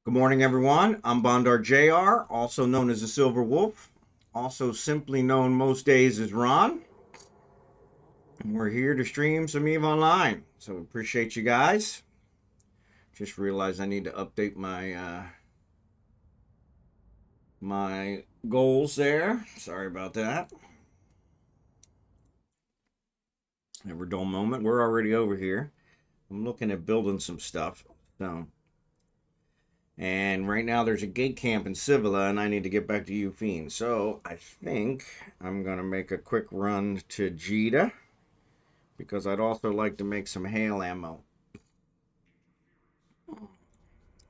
Good morning, everyone. I'm Bondar JR, also known as the Silver Wolf, also simply known most days as Ron. We're here to stream some EVE Online, so appreciate you guys. Just realized I need to update my goals there. Sorry about that. Never dull moment. We're already over here. I'm looking at building some stuff. So, and right now there's a gate camp in Civila, and I need to get back to Ufine. So I think I'm gonna make a quick run to Jita because I'd also like to make some hail ammo.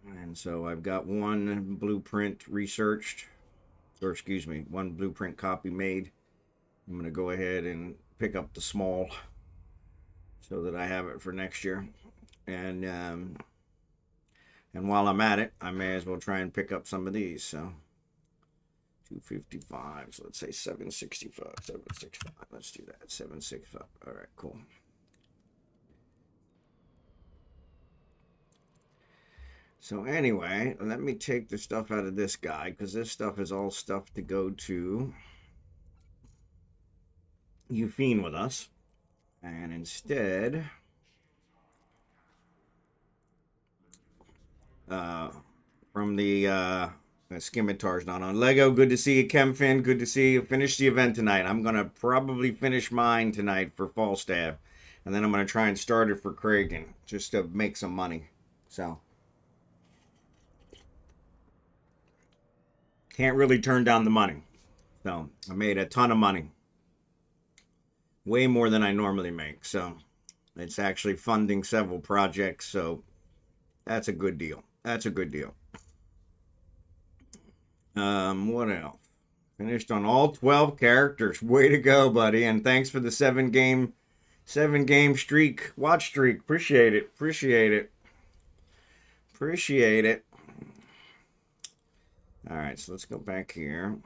And so I've got one blueprint researched, or excuse me, one blueprint copy made. I'm going to go ahead and pick up the small so that I have it for next year. And and while I'm at it, I may as well try and pick up some of these. So 255. So let's say 765. 765. Let's do that. 765. All right, cool. So anyway, let me take the stuff out of this guy because this stuff is all stuff to go to Ufine with us. And instead, from the Scimitar's not on. Lego, good to see you. ChemFinn, good to see you. Finish the event tonight. I'm going to probably finish mine tonight for Falstaff. And then I'm going to try and start it for Kragan just to make some money. So, can't really turn down the money. So, I made a ton of money. Way more than I normally make. So, it's actually funding several projects. So, that's a good deal. That's a good deal. What else? Finished on all 12 characters. Way to go, buddy. And thanks for the seven game streak, watch streak. Appreciate it. Appreciate it. Appreciate it. All right, so let's go back here.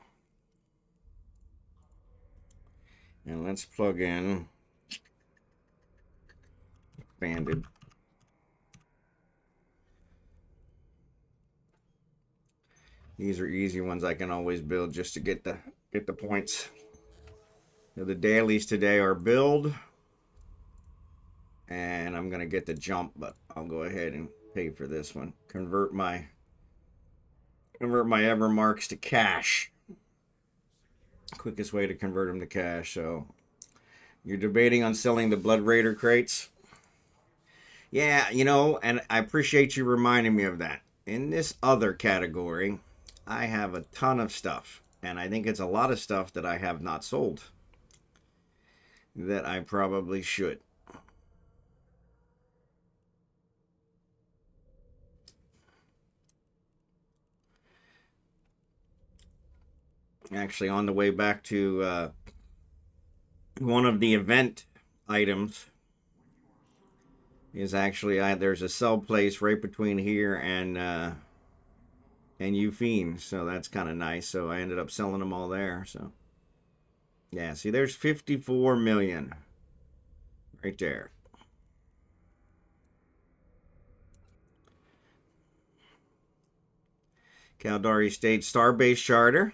And let's plug in expanded. These are easy ones I can always build just to get the points. So the dailies today are build. And I'm gonna get the jump, but I'll go ahead and pay for this one. Convert my ever marks to cash. Quickest way to convert them to cash. So you're debating on selling the Blood Raider crates. Yeah, and I appreciate you reminding me of that. In this other category, I have a ton of stuff, and I think it's a lot of stuff that I have not sold that I probably should. Actually, on the way back to one of the event items is actually there's a sell place right between here and Ufine, so that's kind of nice. So I ended up selling them all there. So yeah, see, there's 54 million right there. Caldari State Starbase Charter,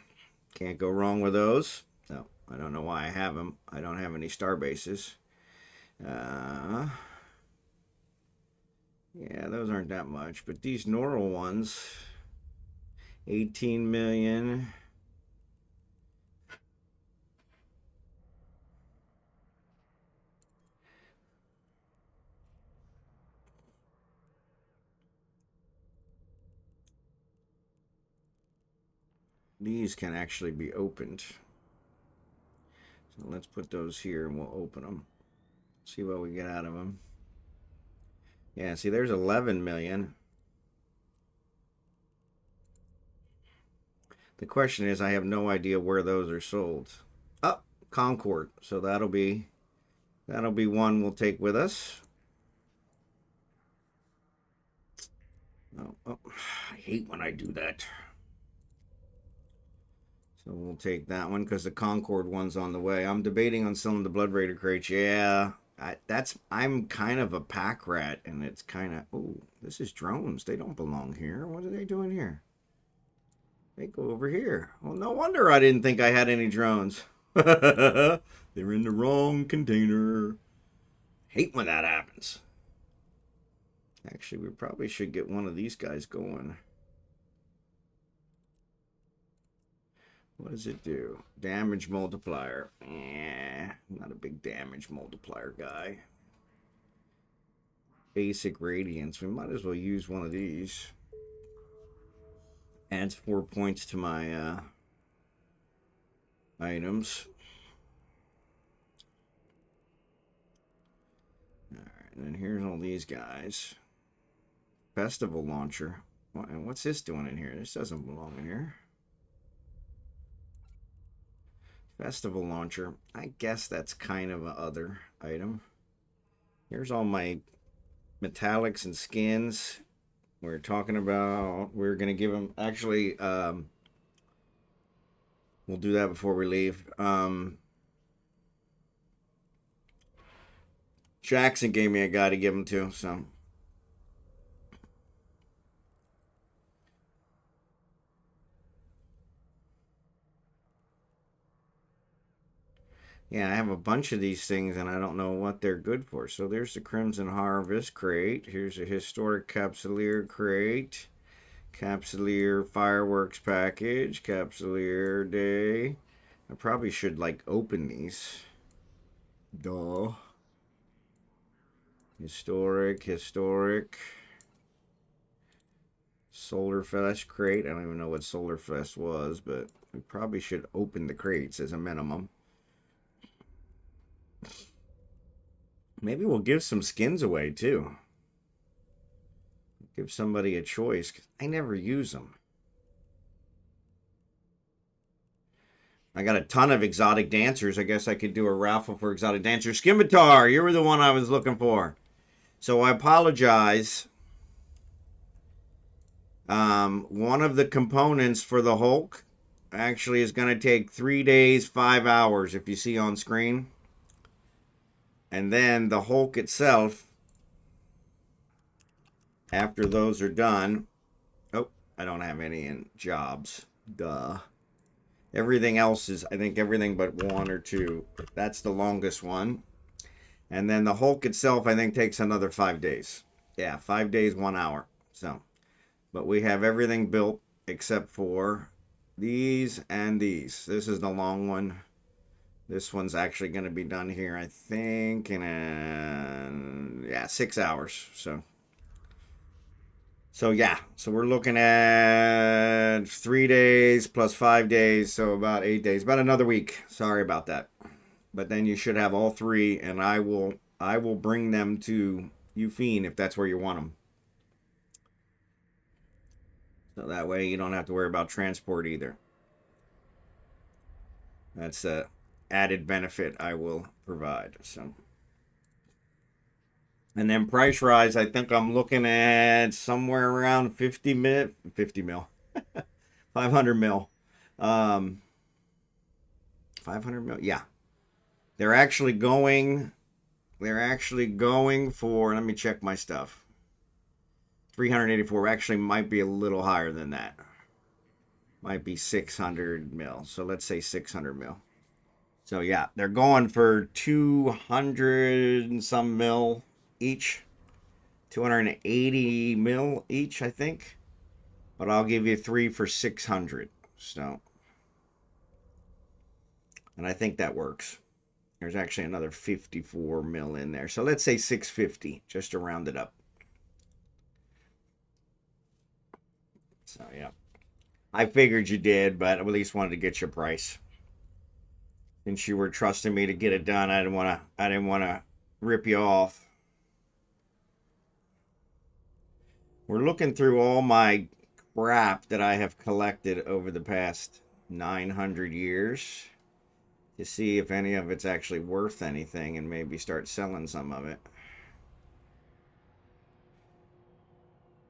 can't go wrong with those. No, I don't know why I have them. I don't have any Starbases. Uh, yeah, those aren't that much, but these Normal ones, 18 million. These can actually be opened. So let's put those here and we'll open them. See what we get out of them. Yeah, see, there's 11 million. The question is, I have no idea where those are sold. Oh, Concord. So that'll be one we'll take with us. Oh, I hate when I do that. So we'll take that one because the Concord one's on the way. I'm debating on selling the Blood Raider crates. Yeah, I'm kind of a pack rat, and it's kind of, oh, this is drones. They don't belong here. What are they doing here? They go over here. Well, no wonder I didn't think I had any drones. They're in the wrong container. Hate when that happens. Actually, we probably should get one of these guys going. What does it do? Damage multiplier. I'm not a big damage multiplier guy. Basic radiance. We might as well use one of these. Adds 4 points to my items. Alright, and then here's all these guys. Festival launcher. And what's this doing in here? This doesn't belong in here. Festival launcher. I guess that's kind of a other item. Here's all my metallics and skins. We're talking about, we're going to give them, actually, we'll do that before we leave. Jackson gave me a guy to give them to, so. Yeah, I have a bunch of these things and I don't know what they're good for. So there's the Crimson Harvest crate. Here's a Historic Capsuleer crate. Capsuleer Fireworks package. Capsuleer Day. I probably should, like, open these. Duh. Historic. Solarfest crate. I don't even know what Solarfest was, but we probably should open the crates as a minimum. Maybe we'll give some skins away too. Give somebody a choice. 'Cause I never use them. I got a ton of exotic dancers. I guess I could do a raffle for exotic dancers. Skimitar, you were the one I was looking for. So I apologize. One of the components for the Hulk actually is going to take 3 days, 5 hours, if you see on screen. And then the Hulk itself, after those are done, oh, I don't have any in jobs. Duh. Everything else is, I think, everything but 1 or 2. That's the longest one. And then the Hulk itself, I think, takes another 5 days. Yeah, 5 days, 1 hour. So, but we have everything built except for these and these. This is the long one. This one's actually going to be done here, I think, in 6 hours. So yeah, so we're looking at 3 days plus 5 days, so about 8 days, about another week. Sorry about that, but then you should have all 3, and I will bring them to Xurdaben if that's where you want them. So that way you don't have to worry about transport either. That's a added benefit I will provide. So, and then price rise, I think I'm looking at somewhere around 50 mil, 500 mil, 500 mil. Yeah, they're actually going for. Let me check my stuff. 384 actually might be a little higher than that. Might be 600 mil. So let's say 600 mil. So yeah, they're going for 200 and some mil each. 280 mil each, I think. But I'll give you 3 for 600. So, and I think that works. There's actually another 54 mil in there. So let's say 650, just to round it up. So yeah. I figured you did, but at least wanted to get your price. Since you were trusting me to get it done, I didn't want to rip you off. We're looking through all my crap that I have collected over the past 900 years to see if any of it's actually worth anything and maybe start selling some of it.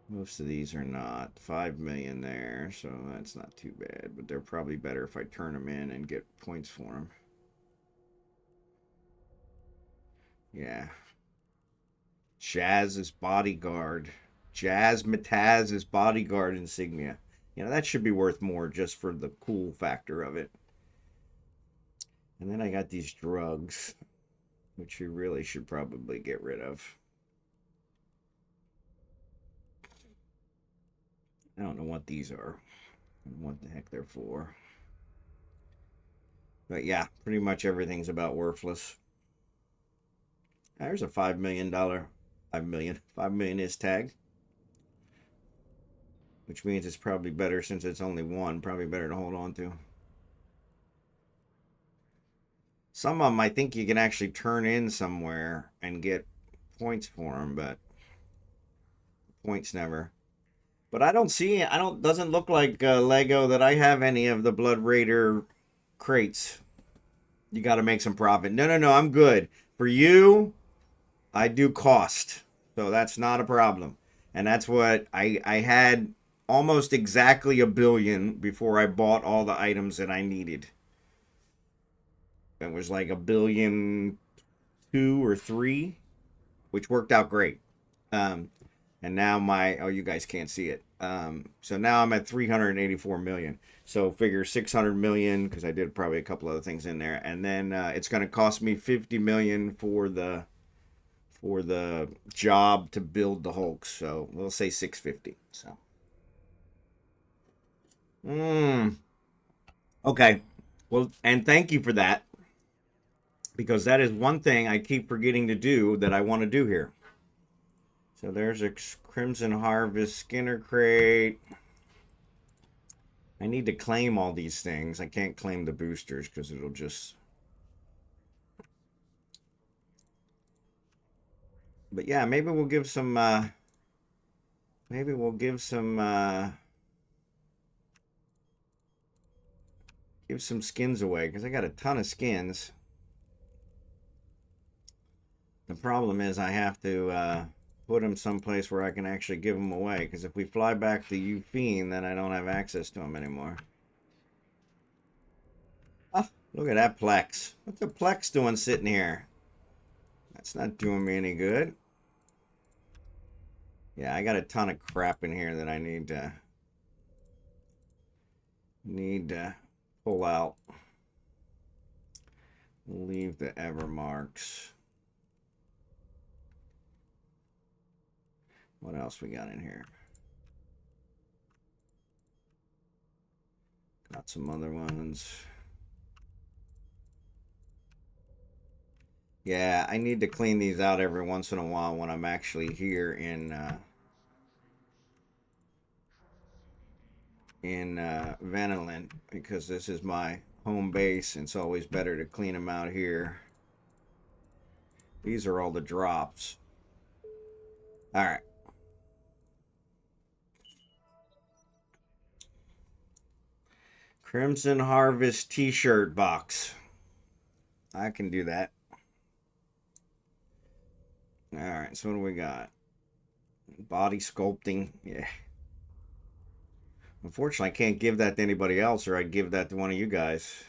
Most of these are not. 5 million there, so that's not too bad. But they're probably better if I turn them in and get points for them. Yeah. Jazz's bodyguard. Jazz Mataz's bodyguard insignia. You know, that should be worth more just for the cool factor of it. And then I got these drugs, which you really should probably get rid of. I don't know what these are and what the heck they're for. But yeah, pretty much everything's about worthless. There's a $5 million, 5 million is tag, which means it's probably better since it's only one. Probably better to hold on to. Some of them I think you can actually turn in somewhere and get points for them, but points never. But I don't see, I don't, doesn't look like Lego that I have any of the Blood Raider crates. You got to make some profit. No, no, no, I'm good. For you, I do cost. So that's not a problem. And that's what I had almost exactly a billion before I bought all the items that I needed. It was like a billion two or three, which worked out great. Um, and now you guys can't see it. So now I'm at 384 million. So figure 600 million because I did probably a couple other things in there, and then it's going to cost me 50 million for the job to build the Hulk. So we'll say 650. So, okay. Well, and thank you for that because that is one thing I keep forgetting to do that I want to do here. So there's a Crimson Harvest Skinner crate. I need to claim all these things. I can't claim the boosters because it'll just... But yeah, maybe we'll give some... maybe we'll give some skins away because I got a ton of skins. The problem is I have to put them someplace where I can actually give them away because if we fly back to Ufine, then I don't have access to them anymore. Oh, look at that Plex. What's the Plex doing sitting here? That's not doing me any good. Yeah, I got a ton of crap in here that I need to pull out. Leave the Evermarks. What else we got in here? Got some other ones. Yeah, I need to clean these out every once in a while when I'm actually here in Vanillin because this is my home base and it's always better to clean them out here. These are all the drops. All right. Crimson Harvest t-shirt box. I can do that. All right, so what do we got? Body sculpting. Yeah. Unfortunately, I can't give that to anybody else, or I'd give that to one of you guys.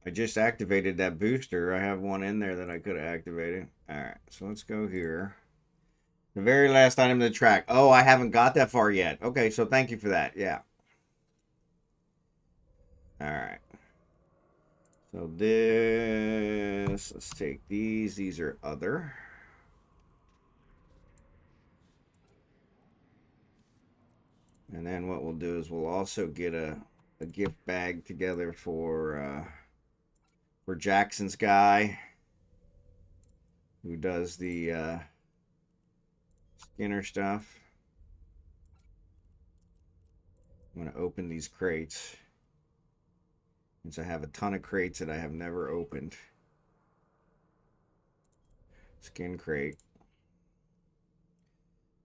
I just activated that booster. I have one in there that I could have activated. All right, so let's go here. The very last item in the track. Oh, I haven't got that far yet. Okay, so thank you for that. Yeah. All right. So this, let's take these. These are other. And then what we'll do is we'll also get a gift bag together for Jackson's guy who does the Skinner stuff. I'm going to open these crates since I have a ton of crates that I have never opened. Skin crate.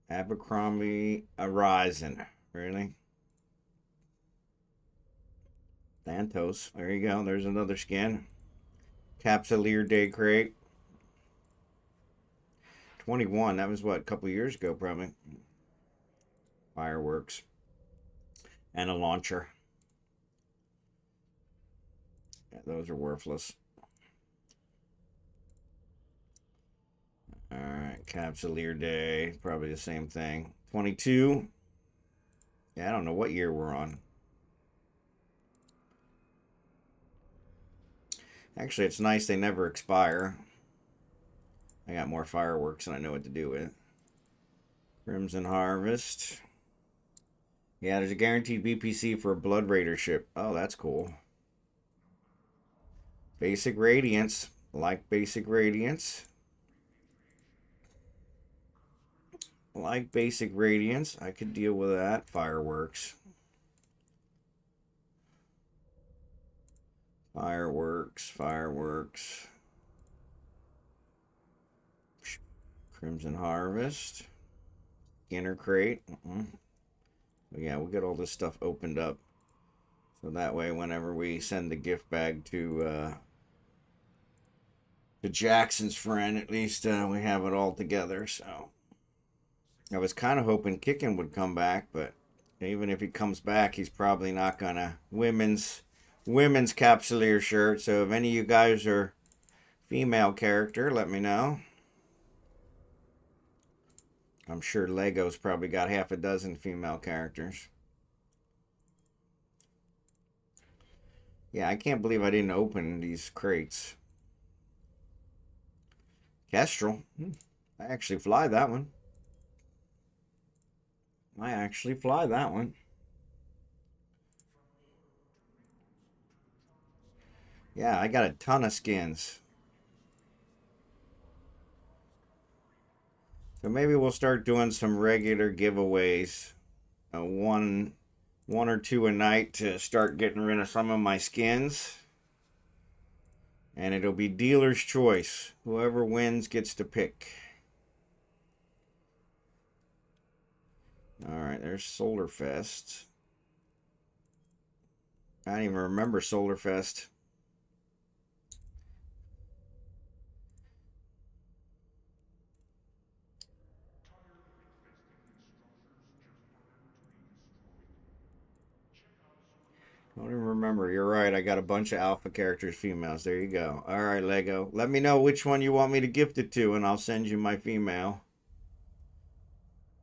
Abercrombie Horizon. Really? Thantos. There you go. There's another skin. Capsuleer Day crate. 21. That was what, a couple years ago, probably. Fireworks. And a launcher. Yeah, those are worthless. Alright, Capsuleer Day. Probably the same thing. 22. Yeah, I don't know what year we're on. Actually, it's nice they never expire. I got more fireworks than I know what to do with. Crimson Harvest. Yeah, there's a guaranteed BPC for a Blood Raider ship. Oh, that's cool. Basic Radiance. Like Basic Radiance. Like Basic Radiance. I could deal with that. Fireworks. Fireworks. Fireworks. Crimson Harvest. Inner Crate. Yeah, we'll get all this stuff opened up. So that way, whenever we send the gift bag to Jackson's friend, at least we have it all together. So I was kind of hoping Kickin would come back, but even if he comes back, he's probably not gonna women's Capsuleer shirt. So if any of you guys are female character, let me know. I'm sure Lego's probably got half a dozen female characters. Yeah, I can't believe I didn't open these crates. Kestrel. I actually fly that one. I actually fly that one. Yeah, I got a ton of skins. So maybe we'll start doing some regular giveaways. One or two a night to start getting rid of some of my skins. And it'll be dealer's choice. Whoever wins gets to pick. Alright, there's Solarfest. I don't even remember Solarfest. I don't even remember. You're right. I got a bunch of alpha characters, females. There you go. All right, Lego. Let me know which one you want me to gift it to, and I'll send you my female.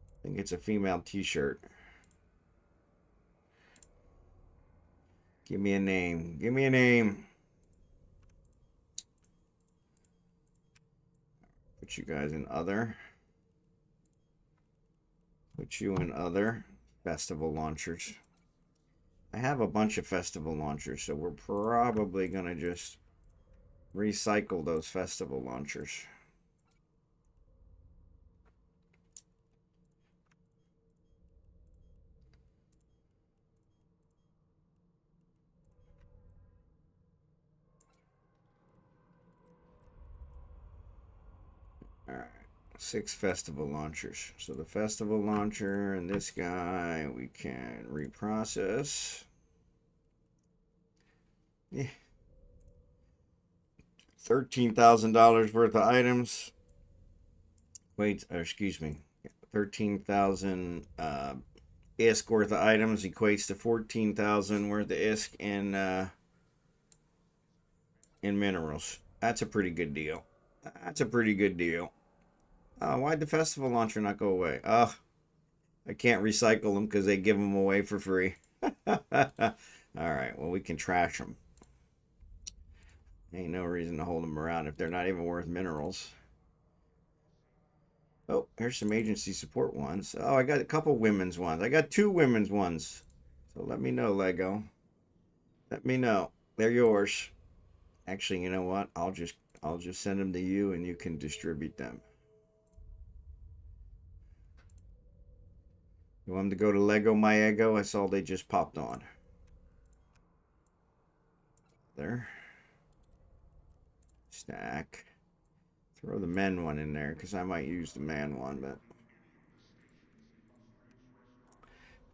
I think it's a female t-shirt. Give me a name. Give me a name. Put you guys in other. Put you in other. Festival launchers. I have a bunch of festival launchers, so we're probably going to just recycle those festival launchers. All right. 6 festival launchers. So the festival launcher and this guy we can reprocess. Yeah. $13,000 worth of items. Wait, excuse me. 13,000 ISK worth of items equates to 14,000 worth of ISK in minerals. That's a pretty good deal. That's a pretty good deal. Why'd the festival launcher not go away? I can't recycle them because they give them away for free. All right, well, we can trash them. Ain't no reason to hold them around if they're not even worth minerals. Oh, here's some agency support ones. Oh, I got a couple women's ones. I got 2 women's ones. So let me know, Lego. Let me know. They're yours. Actually, you know what? I'll just send them to you and you can distribute them. You want them to go to Legomaniax? I saw they just popped on. There. Stack. Throw the men one in there because I might use the man one, but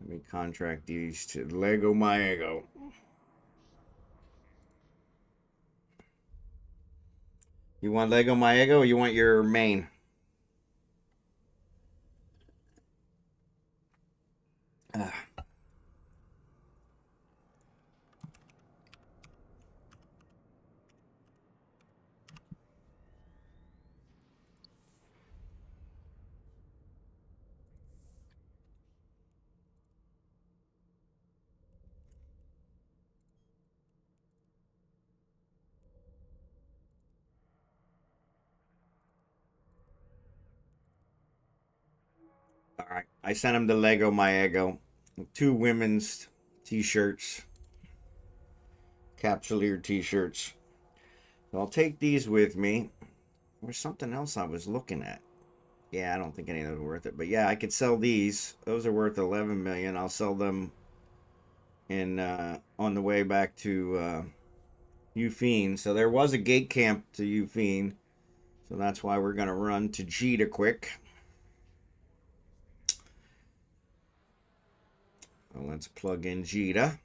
let me contract these to Legomaniax. You want Legomaniax or you want your main? All right. I sent him the Legomaniax. 2 women's t-shirts. Capsuleer t-shirts. So I'll take these with me. There's something else I was looking at. Yeah, I don't think any of those are worth it. But yeah, I could sell these. Those are worth 11 million. I'll sell them in on the way back to Ufine. So there was a gate camp to Ufine. So that's why we're going to run to Jita quick. Well, let's plug in Jita.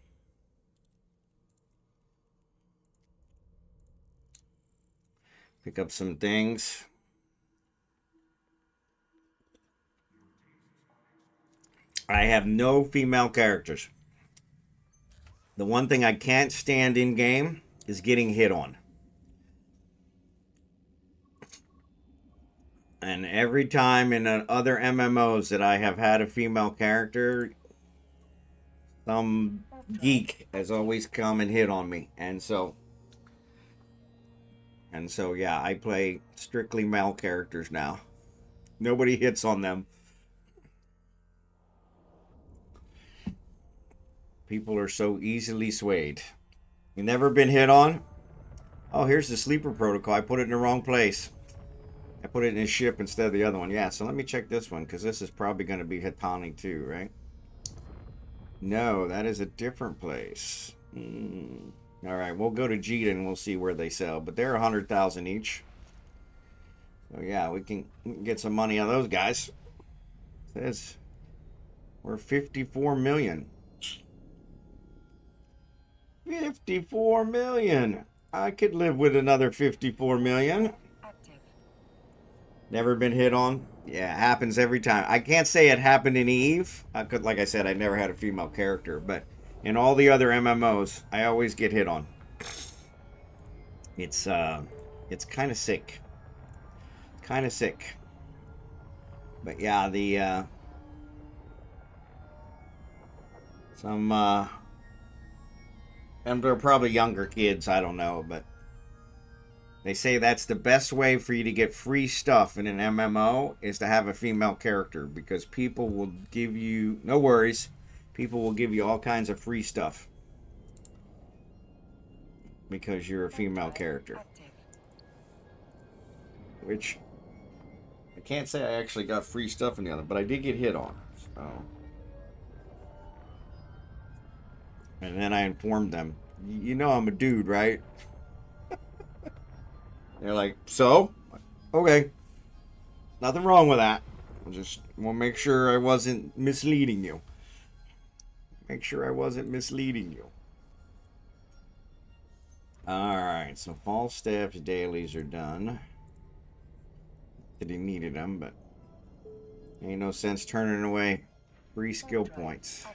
Pick up some things. I have no female characters. The one thing I can't stand in game is getting hit on. And every time in other MMOs that I have had a female character, some geek has always come and hit on me. And so yeah, I play strictly male characters now. Nobody hits on them. People are so easily swayed. You never been hit on? Oh, here's the sleeper protocol. I put it in the wrong place. I put it in a ship instead of the other one. Yeah, so let me check this one, because this is probably going to be Hitani too, right? No, that is a different place. All right, we'll go to Jita and we'll see where they sell. But they're 100,000 each. So yeah, we can get some money on those guys. It says we're 54 million. 54 million. I could live with another 54 million. Never been hit on? Yeah, it happens every time. I can't say it happened in Eve. Like I said, I never had a female character. But in all the other MMOs, I always get hit on. It's kind of sick. Kind of sick. But yeah, and they're probably younger kids, I don't know, but they say that's the best way for you to get free stuff in an MMO is to have a female character, because people will give you, no worries, people will give you all kinds of free stuff because you're a female character. Which, I can't say I actually got free stuff in the other, but I did get hit on. So. And then I informed them, you know I'm a dude, right? They're like, so? Okay. Nothing wrong with that. I just want to make sure I wasn't misleading you. Make sure I wasn't misleading you. Alright, so Falstaff's dailies are done. That he needed them, but ain't no sense turning away free skill points.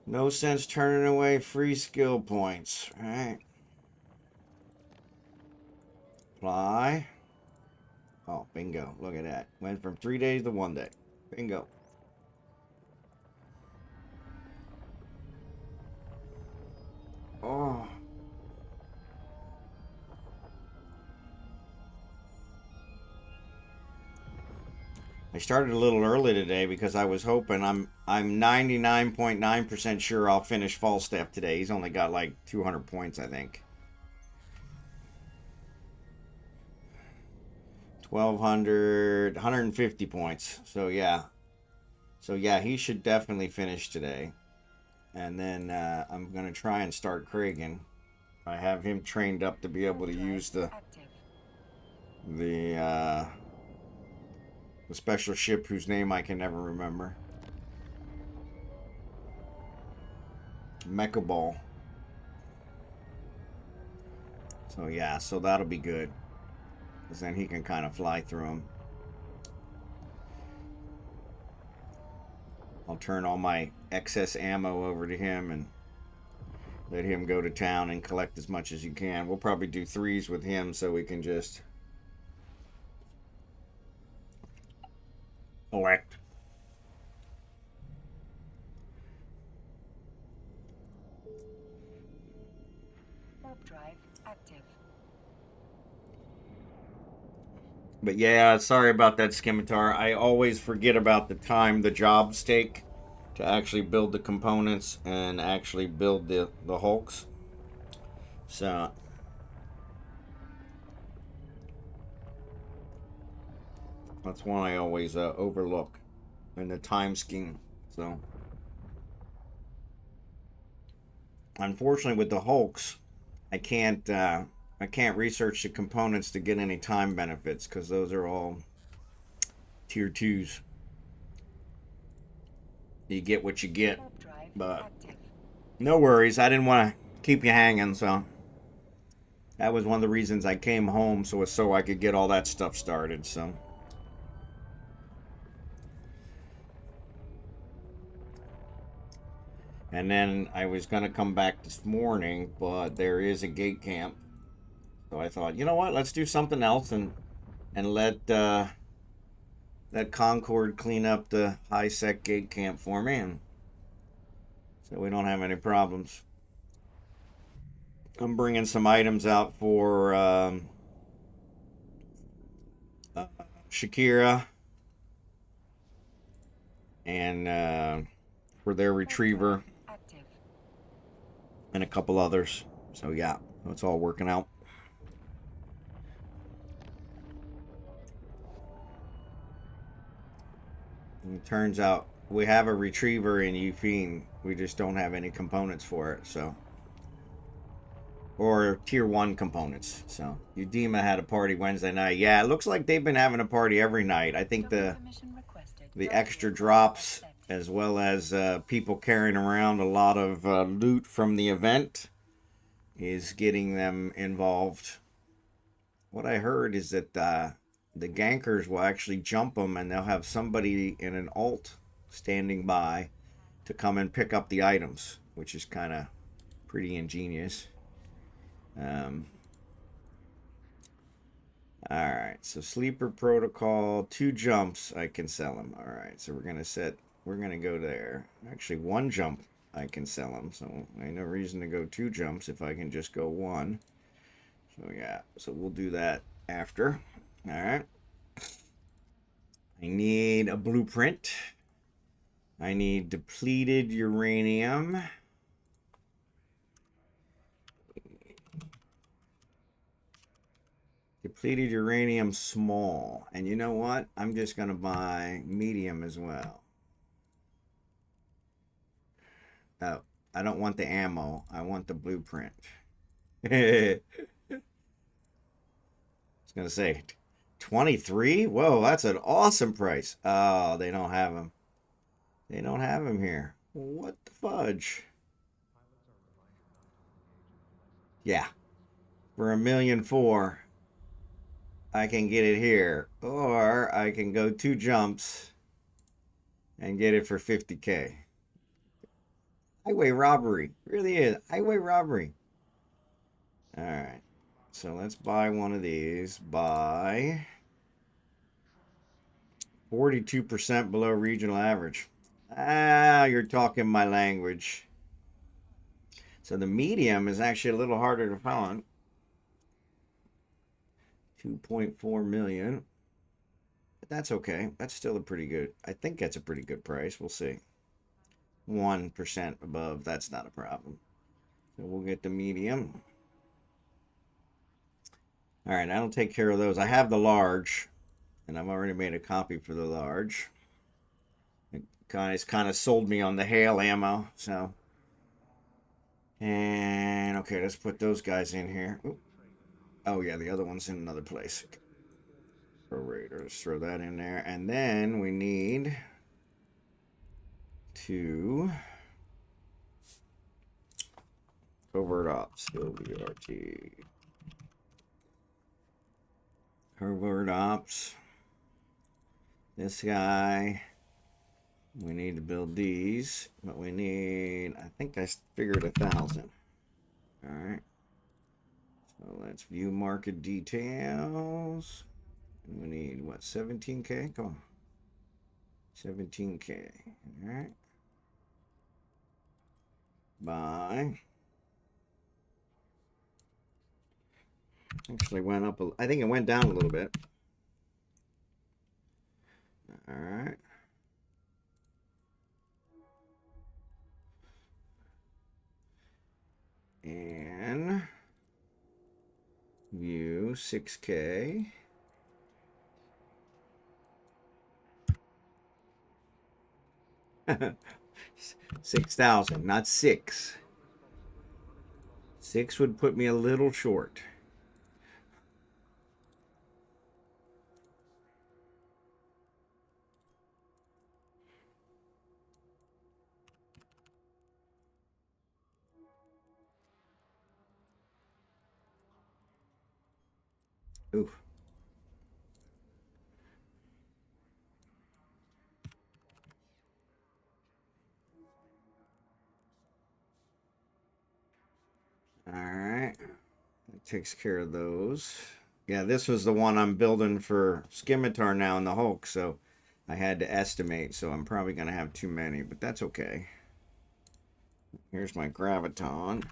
No sense turning away free skill points. Alright. Fly. Oh, bingo. Look at that. Went from 3 days to 1 day. Bingo. Oh. I started a little early today because I was hoping I'm 99.9% sure I'll finish Falstaff today. He's only got like 200 points, I think. 1,200, 150 points. So yeah. So yeah, he should definitely finish today. And then I'm going to try and start Kragan. I have him trained up to be able to use the special ship whose name I can never remember. Mecha Ball. So yeah, so that'll be good. Because then he can kind of fly through them. I'll turn all my excess ammo over to him and let him go to town and collect as much as you can. We'll probably do 3s with him so we can just collect. Warp drive active. But yeah, sorry about that, Scimitar. I always forget about the time the jobs take to actually build the components and actually build the hulks. So that's one I always overlook in the time scheme. So unfortunately, with the hulks, I can't uh, I can't research the components to get any time benefits because those are all tier twos. You get what you get, but no worries. I didn't want to keep you hanging, so that was one of the reasons I came home, so I could get all that stuff started. So, and then I was gonna come back this morning, but there is a gate camp, so I thought, you know what? Let's do something else and let Concord clean up the high sec gate camp for me, and so we don't have any problems. I'm bringing some items out for uh, Shakira and for their retriever and a couple others. So yeah, it's all working out. And it turns out we have a retriever in Eufine. We just don't have any components for it. So, or tier one components. So Udema had a party Wednesday night. Yeah, it looks like they've been having a party every night. I think the extra drops as well as people carrying around a lot of loot from the event is getting them involved. What I heard is that the gankers will actually jump them and they'll have somebody in an alt standing by to come and pick up the items, which is kind of pretty ingenious. Um, all right, so sleeper protocol, 2 jumps, I can sell them. All right, so we're gonna go there. Actually, 1 jump, I can sell them. So I have no reason to go 2 jumps if I can just go 1. So yeah, so we'll do that after. All right. I need a blueprint. I need depleted uranium. Depleted uranium small. And you know what? I'm just going to buy medium as well. Oh, I don't want the ammo. I want the blueprint. I was going to say 23? Whoa, that's an awesome price. Oh, they don't have them. They don't have them here. What the fudge? Yeah, for 1,000,004. I can get it here, or I can go 2 jumps and get it for 50K. Highway robbery, really is highway robbery. All right, so let's buy one of these. Buy 42% below regional average. Ah, you're talking my language. So the medium is actually a little harder to find. 2.4 million. But that's okay. That's still a pretty good. I think that's a pretty good price. We'll see. 1% above, that's not a problem. So we'll get the medium. All right, I'll take care of those. I have the large, and I've already made a copy for the large. It's kind of sold me on the hail ammo, so. And okay, let's put those guys in here. Oop. Oh yeah, the other one's in another place. Prorator, let's throw that in there. And then we need to covert ops, OVRT. Covert ops. This guy. We need to build these, but we need, I think I figured 1,000. All right. So let's view market details. We need what, 17K? Come on. 17K. All right. Buy. Actually went up, I think it went down a little bit. All right. And view 6K. $6,000, not 6. 6 would put me a little short. Ooh. All right. That takes care of those. Yeah, this was the one I'm building for Scimitar now in the Hulk, so I had to estimate, so I'm probably going to have too many, but that's okay. Here's my Graviton.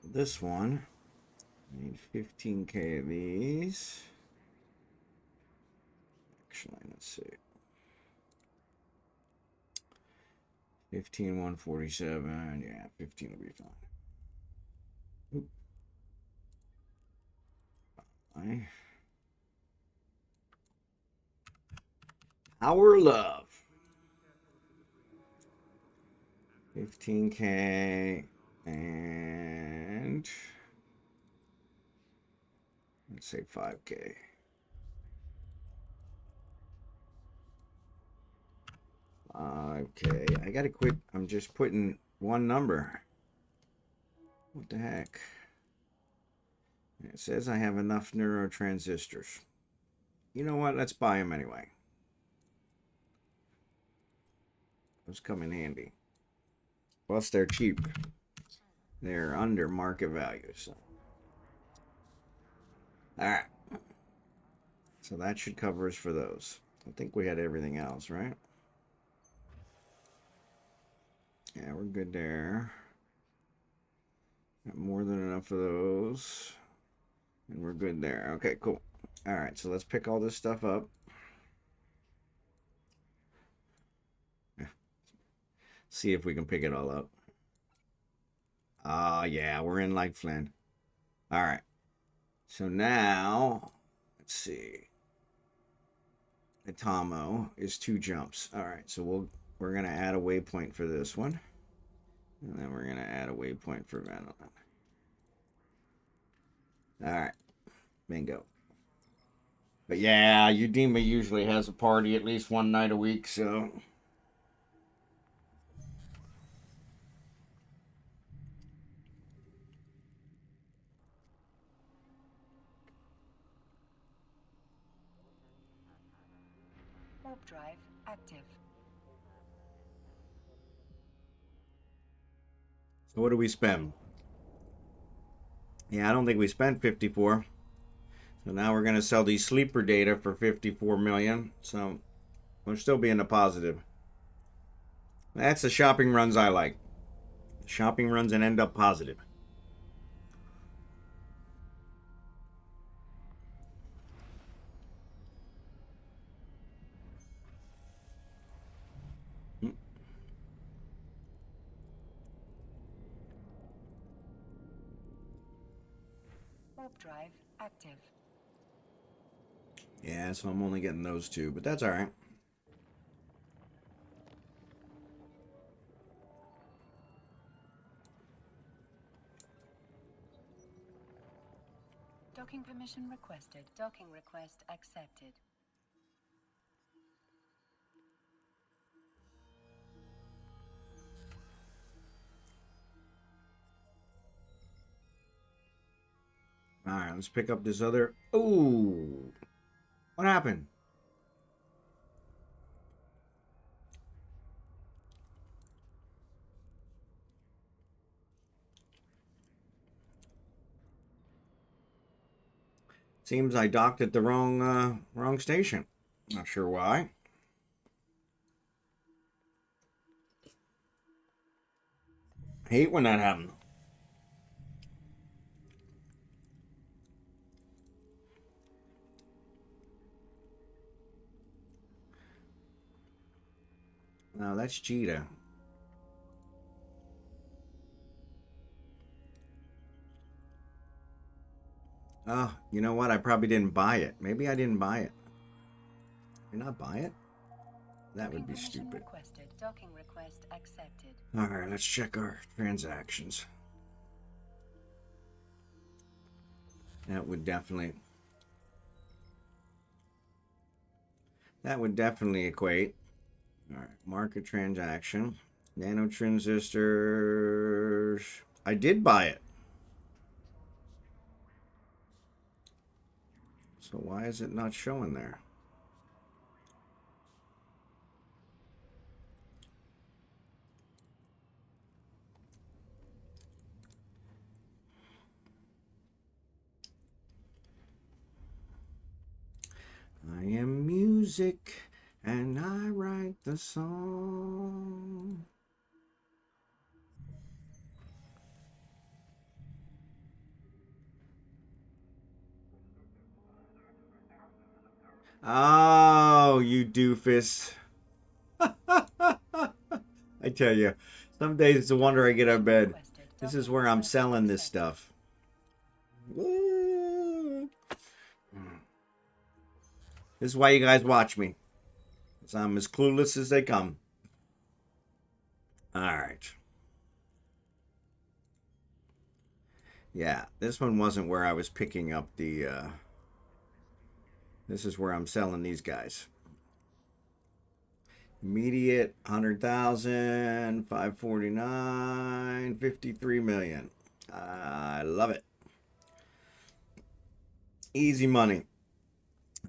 This one, I need 15K of these. Actually, let's see. 15, 147. Yeah, 15 will be fine. Oop. Our love. 15K and let's say 5K. 5K. I gotta quit. I'm just putting one number. What the heck? It says I have enough neurotransistors. You know what? Let's buy them anyway. Those come in handy. Plus, they're cheap. They're under market value. So, all right. So that should cover us for those. I think we had everything else, right? Yeah, we're good there. Got more than enough of those. And we're good there. Okay, cool. All right, so let's pick all this stuff up. See if we can pick it all up. Yeah, we're in like Flynn. All right. So now, let's see. The Tomo is 2 jumps. All right, so we're gonna add a waypoint for this one, and then we're gonna add a waypoint for Venom. All right, bingo. But yeah, Udema usually has a party at least one night a week, so. Warp drive active. So what do we spend? Yeah, I don't think we spent 54. So now we're going to sell these sleeper data for 54 million. So we're still being a positive. That's the shopping runs I like. Shopping runs and end up positive. Warp drive active. Yeah, so I'm only getting those 2, but that's all right. Docking permission requested. Docking request accepted. All right, let's pick up this other. Ooh, what happened? Seems I docked at the wrong station. Not sure why. Hate when that happens. No, that's Cheetah. Oh, you know what? I probably didn't buy it. Maybe I didn't buy it. Did I not buy it? That would be stupid. Requested. Docking request accepted. All right, let's check our transactions. That would definitely equate. All right, market transaction. Nano transistors. I did buy it. So why is it not showing there? I am music and I write the song. Oh, you doofus. I tell you, some days it's a wonder I get out of bed. This is where I'm selling this stuff. This is why you guys watch me. Because I'm as clueless as they come. Alright. Yeah, this one wasn't where I was picking up the... This is where I'm selling these guys. Immediate 100,000, 549, 53 million. I love it. Easy money.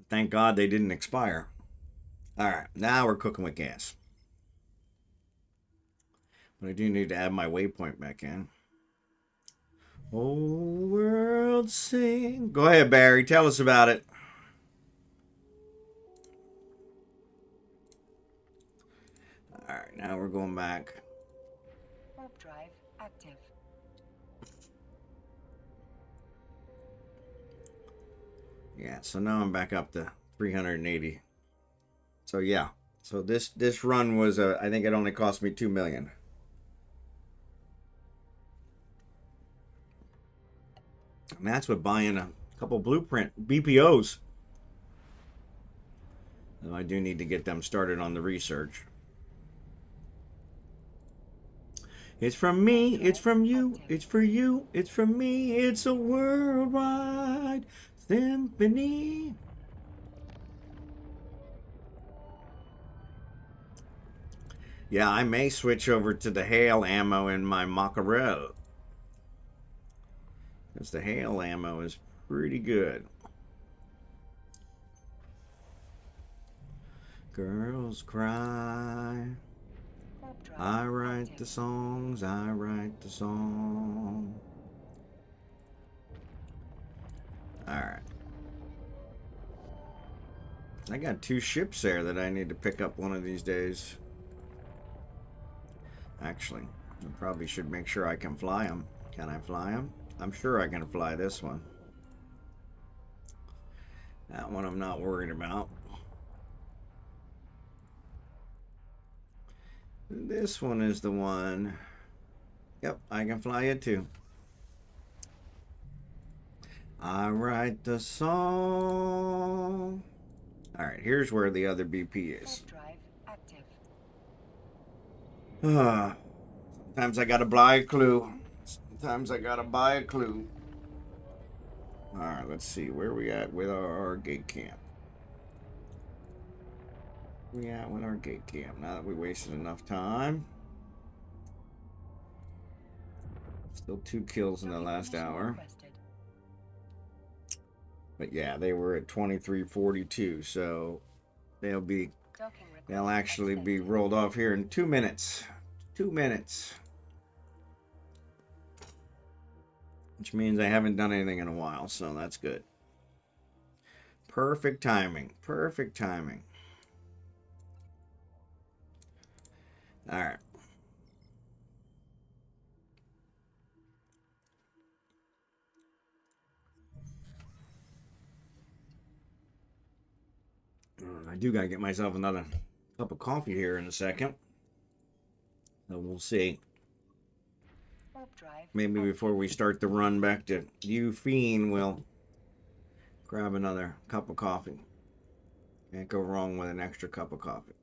Thank God they didn't expire. All right, now we're cooking with gas. But I do need to add my waypoint back in. Oh, world sing. Go ahead, Barry. Tell us about it. All right, now we're going back. Warp drive active. Yeah, so now I'm back up to 380. So yeah, so this run was I think it only cost me 2 million. And that's with buying a couple blueprint BPOs. And I do need to get them started on the research. It's from me, it's from you, it's for you, it's from me, it's a worldwide symphony. Yeah, I may switch over to the hail ammo in my Macarel. Because the hail ammo is pretty good. Girls cry. I write the songs, I write the song. Alright. I got 2 ships there that I need to pick up one of these days. Actually, I probably should make sure I can fly them. Can I fly them? I'm sure I can fly this one. That one I'm not worried about. This one is the one. Yep, I can fly it too. I write the song. Alright, here's where the other BP is. Sometimes I gotta buy a clue. Sometimes I gotta buy a clue. Alright, let's see. Where are we at with our gate camp? Where we at with our gate camp? Now that we wasted enough time. Still 2 kills in the last hour. But yeah, they were at 23:42, so they'll actually be rolled off here in 2 minutes. 2 minutes. Which means I haven't done anything in a while, so that's good. Perfect timing. Perfect timing. All right. I do gotta get myself another cup of coffee here in a second. So we'll see. Warp drive. Maybe before we start the run back to Fiend, we'll grab another cup of coffee. Can't go wrong with an extra cup of coffee.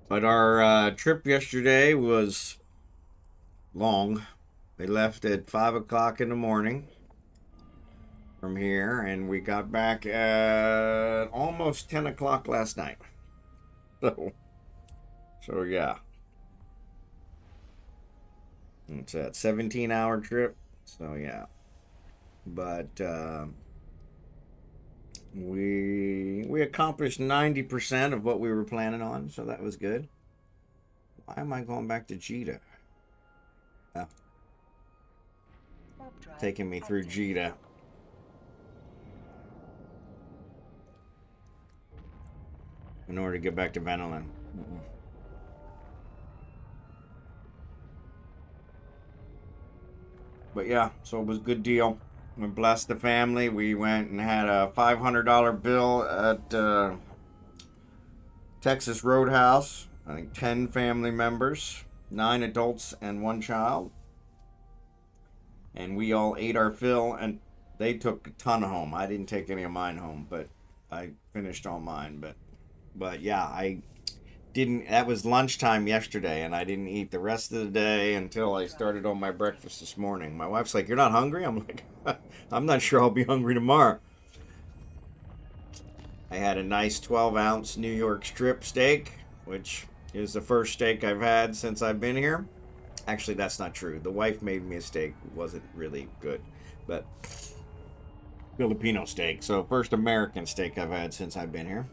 But our trip yesterday was long. We left at 5 o'clock in the morning from here, and we got back at almost 10 o'clock last night. So yeah. It's a 17-hour trip. So yeah. But we accomplished 90% of what we were planning on, so that was good. Why am I going back to Jita? Oh, taking me through Jita. In order to get back to Vanillin. But yeah, so it was a good deal. We blessed the family. We went and had a $500 bill at Texas Roadhouse. I think 10 family members, 9 adults and 1 child. And we all ate our fill, and they took a ton home. I didn't take any of mine home, but I finished all mine. But yeah, I didn't. That was lunchtime yesterday, and I didn't eat the rest of the day until I started on my breakfast this morning. My wife's like, "You're not hungry?" I'm like, "I'm not sure I'll be hungry tomorrow." I had a nice 12-ounce New York strip steak, which is the first steak I've had since I've been here. Actually, that's not true. The wife made me a steak. It wasn't really good, but Filipino steak. So first American steak I've had since I've been here.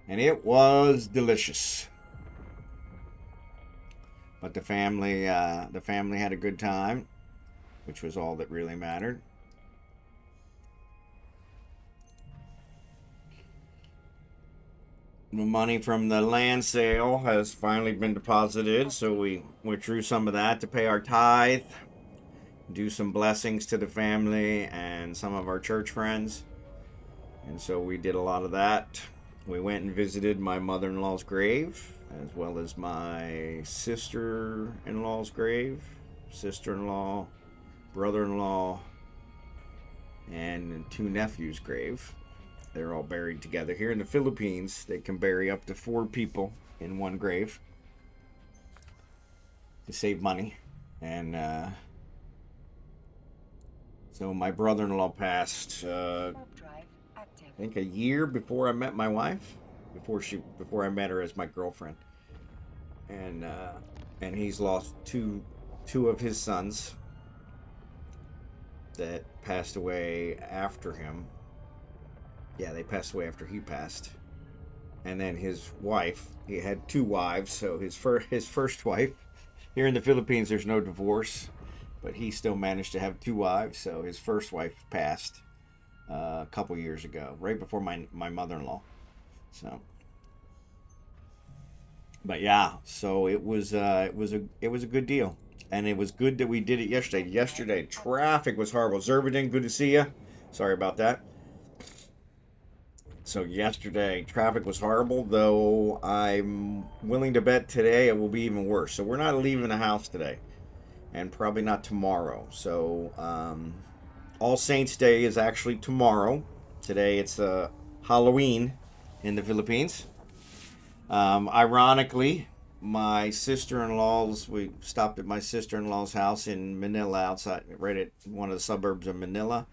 And it was delicious. But the family had a good time, which was all that really mattered. The money from the land sale has finally been deposited, so we withdrew some of that to pay our tithe, do some blessings to the family and some of our church friends. And so we did a lot of that. We went and visited my mother-in-law's grave, as well as my sister-in-law's grave, sister-in-law, brother-in-law, and 2 nephews' grave. They're all buried together. Here in the Philippines, they can bury up to 4 people in one grave to save money. And so my brother-in-law passed, I think a year before I met my wife, before I met her as my girlfriend. And he's lost two of his sons that passed away after him. Yeah, they passed away after he passed. And then his wife, he had 2 wives, so his first wife, here in the Philippines there's no divorce, but he still managed to have 2 wives, so his first wife passed a couple years ago, right before my mother-in-law. So, but yeah, so it was a good deal, and it was good that we did it yesterday. Yesterday traffic was horrible. Xurdaben, good to see you. Sorry about that. So yesterday traffic was horrible, though I'm willing to bet today it will be even worse. So we're not leaving the house today, and probably not tomorrow. So All Saints Day is actually tomorrow. Today it's Halloween in the Philippines. Ironically, we stopped at my sister-in-law's house in Manila, outside, right at one of the suburbs of Manila.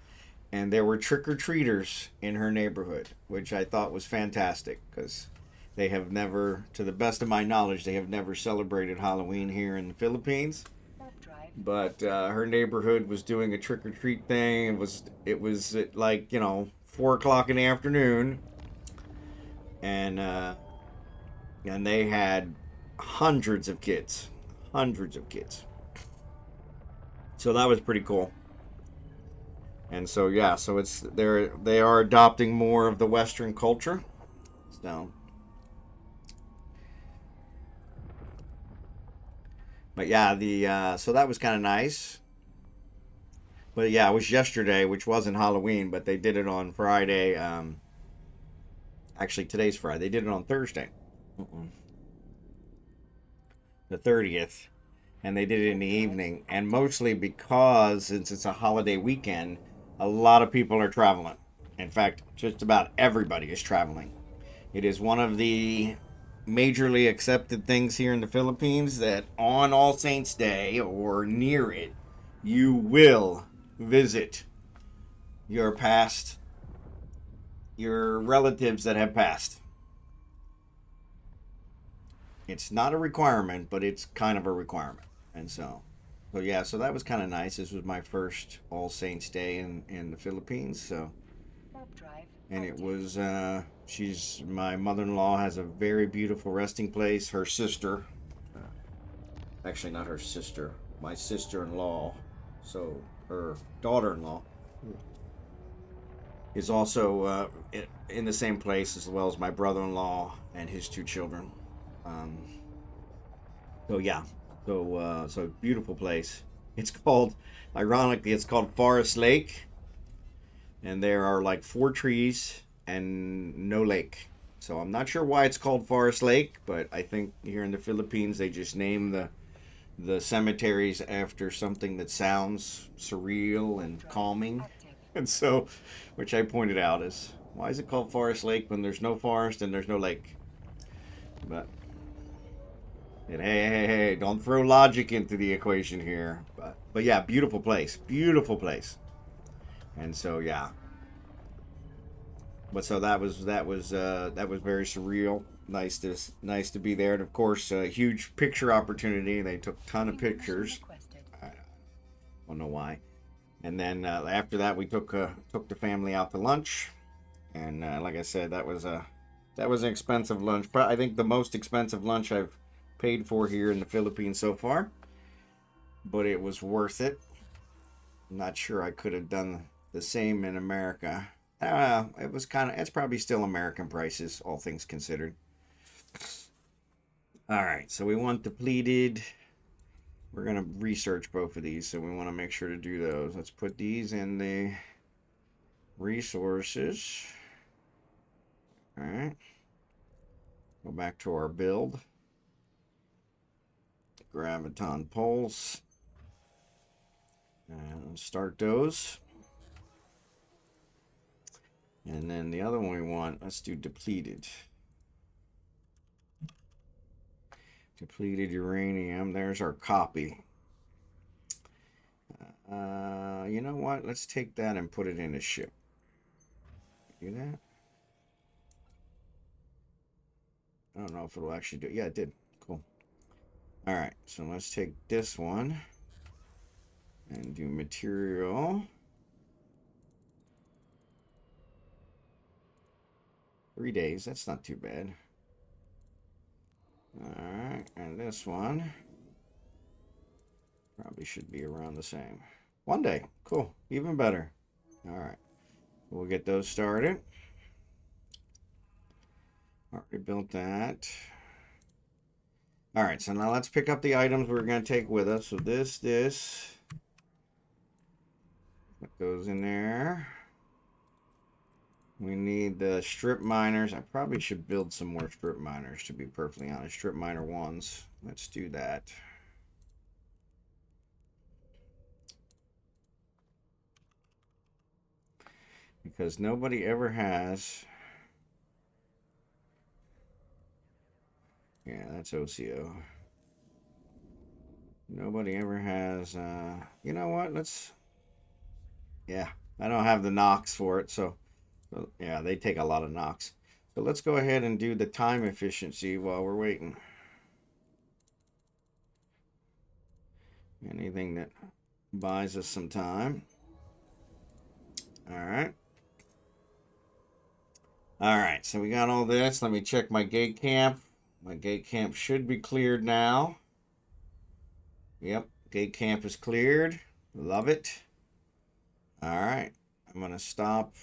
And there were trick-or-treaters in her neighborhood, which I thought was fantastic, because they have never, to the best of my knowledge, they have never celebrated Halloween here in the Philippines. But her neighborhood was doing a trick-or-treat thing. It was at 4 o'clock in the afternoon, and they had hundreds of kids. So that was pretty cool. And so yeah, so they are adopting more of the Western culture. So, but yeah, so that was kind of nice. But yeah, it was yesterday, which wasn't Halloween, but they did it on Friday. Actually, today's Friday. They did it on Thursday. Mm-mm. The 30th, and they did it in the evening, and mostly because since it's a holiday weekend, a lot of people are traveling. In fact, just about everybody is traveling. It is one of the majorly accepted things here in the Philippines that on All Saints Day or near it, you will visit your past, your relatives that have passed. It's not a requirement, but it's kind of a requirement. And so yeah, so that was kind of nice. This was my first All Saints Day in the Philippines. So, Warp drive and it active. was, she's, my mother in law has a very beautiful resting place. Her sister, actually, not her sister, my sister in law, so her daughter in law, is also in the same place as well as my brother in law and his two children. Um, So yeah, so beautiful place. It's called, ironically, it's called Forest Lake, and there are like 4 trees and no lake. So I'm not sure why it's called Forest Lake, but I think here in the Philippines they just name the cemeteries after something that sounds surreal and Drive calming, active. and so, which I pointed out is why is it called Forest Lake when there's no forest and there's no lake? But and hey, don't throw logic into the equation here. But yeah, beautiful place. And so yeah, but so that was very surreal. Nice to be there, and of course, a huge picture opportunity. They took a ton of View permission pictures. requested. I don't know why. And then after that, we took the family out to lunch, and like I said, that was an expensive lunch. I think the most expensive lunch I've paid for here in the Philippines so far, but it was worth it. I'm not sure I could have done the same in America. It's probably still American prices, all things considered. All right, so we want depleted. We're going to research both of these, so we want to make sure to do those. Let's put these in the resources. All right, go back to our build. Graviton pulse. And start those. And then the other one we want, let's do depleted. Depleted uranium. There's our copy. You know what? Let's take that and put it in a ship. Do that? I don't know if it'll actually do it. Yeah, it did. Cool. All right, so let's take this one and do material. 3 days. That's not too bad. All right, and this one probably should be around the same. 1 day. Cool. Even better. All right. We'll get those started. Already built that. All right, so now let's pick up the items we're going to take with us. So this that goes in there. We need the strip miners. I probably should build some more strip miners, to be perfectly honest. Strip miner ones. Let's do that. Because nobody ever has. Yeah, that's OCO. Nobody ever has. You know what? Yeah, I don't have the Nox for it, so yeah, they take a lot of Nox. So let's go ahead and do the time efficiency while we're waiting. Anything that buys us some time. All right. All right, so we got all this. Let me check my gate camp. My gate camp should be cleared now. Yep, gate camp is cleared. Love it. All right, I'm going to stop.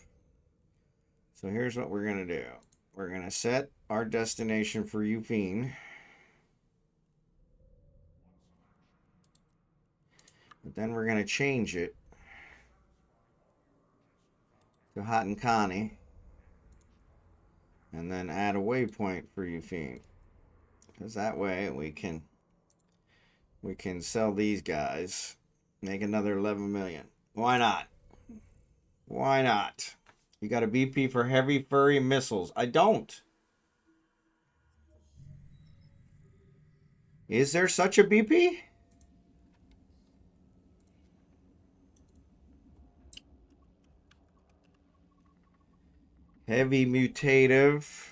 So here's what we're going to do. We're going to set our destination for Ufine. But then we're going to change it to Hatenkani. And then add a waypoint for Ufine. Because that way we can sell these guys, make another 11 million. Why not? Why not? You got a BP for heavy furry missiles. I don't. Is there such a BP? Heavy mutative,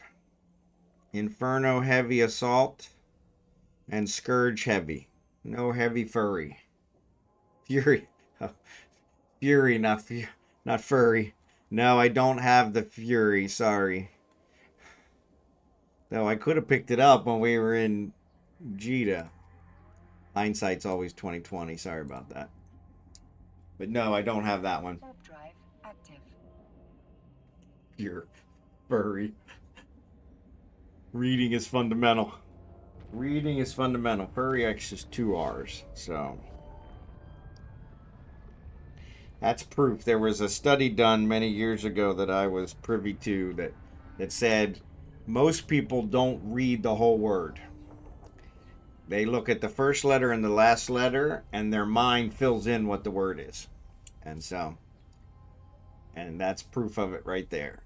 Inferno heavy assault, and Scourge heavy. No heavy furry. Fury. Fury, not furry. No, I don't have the Fury, sorry. Though I could have picked it up when we were in Jita. Hindsight's always 2020, sorry about that. But no, I don't have that one. Warp drive active. You're furry. Reading is fundamental. Reading is fundamental. Furry X is 2 R's, so that's proof. There was a study done many years ago that I was privy to that said most people don't read the whole word. They look at the first letter and the last letter, and their mind fills in what the word is. And that's proof of it right there.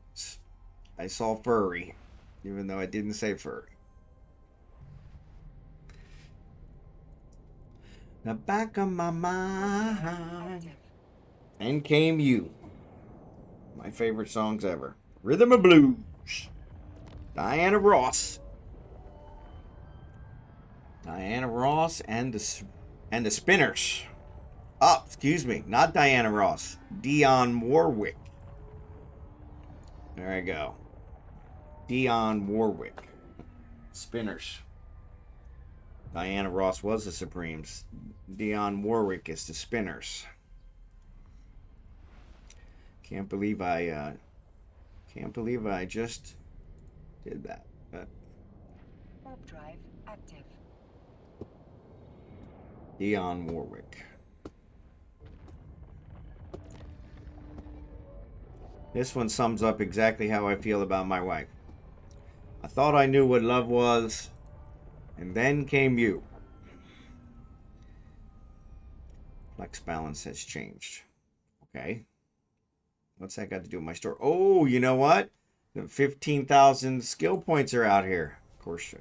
I saw furry, even though I didn't say furry. The back of my mind. And came you. My favorite songs ever. Rhythm of Blues. Diana Ross. Diana Ross and the Spinners. Oh, excuse me. Not Diana Ross. Dionne Warwick. There I go. Dionne Warwick. Spinners. Diana Ross was the Supremes. Dionne Warwick is the Spinners. Can't believe I just did that. Warp drive active. Dionne Warwick. This one sums up exactly how I feel about my wife. I thought I knew what love was, and then came you. Flex balance has changed. Okay. What's that got to do with my store? Oh, you know what? The 15,000 skill points are out here. Of course,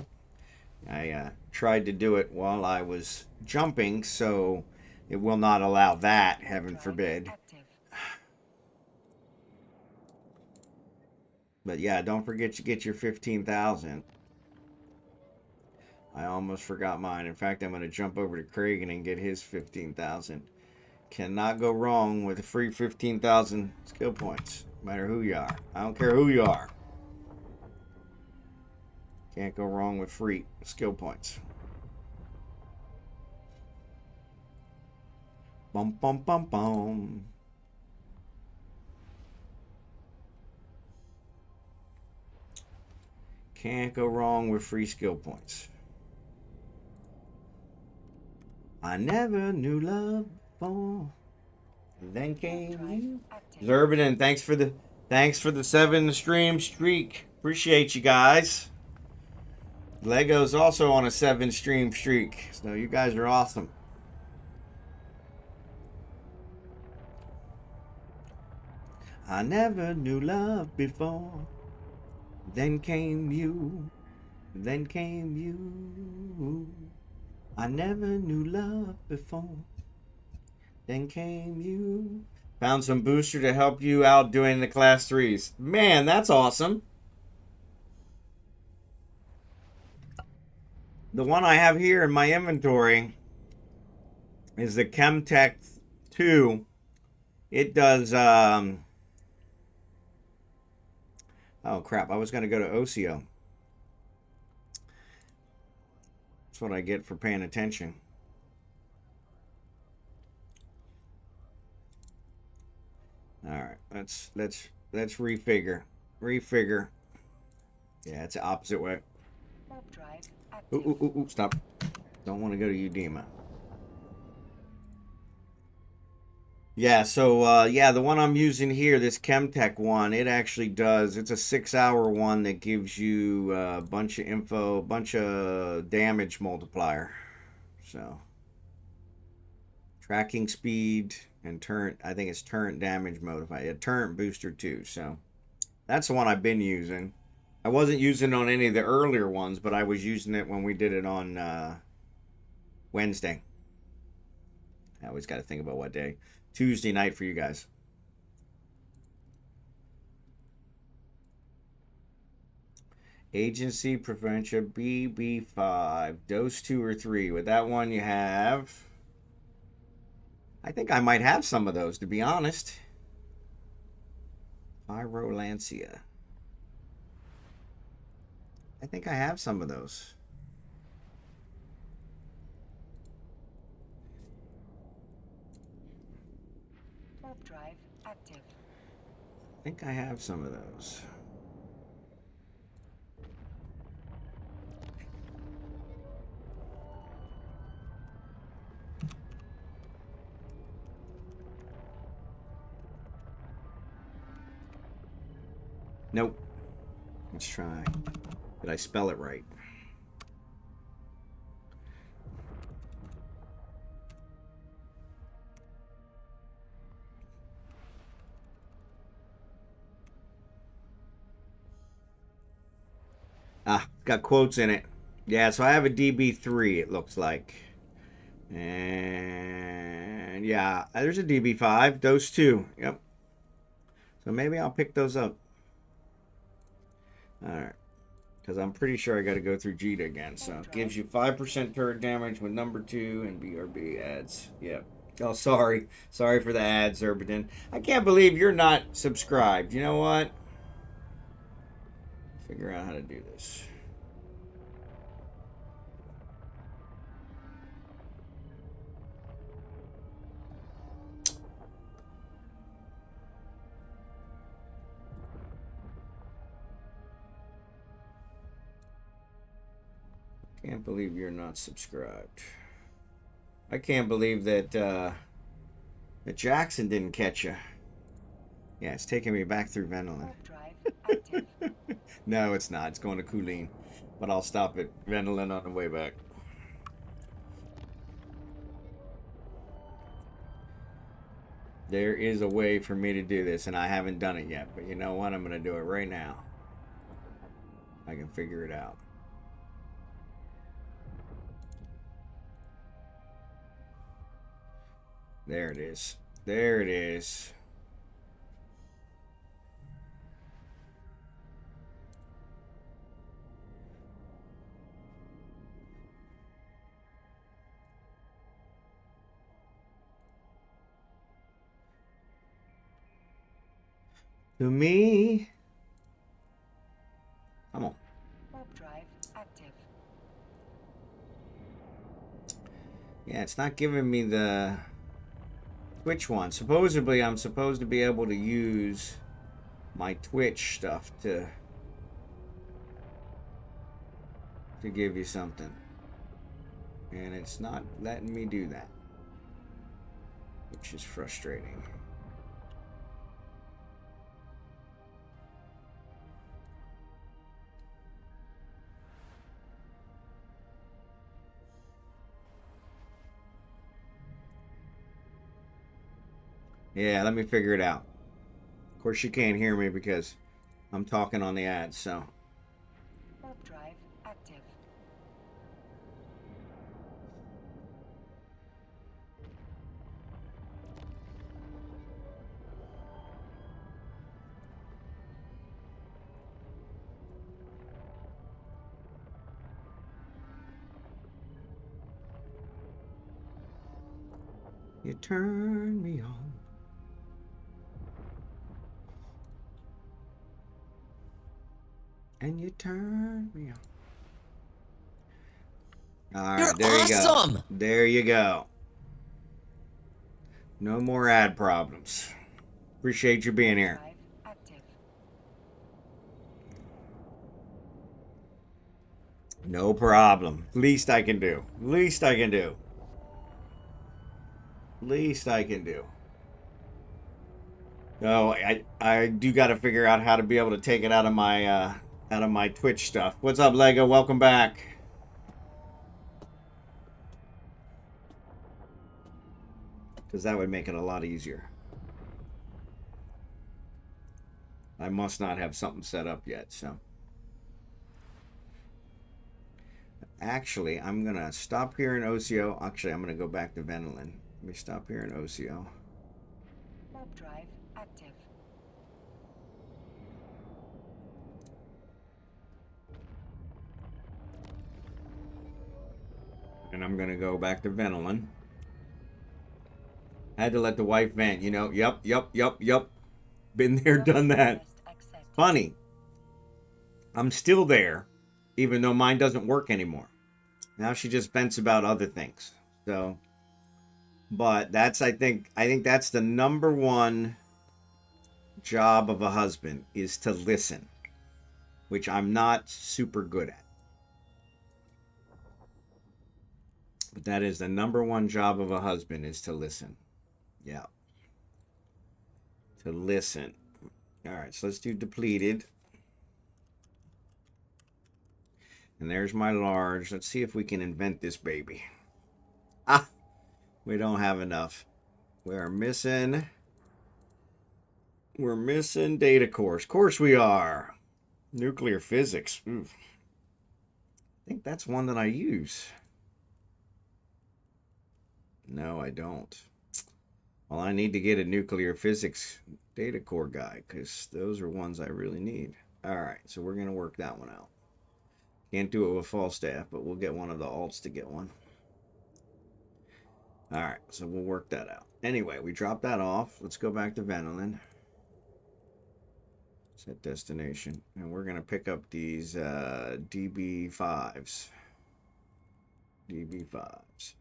I tried to do it while I was jumping, so it will not allow that, heaven forbid. But yeah, don't forget to get your 15,000. I almost forgot mine. In fact, I'm going to jump over to Craig and get his 15,000. Cannot go wrong with a free 15,000 skill points, no matter who you are. I don't care who you are. Can't go wrong with free skill points. Bum, bum, bum, bum. Can't go wrong with free skill points. I never knew love before. And then came you. Xurdaben, thanks for the 7 stream streak. Appreciate you guys. Lego's also on a 7 stream streak. So you guys are awesome. I never knew love before. Then came you. Then came you. I never knew love before. Then came you. Found some booster to help you out doing the class 3s. Man, that's awesome. The one I have here in my inventory is the Chemtech 2. It does, oh crap, I was going to go to OCO. That's what I get for paying attention. All right, let's refigure. Yeah, it's the opposite way. Ooh, stop. Don't want to go to Udema. Yeah, so yeah, the one I'm using here, this ChemTech one, it actually does. It's a 6-hour one that gives you a bunch of info, a bunch of damage multiplier. So tracking speed and turret. I think it's turret damage modifier. A turret booster too. So that's the one I've been using. I wasn't using it on any of the earlier ones, but I was using it when we did it on Wednesday. I always got to think about what day. Tuesday night for you guys. Agency Prevention BB5. Dose 2 or 3. With that one you have... I think I might have some of those, to be honest. Pyrolancia. I think I have some of those. Warp drive active. I think I have some of those. Nope. Let's try. Did I spell it right? Ah, got quotes in it. Yeah, so I have a DB3, it looks like. And yeah, there's a DB5. Dose 2. Yep. So maybe I'll pick those up. Alright. Because I'm pretty sure I got to go through Jita again. So it gives you 5% turret damage with number 2 and BRB ads. Yep. Oh, sorry. Sorry for the ads, Xurdaben. I can't believe you're not subscribed. You know what? Figure out how to do this. Can't believe you're not subscribed. I can't believe that that Jackson didn't catch you. Yeah, it's taking me back through Venolin. Warp drive active. No, it's not. It's going to Kulin. But I'll stop at Venolin on the way back. There is a way for me to do this, and I haven't done it yet. But you know what? I'm going to do it right now. I can figure it out. There it is. There it is. To me. Come on. Warp drive active. Yeah, it's not giving me the Twitch one. Supposedly, I'm supposed to be able to use my Twitch stuff to give you something. And it's not letting me do that, which is frustrating. Yeah, let me figure it out. Of course, you can't hear me because I'm talking on the ads, so. Warp drive active. You turn me on. And you turn me on. All right, You're there awesome! you go. There you go. No more ad problems. Appreciate you being here. Drive active. No problem. Least I can do. Least I can do. Least I can do. No, I do got to figure out how to be able to take it out of my Twitch stuff. What's up, Lego? Welcome back. Because that would make it a lot easier. I must not have something set up yet, so. Actually, I'm going to stop here in OCO. Actually, I'm going to go back to Venelin. Let me stop here in OCO. Warp drive active. And I'm going to go back to Venelin. I had to let the wife vent, you know. Yep. Been there, done that. Funny. I'm still there, even though mine doesn't work anymore. Now she just vents about other things. So, but that's, I think that's the number one job of a husband, is to listen, which I'm not super good at. But that is the number one job of a husband, is to listen. Yeah. To listen. All right, so let's do depleted. And there's my large. Let's see if we can invent this baby. Ah, we don't have enough. We're missing data cores. Of course we are. Nuclear physics. Oof. I think that's one that I use. No, I don't. Well, I need to get a nuclear physics data core guy, because those are ones I really need. All right, so we're going to work that one out. Can't do it with Falstaff, but we'll get one of the alts to get one. All right, so we'll work that out. Anyway, we dropped that off. Let's go back to Venelin. Set destination. And we're going to pick up these DB5s. DB5s.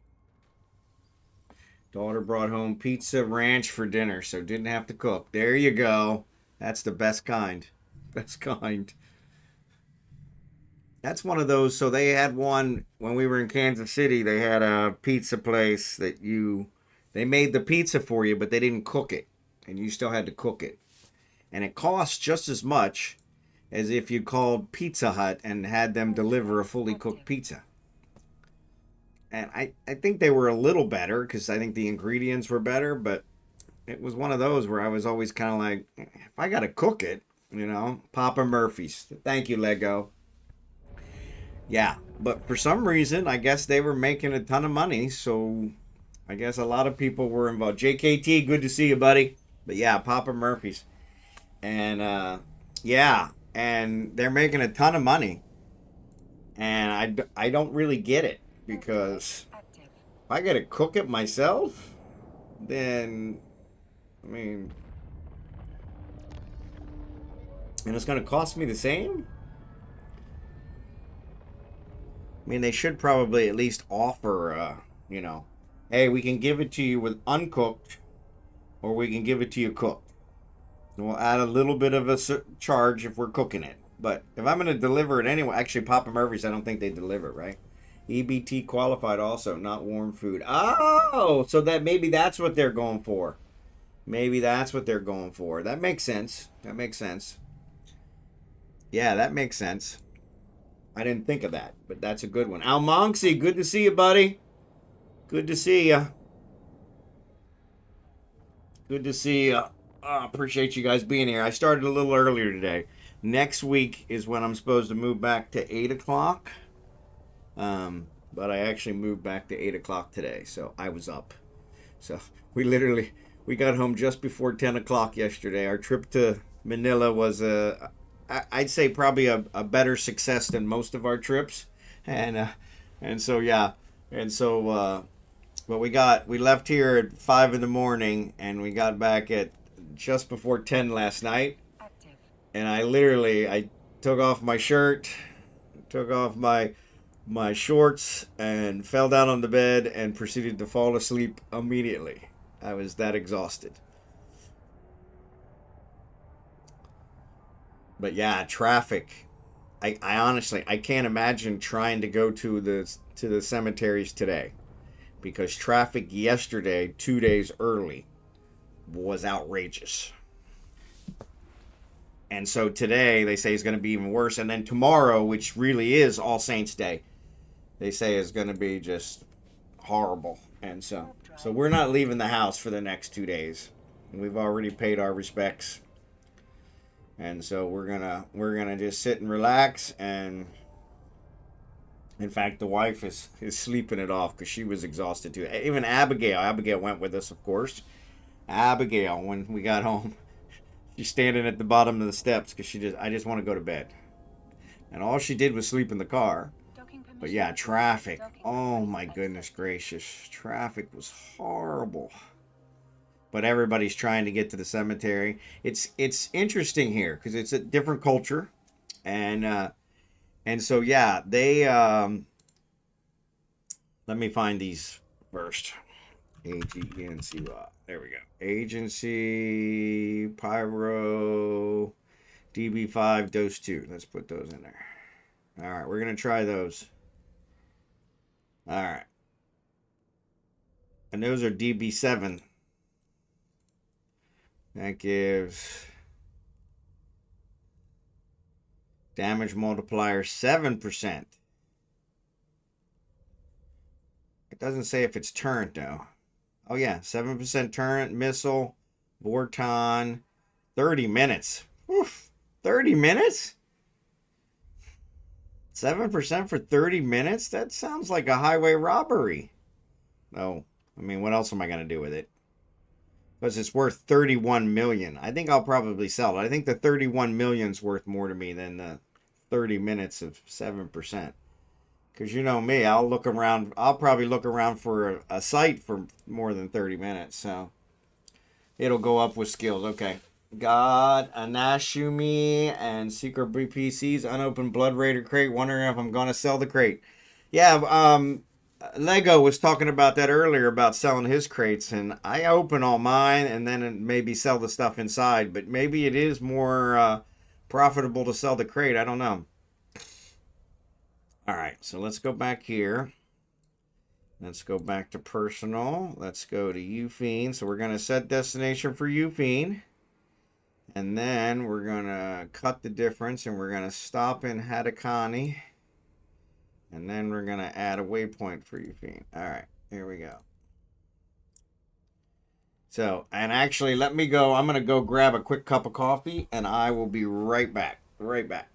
Daughter brought home pizza ranch for dinner, so didn't have to cook. There you go. That's the best kind. Best kind. That's one of those. So they had one when we were in Kansas City. They had a pizza place that they made the pizza for you, but they didn't cook it, and you still had to cook it. And it costs just as much as if you called Pizza Hut and had them deliver a fully cooked pizza. And I think they were a little better, because I think the ingredients were better, but it was one of those where I was always kind of like, if I got to cook it, you know, Papa Murphy's. Thank you, Lego. Yeah, but for some reason, I guess they were making a ton of money, so I guess a lot of people were involved. JKT, good to see you, buddy. But yeah, Papa Murphy's. And yeah, and they're making a ton of money. And I don't really get it, because if I got to cook it myself, then, I mean, and it's going to cost me the same? I mean, they should probably at least offer, you know, hey, we can give it to you with uncooked, or we can give it to you cooked. And we'll add a little bit of a charge if we're cooking it. But if I'm going to deliver it anyway, actually, Papa Murphy's, I don't think they deliver, right? EBT qualified also, not warm food. Oh, so that maybe that's what they're going for. Maybe that's what they're going for. That makes sense. That makes sense. Yeah, that makes sense. I didn't think of that, but that's a good one. Almonxy, good to see you, buddy. Good to see you. Good to see you. Appreciate you guys being here. I started a little earlier today. Next week is when I'm supposed to move back to 8 o'clock. But I actually moved back to 8 o'clock today, so I was up. So we got home just before 10 o'clock yesterday. Our trip to Manila was I'd say probably a better success than most of our trips. And so yeah. And so but we left here at 5 in the morning, and we got back at just before 10 last night. And I took off my shirt, took off my shorts, and fell down on the bed and proceeded to fall asleep immediately. I was that exhausted. But yeah, traffic. I honestly, I can't imagine trying to go to the cemeteries today, because traffic yesterday, 2 days early, was outrageous. And so today they say is going to be even worse. And then tomorrow, which really is All Saints Day, they say is going to be just horrible. And so we're not leaving the house for the next 2 days. We've already paid our respects. And so we're gonna just sit and relax. And in fact, the wife is sleeping it off because she was exhausted too. Even Abigail went with us, of course. Abigail, when we got home, she's standing at the bottom of the steps because I just want to go to bed. And all she did was sleep in the car. But yeah, traffic. Oh my goodness gracious. Traffic was horrible. But everybody's trying to get to the cemetery. It's interesting here because it's a different culture. And so yeah, they let me find these first. Agency. There we go. Agency Pyro DB5 Dose 2. Let's put those in there. All right, we're going to try those. All right. And those are DB7. That gives damage multiplier 7%. It doesn't say if it's turret though. Oh yeah, 7% turret, missile, Vorton, 30 minutes. Oof, 30 minutes? 7% for 30 minutes? That sounds like a highway robbery. No, I mean, what else am I going to do with it? Because it's worth 31 million. I think I'll probably sell it. I think the 31 million's worth more to me than the 30 minutes of 7%. Because you know me, I'll probably look around for a site for more than 30 minutes. So it'll go up with skills. Okay. God, Anashumi, and Secret BPC's unopened Blood Raider crate. Wondering if I'm going to sell the crate. Yeah, Lego was talking about that earlier about selling his crates, and I open all mine and then maybe sell the stuff inside. But maybe it is more profitable to sell the crate. I don't know. All right, so let's go back here. Let's go back to personal. Let's go to Ufine. So we're going to set destination for Ufine. And then we're going to cut the difference and we're going to stop in Hadakani. And then we're going to add a waypoint for Ufine. All right, here we go. So, and actually, let me go. I'm going to go grab a quick cup of coffee and I will be right back. Right back.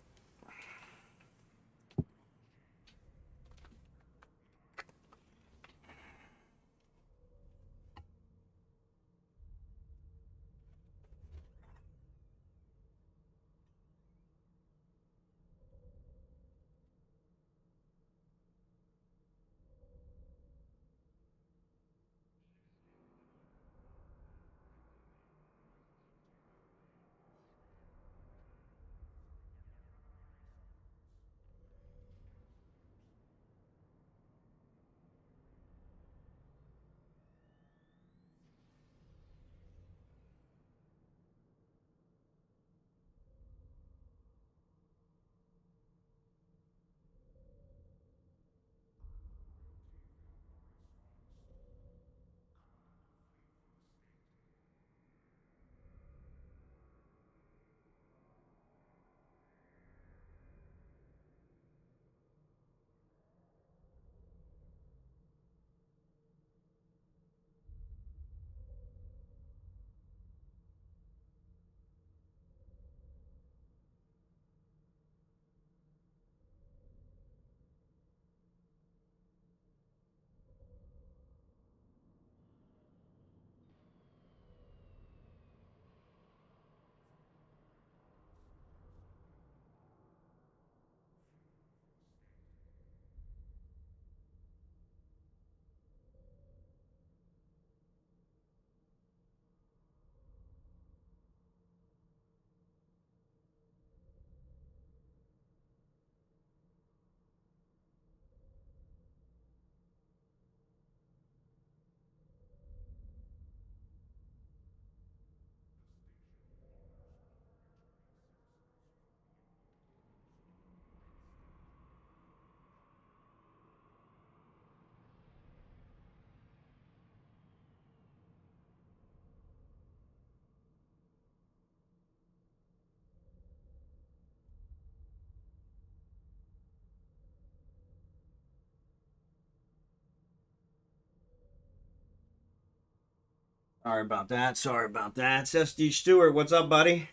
Sorry about that. Sorry about that. Sethgstewart, what's up, buddy?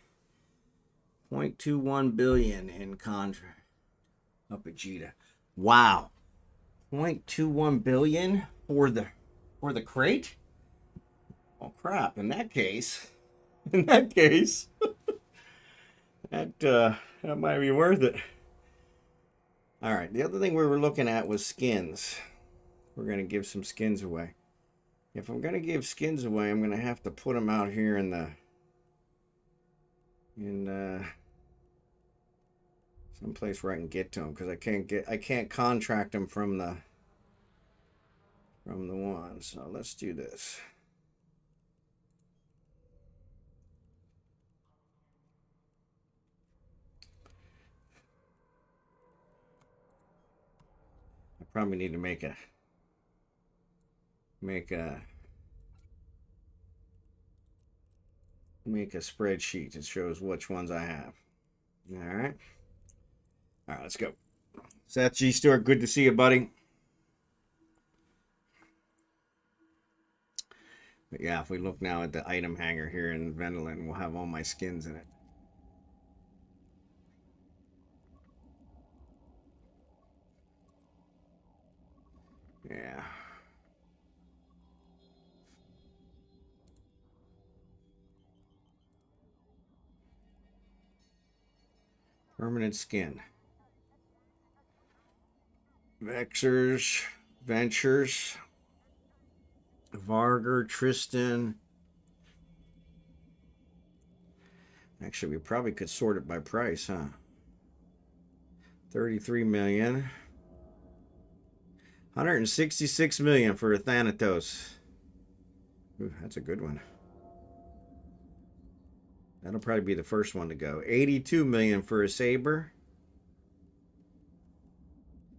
0.21 billion in contract up at Jita. Wow. 0.21 billion for the crate? Oh crap. In that case, that might be worth it. All right. The other thing we were looking at was skins. We're going to give some skins away. If I'm going to give skins away, I'm going to have to put them out here in some place where I can get to them, because I can't contract them from the one. So let's do this. I probably need to make a spreadsheet that shows which ones I have. All right, let's go. Sethgstewart, good to see you, buddy. But yeah, if we look now at the item hanger here in Vendolin, we'll have all my skins in it. Yeah. Permanent skin. Vexers, Ventures, Varger, Tristan. Actually, we probably could sort it by price, huh? 33 million. 166 million for a Thanatos. Ooh, that's a good one. That'll probably be the first one to go. 82 million for a Saber.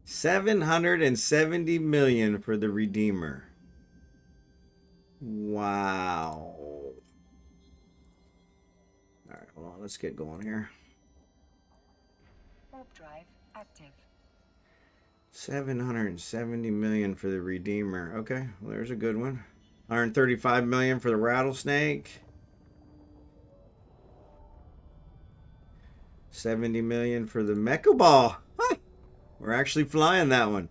770 million for the Redeemer. Wow. All right, hold on. Let's get going here. Warp drive active. 770 million for the Redeemer. Okay, well, there's a good one. 135 million for the Rattlesnake. 70 million for the Mecha Ball. Huh. We're actually flying that one.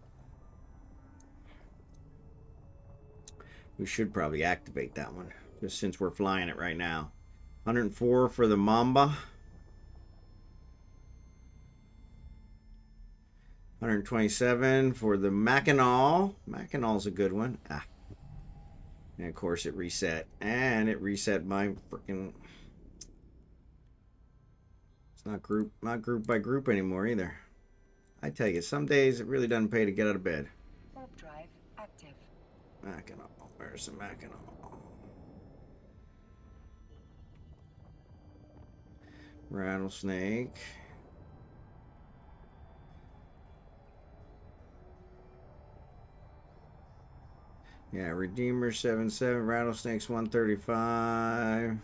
We should probably activate that one, just since we're flying it right now. 104 for the Mamba. 127 for the Mackinaw. Mackinaw's a good one. Ah. And of course it reset. And it reset my freaking... It's not group by group anymore either. I tell you, some days it really doesn't pay to get out of bed. Warp drive active. Mackinaw. Where's the Mackinaw? Rattlesnake. Yeah, Redeemer 77, Rattlesnakes 135.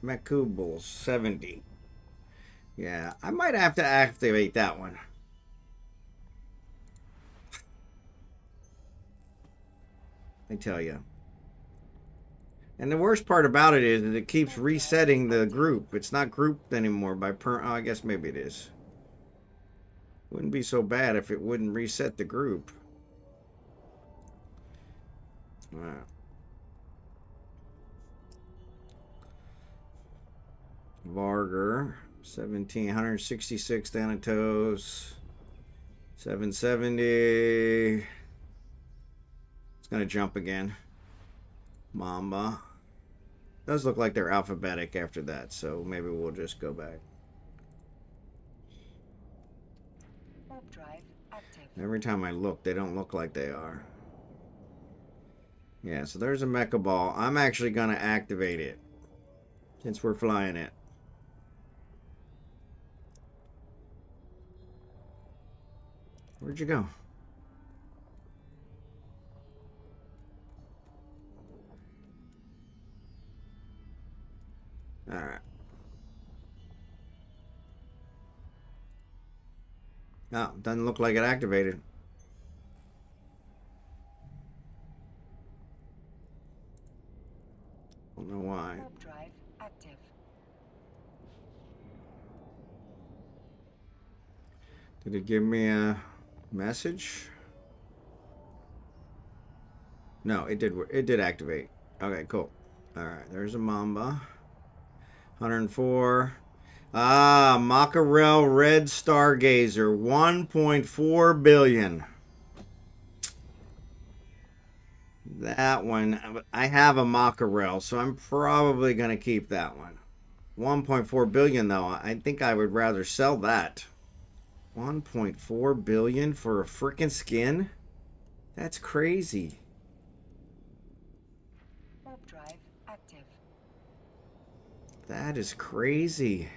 Mekubal 70. Yeah, I might have to activate that one. I tell you. And the worst part about it is that it keeps resetting the group. It's not grouped anymore by oh, I guess maybe it is. Wouldn't be so bad if it wouldn't reset the group. Wow. Varger 1,766 Thanatos 770. It's gonna jump again. Mamba. Does look like they're alphabetic after that, so maybe we'll just go back. Warp drive active. Every time I look, they don't look like they are. Yeah, so there's a Mecha Ball. I'm actually gonna activate it since we're flying it. Where'd you go? Alright. No, doesn't look like it activated. Warp drive active. Did it give me a message? No, it did. It did activate. Okay, cool. All right, there's a Mamba. 104. Ah, Mackerel Red Stargazer. 1.4 billion. That one. I have a Mackerel, so I'm probably going to keep that one. 1.4 billion, though. I think I would rather sell that. 1.4 billion for a freaking skin? That's crazy. Warp drive active. That is crazy.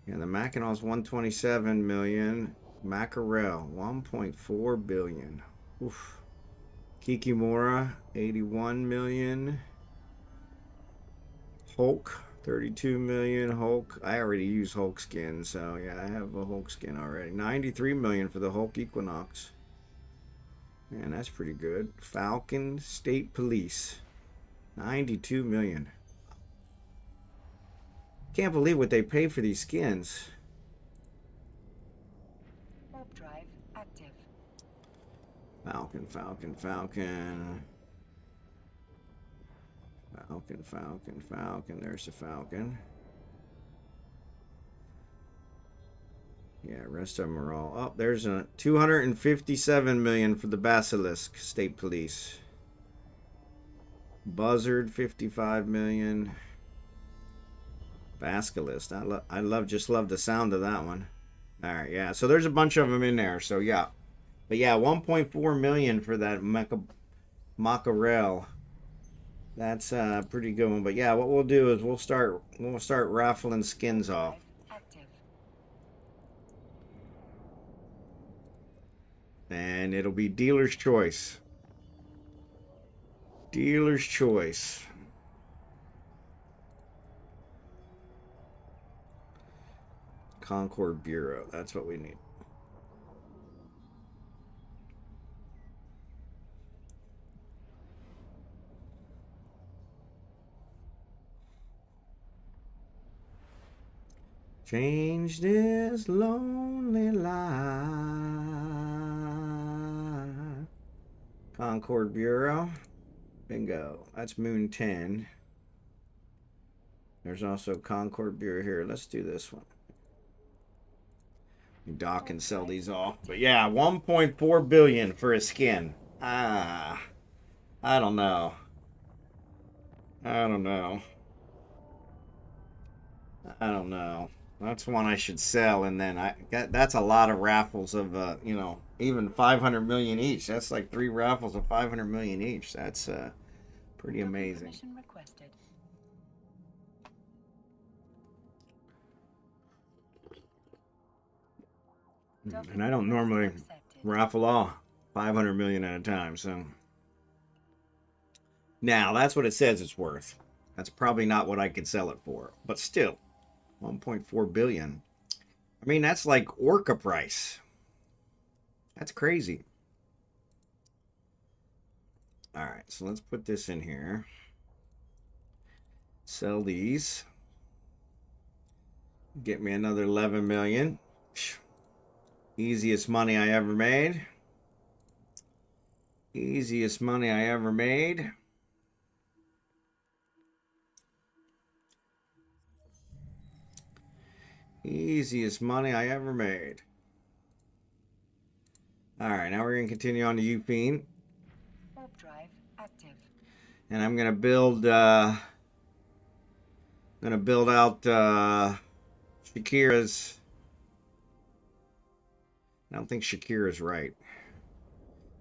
Yeah, the Mackinon's 127 million. Mackerel, 1.4 billion. Oof. Kikimora, 81 million. Hulk, 32 million. Hulk, I already use Hulk skin, so yeah, I have a Hulk skin already. 93 million for the Hulk Equinox. Man, that's pretty good. Falcon State Police, 92 million. Can't believe what they pay for these skins. Warp drive active. Falcon, Falcon, Falcon. Falcon, Falcon, Falcon. There's the Falcon. Yeah, rest of them are all. Oh, there's a 257 million for the Basilisk State Police. Buzzard, 55 million. Basilisk. Just love the sound of that one. All right, yeah. So there's a bunch of them in there. So yeah, but yeah, 1.4 million for that Mackerel. That's a pretty good one. But yeah, what we'll do is we'll start raffling skins off. Active. And it'll be dealer's choice. Dealer's choice. Concord Bureau. That's what we need. Change this lonely life. Concord Bureau. Bingo. That's Moon 10. There's also Concord Bureau here. Let's do this one. Doc can sell these off. But yeah, 1.4 billion for a skin. I don't know. I don't know. I don't know. That's one I should sell, and then that's a lot of raffles of you know, even 500 million each. That's like 3 raffles of 500 million each. That's pretty amazing. Permission requested. And I don't normally raffle off 500 million at a time, so now that's what it says it's worth. That's probably not what I could sell it for, but still 1.4 billion. I mean, that's like Orca price. That's crazy. All right, so let's put this in here. Sell these. Get me another 11 million. Easiest money I ever made. Easiest money I ever made. Easiest money I ever made. All right, now we're going to continue on to Upine. Warp drive active. And I'm going to build out Shakira's. I don't think Shakira's right.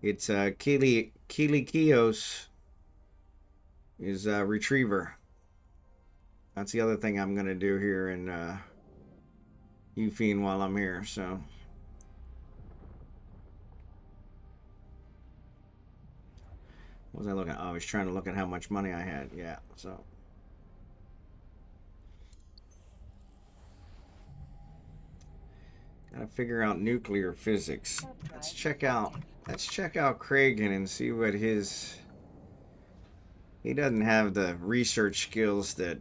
It's Kios is Retriever. That's the other thing I'm going to do here in Upine while I'm here. So what was I looking at? Oh, I was trying to look at how much money I had. Yeah, so gotta figure out nuclear physics. Let's check out Kragan and see what his He doesn't have the research skills that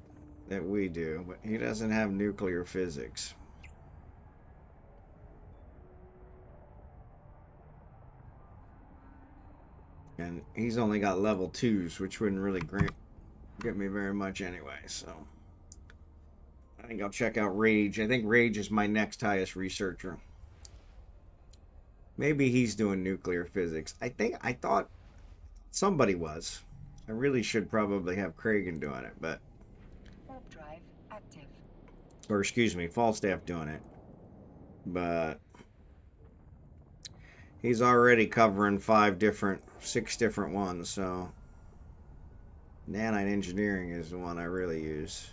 we do, but he doesn't have nuclear physics. And he's only got level 2s, which wouldn't really get me very much anyway, so I think I'll check out Rage. I think Rage is my next highest researcher. Maybe he's doing nuclear physics. I thought somebody was. I really should probably have Kragan doing it, but Warp drive active. or excuse me, Falstaff doing it. But he's already covering 6 different ones, so nanite engineering is the one I really use.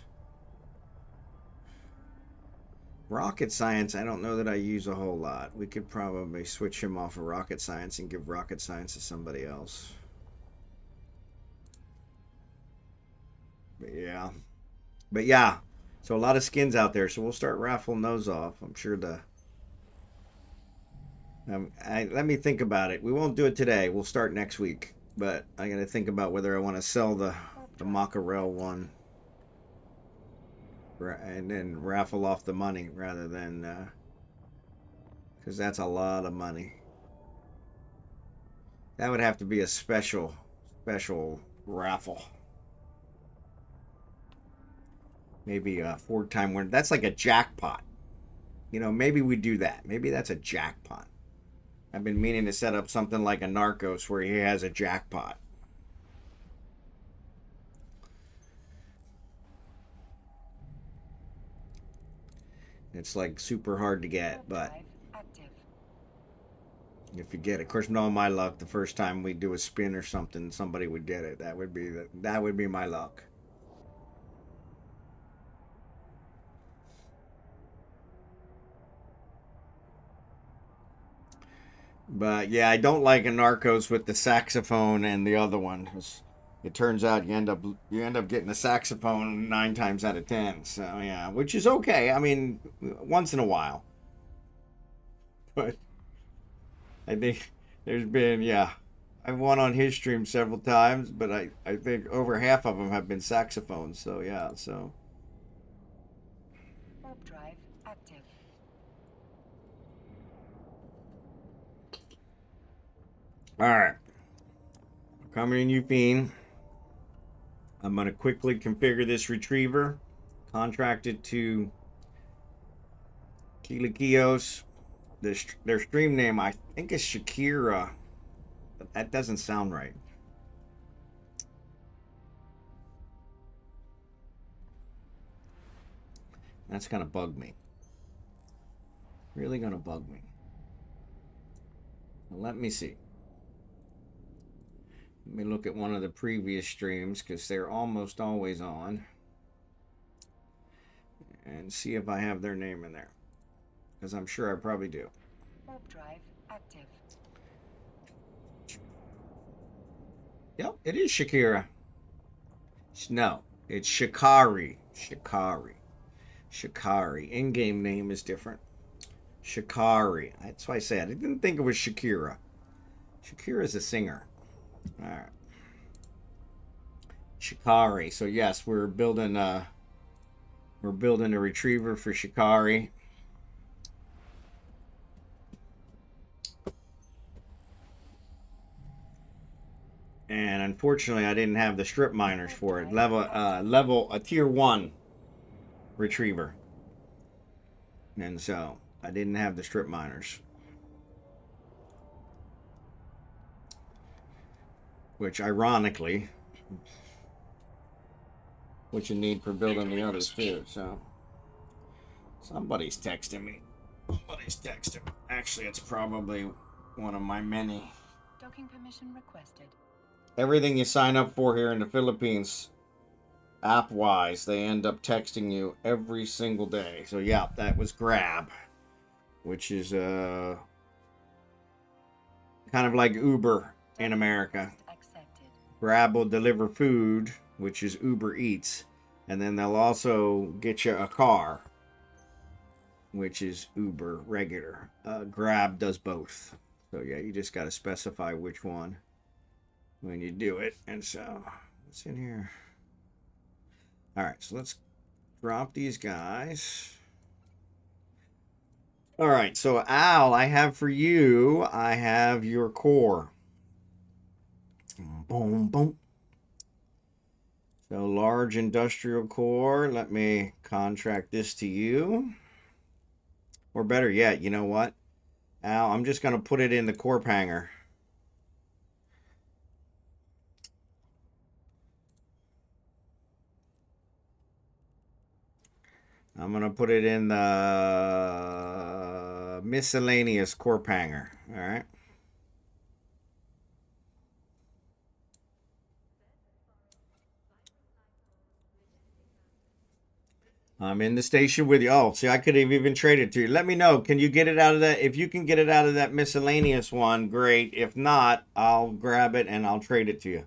Rocket science, I don't know that I use a whole lot. We could probably switch him off of rocket science and give rocket science to somebody else. But yeah, so a lot of skins out there, so we'll start raffling those off. I'm sure let me think about it. We won't do it today. We'll start next week. But I got to think about whether I want to sell the Mackerel one and then raffle off the money rather than because that's a lot of money. That would have to be a special raffle. Maybe a 4-time winner. That's like a jackpot. You know, maybe we do that. Maybe that's a jackpot. I've been meaning to set up something like a Narcos where he has a jackpot. It's like super hard to get, but if you get it, of course, knowing my luck, the first time we do a spin or something, somebody would get it. That would be my luck. But yeah, I don't like a Narcos with the saxophone and the other one. It turns out you end up getting a saxophone 9 times out of 10. So yeah, which is okay. I mean, once in a while. But I think there's been I've won on his stream several times, but I think over half of them have been saxophones. So yeah, so. Warp drive active. All right. Coming in, you fiend. I'm going to quickly configure this retriever. Contract it to Kilikios. Their stream name, I think, is Shakira. But that doesn't sound right. That's going to bug me. Really going to bug me. Well, let me see. Let me look at one of the previous streams because they're almost always on. And see if I have their name in there. Because I'm sure I probably do. Warp drive active. Yep, it is Shakira. No, it's Shikari. Shikari. In-game name is different. Shikari. That's why I said I didn't think it was Shakira. Shakira is a singer. All right. Shikari. So yes, we're building a retriever for Shikari. And unfortunately, I didn't have the strip miners for it. A tier 1 retriever. And so I didn't have the strip miners. Which ironically, what you need for building the others too. So somebody's texting me. Actually, it's probably one of my many. Docking permission requested. Everything you sign up for here in the Philippines, app-wise, they end up texting you every single day. So yeah, that was Grab, which is kind of like Uber in America. Grab will deliver food, which is Uber Eats, and then they'll also get you a car, which is Uber regular. Grab does both. So yeah, you just got to specify which one when you do it. And so What's in here? All right, so let's drop these guys. All right, so Al, I have for you, I have your core. Boom, boom. So large industrial core. Let me contract this to you. Or better yet, you know what? Al, I'm just going to put it in the corp hanger. I'm going to put it in the miscellaneous corp hanger. All right. I'm in the station with you. Oh, see, I could have even traded to you. Let me know. Can you get it out of that? If you can get it out of that miscellaneous one, great. If not, I'll grab it and I'll trade it to you.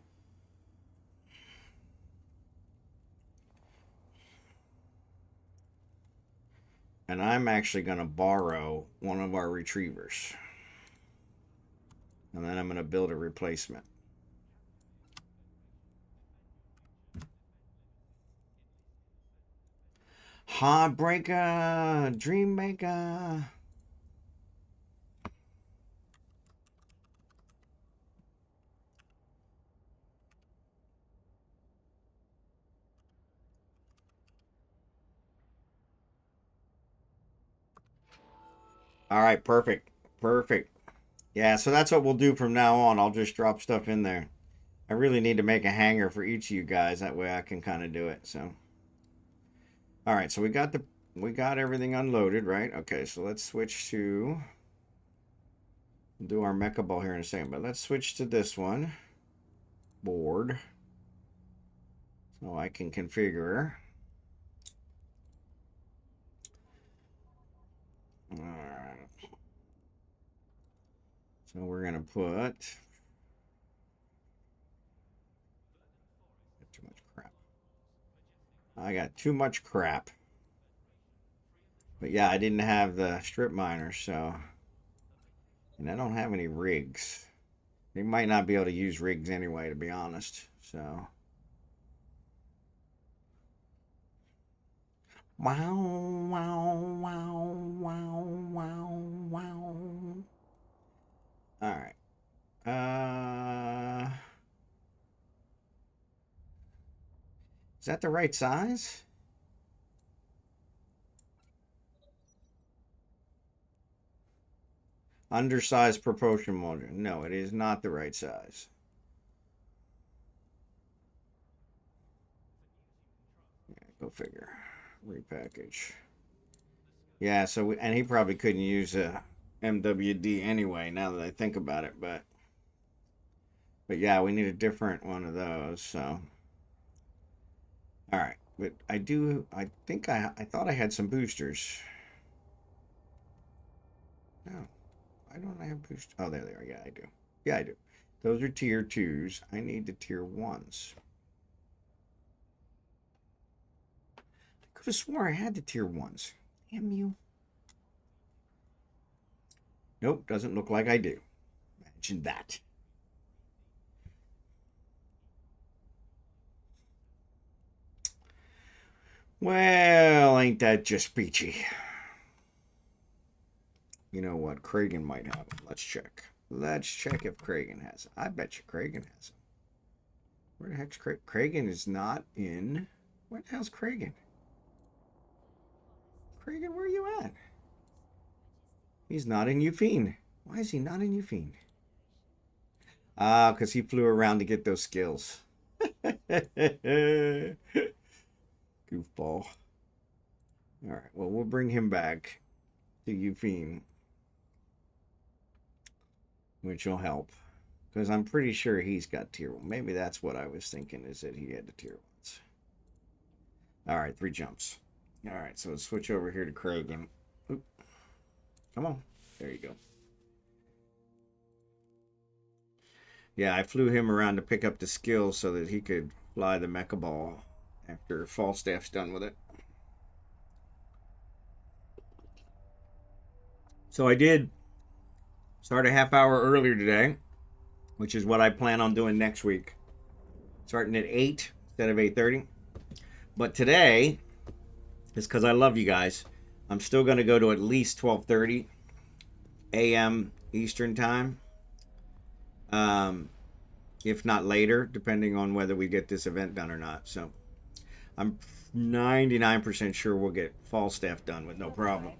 And I'm actually going to borrow one of our retrievers. And then I'm going to build a replacement. Heartbreaker, Dreammaker. All right, perfect. Perfect. Yeah, so that's what we'll do from now on. I'll just drop stuff in there. I really need to make a hanger for each of you guys. That way I can kind of do it. So, all right, so we got everything unloaded, right? Okay, so let's switch to we'll do our mecha ball here in a second, but let's switch to this one board so I can configure. All right. So we're gonna put too much crap. I got too much crap. But yeah, I didn't have the strip miner, so and I don't have any rigs. They might not be able to use rigs anyway, to be honest. So wow, wow, wow, wow, wow, wow. All right. Is that the right size? Undersized propulsion motor. No, it is not the right size. Yeah, go figure. Repackage. Yeah, so and he probably couldn't use a MWD anyway. Now that I think about it, but yeah, we need a different one of those. So, all right, but I think I thought I had some boosters. No, I don't have boosters. Oh, there they are. Yeah, I do. Yeah, I do. Those are tier 2s. I need the tier 1s. I could have swore I had the tier 1s. Damn you. Nope, doesn't look like I do. Imagine that. Well, ain't that just peachy? You know what? Kragan might have them. Let's check. Let's check if Kragan has them. I bet you Kragan has them. Where the heck's Kragan? Kragan is not in. Where the hell's Kragan? Kragan, where are you at? He's not in Ufine. Why is he not in Ufine? Ah, because he flew around to get those skills. Goofball. All right, well, we'll bring him back to Ufine, which will help. Because I'm pretty sure he's got tier 1. Maybe that's what I was thinking, is that he had the tier 1s. All right, 3 jumps. All right, so let's switch over here to Kragan. Oop. Come on. There you go. Yeah, I flew him around to pick up the skills so that he could fly the mecha ball after Falstaff's done with it. So I did start a half hour earlier today, which is what I plan on doing next week. starting at 8 instead of 8:30. But today is because I love you guys. I'm still going to go to at least 12:30 a.m. Eastern time. If not later, depending on whether we get this event done or not. So I'm 99% sure we'll get fall staff done with no problem.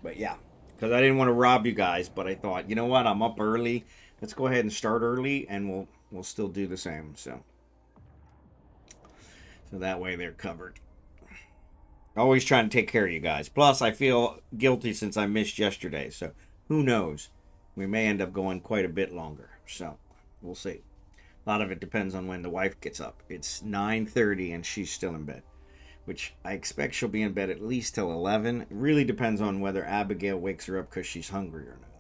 But yeah, because I didn't want to rob you guys, but I thought, you know what, I'm up early. Let's go ahead and start early, and we'll still do the same. So that way they're covered. Always trying to take care of you guys. Plus, I feel guilty since I missed yesterday. So who knows? We may end up going quite a bit longer. So we'll see. A lot of it depends on when the wife gets up. It's 9:30 and she's still in bed, which I expect she'll be in bed at least till 11. It really depends on whether Abigail wakes her up because she's hungry or not.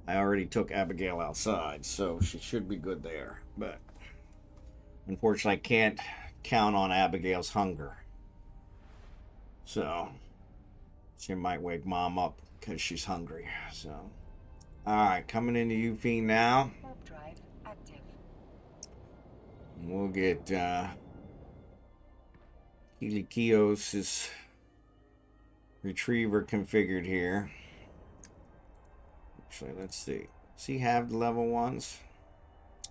I already took Abigail outside, so she should be good there. But unfortunately, I can't count on Abigail's hunger. So she might wake Mom up because she's hungry. So, all right, coming into UP now. Warp drive active. We'll get Kios' retriever configured here. Actually, let's see. Does he have the level 1s?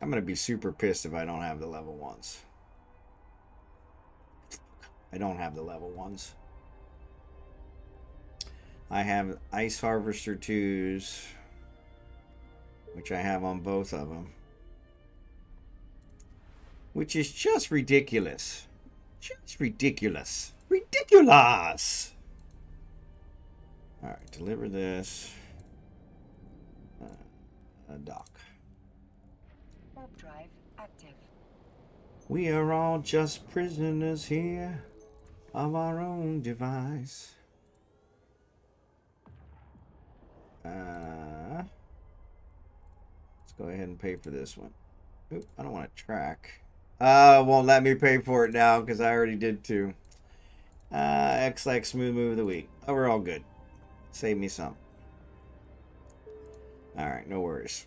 I'm going to be super pissed if I don't have the level 1s. I don't have the level 1s. I have Ice Harvester 2s, which I have on both of them. Which is just ridiculous. Just ridiculous. Ridiculous! Alright, deliver this. Dock. Warp drive active. We are all just prisoners here of our own device. Let's go ahead and pay for this one. Oop, I don't want to track. Won't let me pay for it now because I already did too. X smooth move of the week. Oh, we're all good. Save me some. Alright, no worries.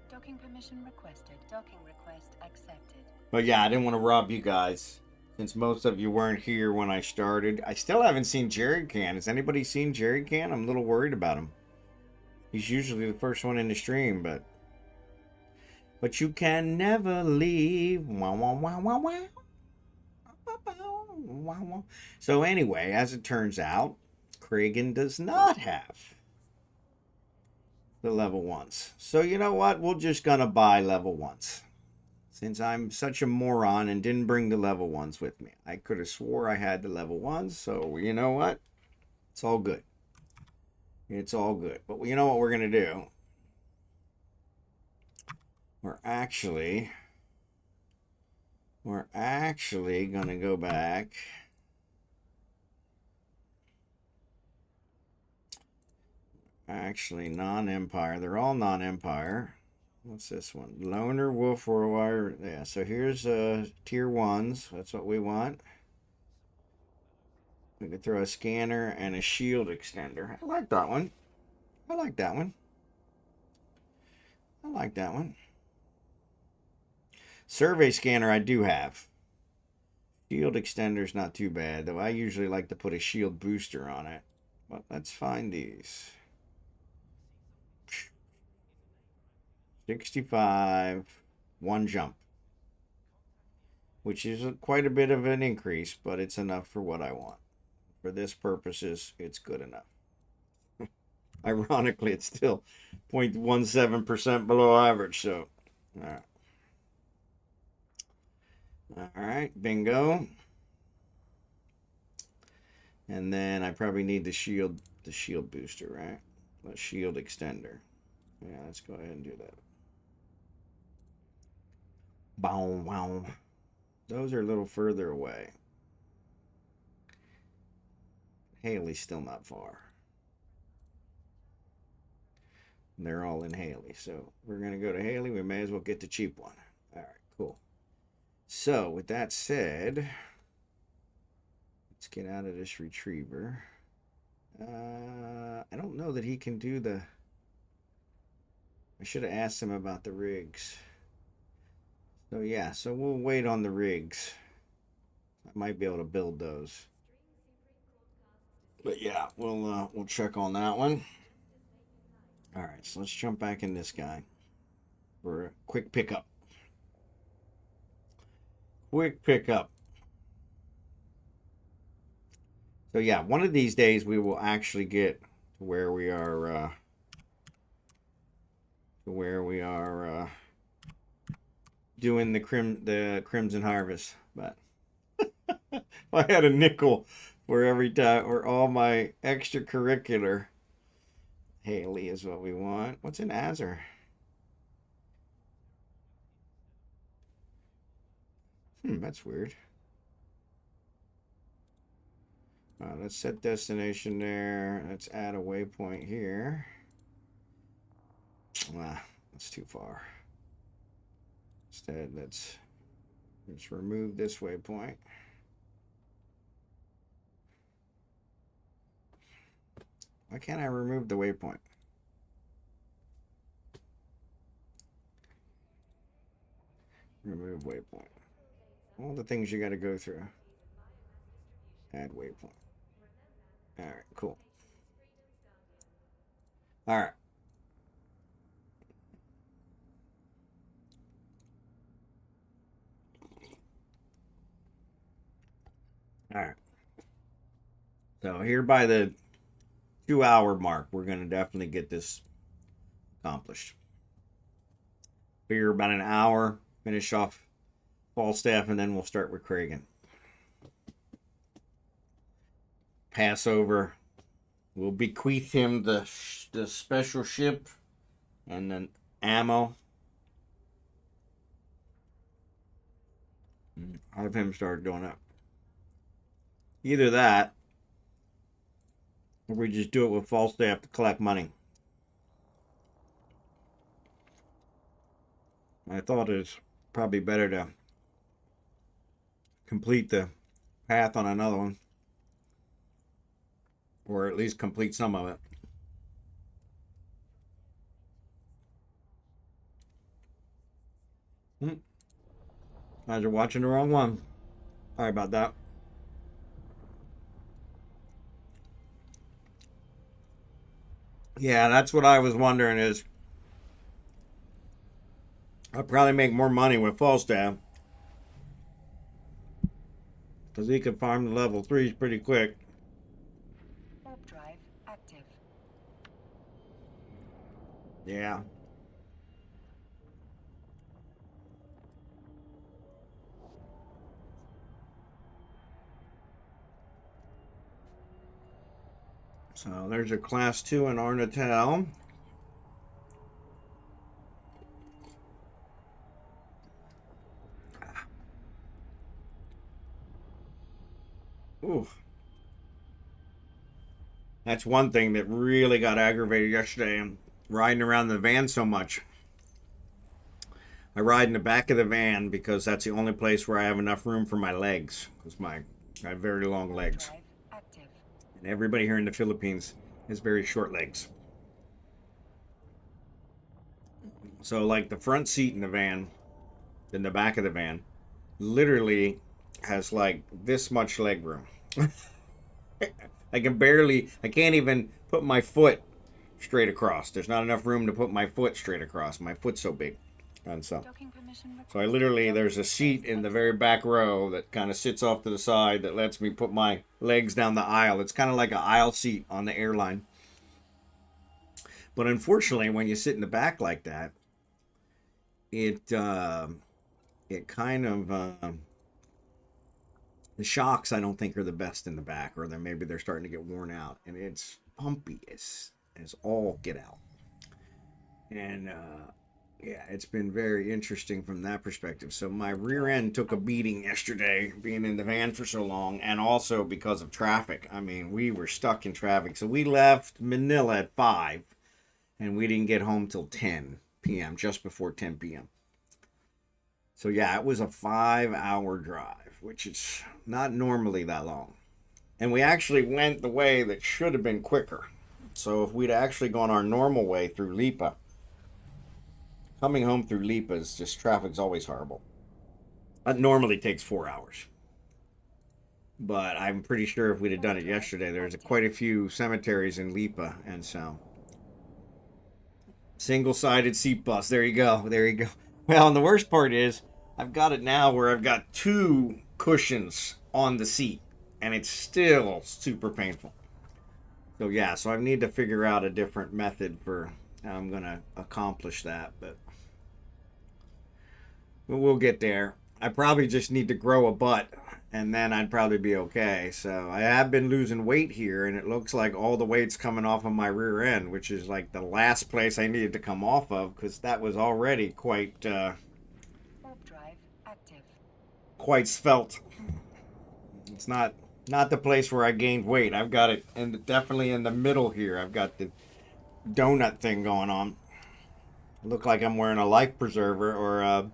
Docking permission requested. Docking request accepted. But yeah, I didn't want to rob you guys since most of you weren't here when I started. I still haven't seen Jerry Can. Has anybody seen Jerry Can? I'm a little worried about him. He's usually the first one in the stream, but you can never leave. Wah, wah, wah, wah, wah. Wah, wah. So anyway, as it turns out, Kragan does not have the level 1s. So you know what? We're just gonna buy level 1s. Since I'm such a moron and didn't bring the level 1s with me. I could have swore I had the level 1s, so you know what? It's all good. It's all good. But you know what we're gonna do? We're actually gonna go back. Actually, non-Empire. They're all non-Empire. What's this one? Loner, Wolf, Warwire. Yeah, so here's tier 1s. That's what we want. We could throw a scanner and a shield extender. I like that one. I like that one. I like that one. Survey scanner I do have. Shield extender's not too bad, though I usually like to put a shield booster on it. But let's find these. 65, 1 jump. Which is quite a bit of an increase, but it's enough for what I want. For this purposes, it's good enough. Ironically, it's still 0.17% below average, so alright. Alright, bingo. And then I probably need the shield booster, right? The shield extender. Yeah, let's go ahead and do that. Bow, wow. Those are a little further away. Haley's still not far. They're all in Haley. So we're going to go to Haley. We may as well get the cheap one. All right, cool. So with that said, let's get out of this retriever. I don't know that he can do the... I should have asked him about the rigs. So yeah, so we'll wait on the rigs. I might be able to build those. But yeah, we'll check on that one. All right, so let's jump back in this guy for a quick pickup. Quick pickup. So yeah, one of these days we will actually get to where we are doing the Crimson Harvest. But if I had a nickel for every time or all my extracurricular, Haley is what we want. What's an Azure? That's weird. Let's set destination there. Let's add a waypoint here. That's too far. Instead, let's remove this waypoint. Why can't I remove the waypoint? Remove waypoint. All the things you got to go through. Add waypoint. All right, cool. All right. All right. So here by the 2-hour mark, we're going to definitely get this accomplished. Figure about an hour, finish off Falstaff, and then we'll start with Kragan. Passover. We'll bequeath him the special ship and then ammo. Have him start doing it. Either that, or we just do it with Falstaff to collect money. My thought is probably better to complete the path on another one, or at least complete some of it. Guys are watching the wrong one. Sorry about that. Yeah, that's what I was wondering is I'll probably make more money with Falstaff because he can farm the level 3s pretty quick. Warp drive active. Yeah. So there's a class 2 in Arnatel. Ooh. That's one thing that really got aggravated yesterday. I'm riding around the van so much. I ride in the back of the van because that's the only place where I have enough room for my legs. Because I have very long legs. And everybody here in the Philippines has very short legs. So like the front seat in the van, in the back of the van, literally has like this much leg room. I can't even put my foot straight across. There's not enough room to put my foot straight across. My foot's so big. And so there's a seat in the very back row that kind of sits off to the side that lets me put my legs down the aisle. It's kind of like an aisle seat on the airline. But unfortunately, when you sit in the back like that, it kind of the shocks I don't think are the best in the back, or then maybe they're starting to get worn out, and it's bumpy as all get out. And yeah, it's been very interesting from that perspective. So my rear end took a beating yesterday, being in the van for so long, and also because of traffic. I mean, we were stuck in traffic. So we left Manila at 5, and we didn't get home till 10 p.m., just before 10 p.m. So yeah, it was a 5-hour drive, which is not normally that long. And we actually went the way that should have been quicker. So if we'd actually gone our normal way through Lipa, coming home through Lipa is just traffic's always horrible. It normally takes 4 hours. But I'm pretty sure if we'd have done it yesterday, there's quite a few cemeteries in Lipa, and so single-sided seat bus. There you go. There you go. Well, and the worst part is I've got it now where I've got 2 cushions on the seat, and it's still super painful. So yeah, so I need to figure out a different method for how I'm gonna accomplish that, but we'll get there. I probably just need to grow a butt, and then I'd probably be okay. So I have been losing weight here, and it looks like all the weight's coming off of my rear end, which is like the last place I needed to come off of, because that was already quite Warp drive active. quite svelte. It's not the place where I gained weight. I've got it definitely in the middle here. I've got the donut thing going on. Look like I'm wearing a life preserver or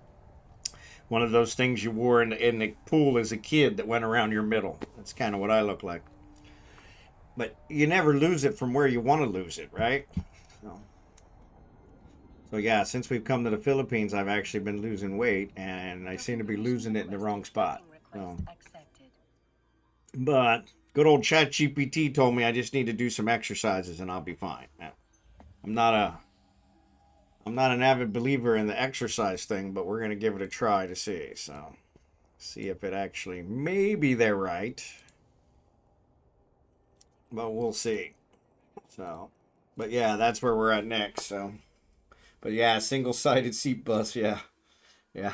one of those things you wore in the pool as a kid that went around your middle. That's kind of what I look like. But you never lose it from where you want to lose it, right? So yeah, since we've come to the Philippines, I've actually been losing weight, and I seem to be losing it in the wrong spot. So, but good old ChatGPT told me I just need to do some exercises and I'll be fine. I'm not a I'm not an avid believer in the exercise thing, but we're gonna give it a try to see. So, see if it actually maybe they're right, but we'll see. So, but yeah, that's where we're at next. So, but yeah, single-sided seat bus. Yeah, yeah.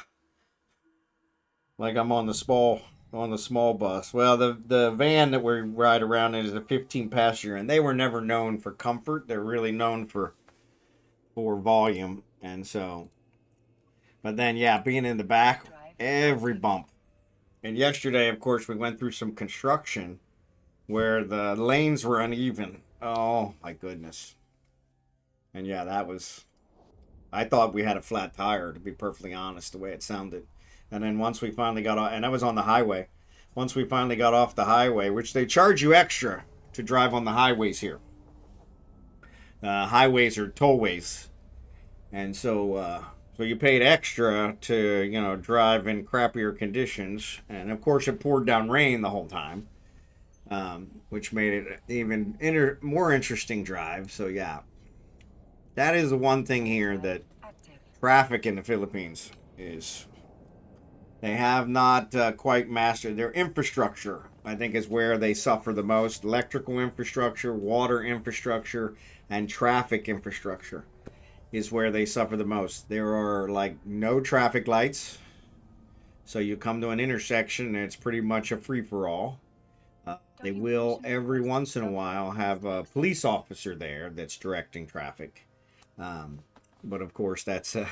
Like I'm on the small bus. Well, the van that we ride around in is a 15 passenger, and they were never known for comfort. They're really known for volume, and so. But then, yeah, being in the back, every bump. And yesterday, of course, we went through some construction where the lanes were uneven. Oh my goodness. And yeah, that was. I thought we had a flat tire, to be perfectly honest, the way it sounded. And then once we finally got off, and that was on the highway. Once we finally got off the highway, which they charge you extra to drive on the highways here. Highways are tollways, and so you paid extra to drive in crappier conditions. And of course, it poured down rain the whole time, which made it even more interesting drive. So yeah, that is the one thing here that traffic in the Philippines is. They have not quite mastered their infrastructure. I think is where they suffer the most. Electrical infrastructure, water infrastructure, and traffic infrastructure is where they suffer the most. There are like no traffic lights. So you come to an intersection and it's pretty much a free-for-all. They will every once in a while have a police officer there that's directing traffic. But of course that's a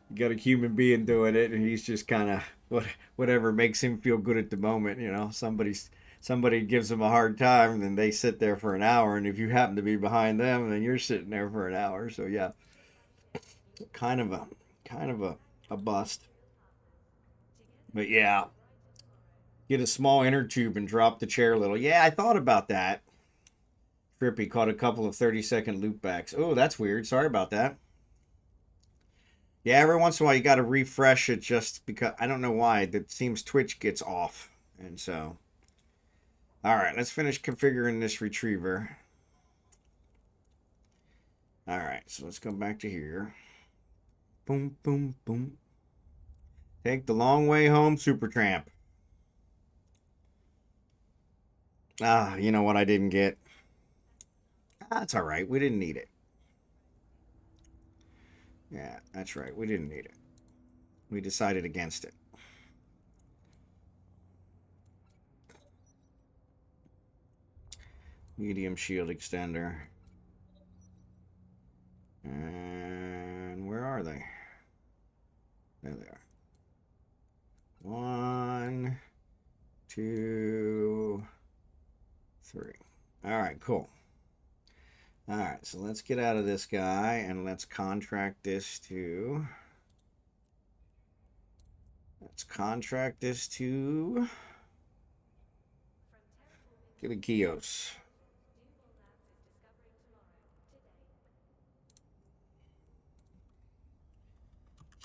you got a human being doing it, and he's just kind of whatever makes him feel good at the moment. Somebody gives him a hard time, and then they sit there for an hour, and if you happen to be behind them, then you're sitting there for an hour. So yeah, kind of a bust. But yeah, get a small inner tube and drop the chair a little. Yeah, I thought about that. Trippy caught a couple of 30-second loopbacks. Oh, that's weird. Sorry about that. Yeah, every once in a while you got to refresh it just because I don't know why. It seems Twitch gets off. And so, all right, let's finish configuring this retriever. All right, so let's go back to here. Boom, boom, boom. Take the long way home, Supertramp. Ah, you know what I didn't get? That's all right. We didn't need it. Yeah, that's right. We didn't need it. We decided against it. Medium shield extender. And where are they? There they are. 1, 2, 3. All right, cool. All right, so let's get out of this guy and let's contract this to. Let's contract this to. Kios.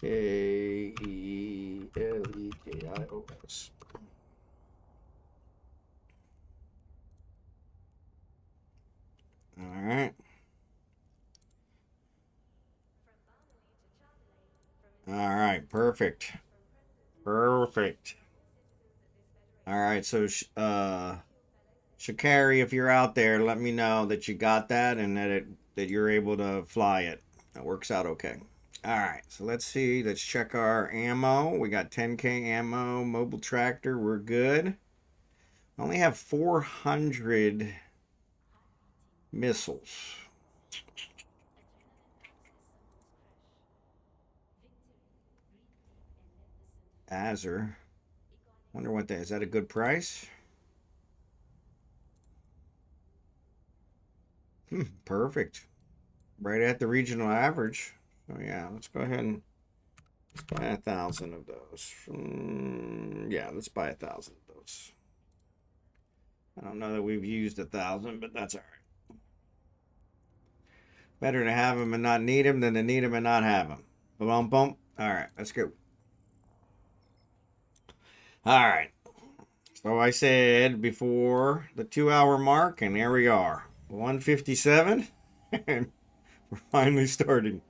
K-E-L-E-K-I-O-S. All right. All right, perfect. Perfect. All right, so Shikari, if you're out there, let me know that you got that and that you're able to fly it. That works out okay. All right, so let's see. Let's check our ammo. We got 10K ammo, mobile tractor. We're good. I only have 400 missiles. Azure. Wonder what that is. That a good price? Perfect. Right at the regional average. So yeah, let's go ahead and buy 1,000 of those. Yeah, let's buy 1,000 of those. I don't know that we've used 1,000, but that's all right. Better to have them and not need them than to need them and not have them. Bump bump. All right, let's go. All right. So I said before the 2 hour mark, and there we are. 157. And we're finally starting.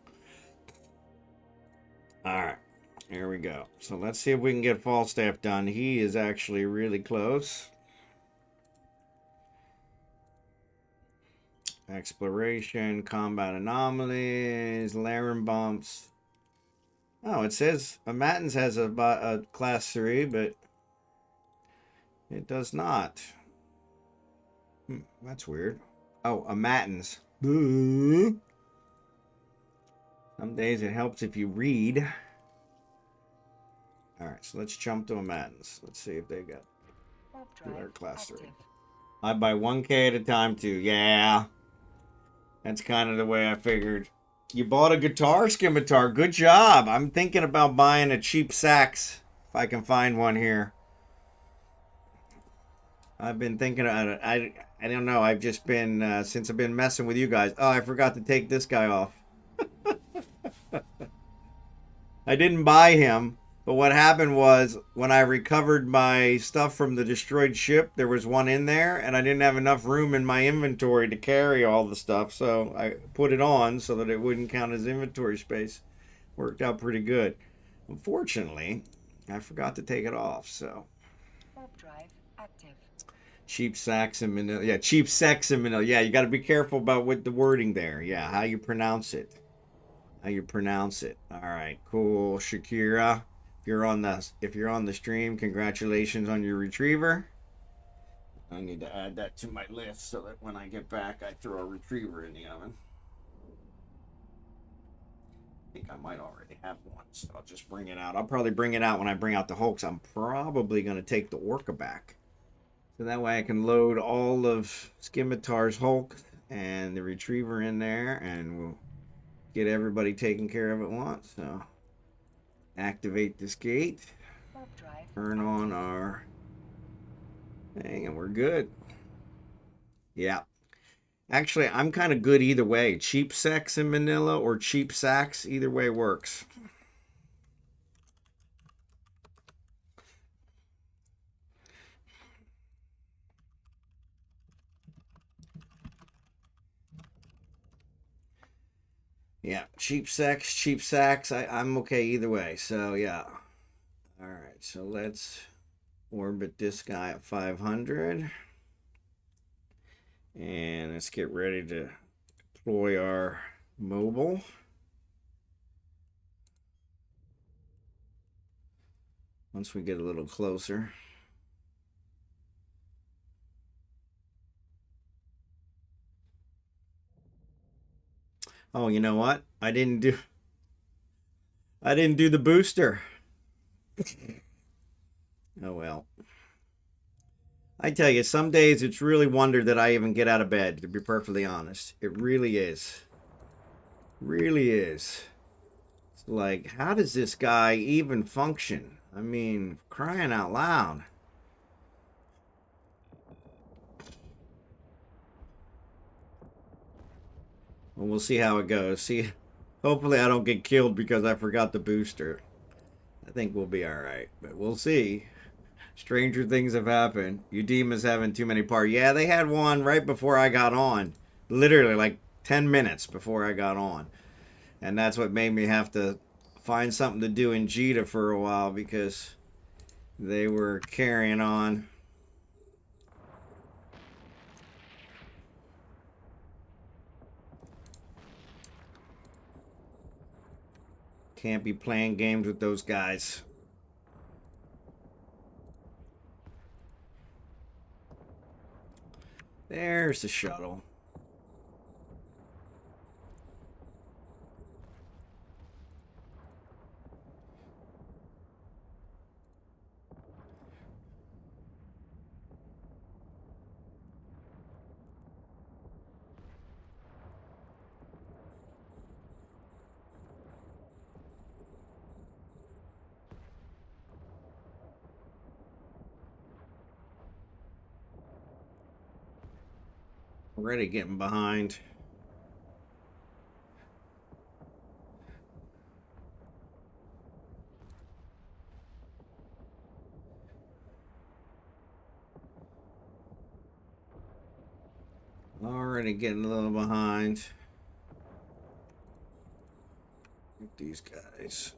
All right. Here we go. So let's see if we can get Falstaff done. He is actually really close. Exploration, combat anomalies, Laren bumps. Oh, it says Matins has a class 3, but it does not. That's weird. Oh, a Matins. Some days it helps if you read. Alright, so let's jump to a Matins. Let's see if they got their class 3. I buy 1K at a time too. Yeah. That's kind of the way I figured. You bought a guitar, Scimitar. Good job. I'm thinking about buying a cheap sax if I can find one here. I've been thinking about it. I don't know. I've just been since I've been messing with you guys. Oh, I forgot to take this guy off. I didn't buy him, but what happened was when I recovered my stuff from the destroyed ship, there was one in there, and I didn't have enough room in my inventory to carry all the stuff, so I put it on so that it wouldn't count as inventory space. Worked out pretty good. Unfortunately, I forgot to take it off, so. Warp drive active. Cheap sacks and Manila. Yeah, cheap sex and Manila. Yeah, you got to be careful about what the wording there. Yeah, how you pronounce it. How you pronounce it. All right, cool, Shakira. If you're on the stream, congratulations on your retriever. I need to add that to my list so that when I get back, I throw a retriever in the oven. I think I might already have one, so I'll just bring it out. I'll probably bring it out when I bring out the Hulks. I'm probably going to take the Orca back. So that way I can load all of Scimitar's Hulk and the retriever in there, and we'll get everybody taken care of at once. So activate this gate, turn on our thing, and we're good. Yeah. Actually, I'm kind of good either way. Cheap sex in Manila or cheap sacks, either way works. Yeah, cheap sex, cheap sacks. I'm okay either way. So yeah. All right, so let's orbit this guy at 500. And let's get ready to deploy our mobile. Once we get a little closer. Oh, you know what? I didn't do the booster. Oh well. I tell you, some days it's really wonder that I even get out of bed, to be perfectly honest. It really is. Really is. It's like, how does this guy even function? I mean, crying out loud. Well, we'll see how it goes. See, Hopefully I don't get killed because I forgot the booster. I think we'll be alright, but we'll see. Stranger things have happened. Udima's having too many parties. Yeah, they had one right before I got on. Literally like 10 minutes before I got on. And that's what made me have to find something to do in Jita for a while because they were carrying on. Can't be playing games with those guys. There's the shuttle. Already getting behind. Already getting a little behind. These guys.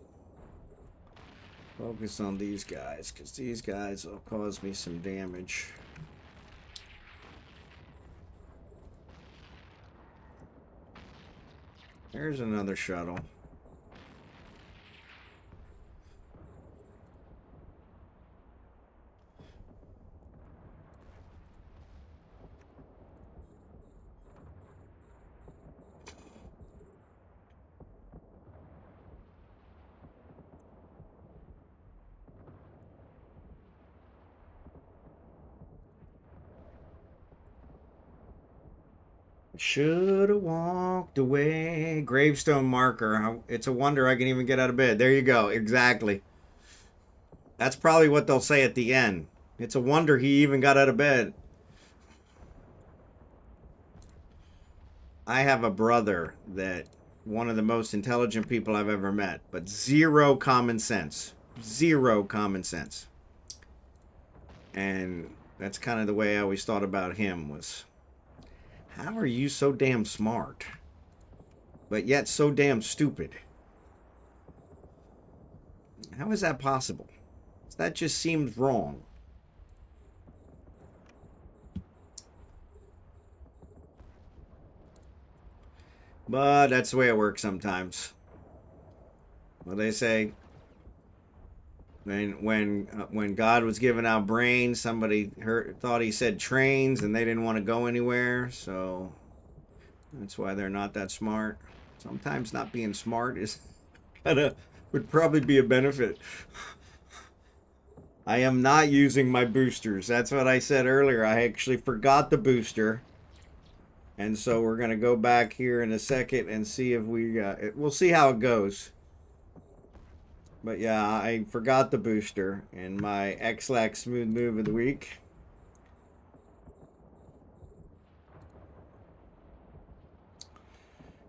Focus on these guys, because these guys will cause me some damage. There's another shuttle. Should have walked away. Gravestone marker. It's a wonder I can even get out of bed. There you go. Exactly. That's probably what they'll say at the end. It's a wonder he even got out of bed. I have a brother that one of the most intelligent people I've ever met, but zero common sense. Zero common sense. And that's kind of the way I always thought about him was, how are you so damn smart, but yet so damn stupid? How is that possible? That just seems wrong. But that's the way it works sometimes. Well, they say when God was giving out brains, somebody thought he said trains, and they didn't want to go anywhere. So that's why they're not that smart. Sometimes not being smart is would probably be a benefit. I am not using my boosters. That's what I said earlier. I actually forgot the booster. And so we're going to go back here in a second and see if we'll see how it goes. But yeah, I forgot the booster in my X-Lax smooth move of the week.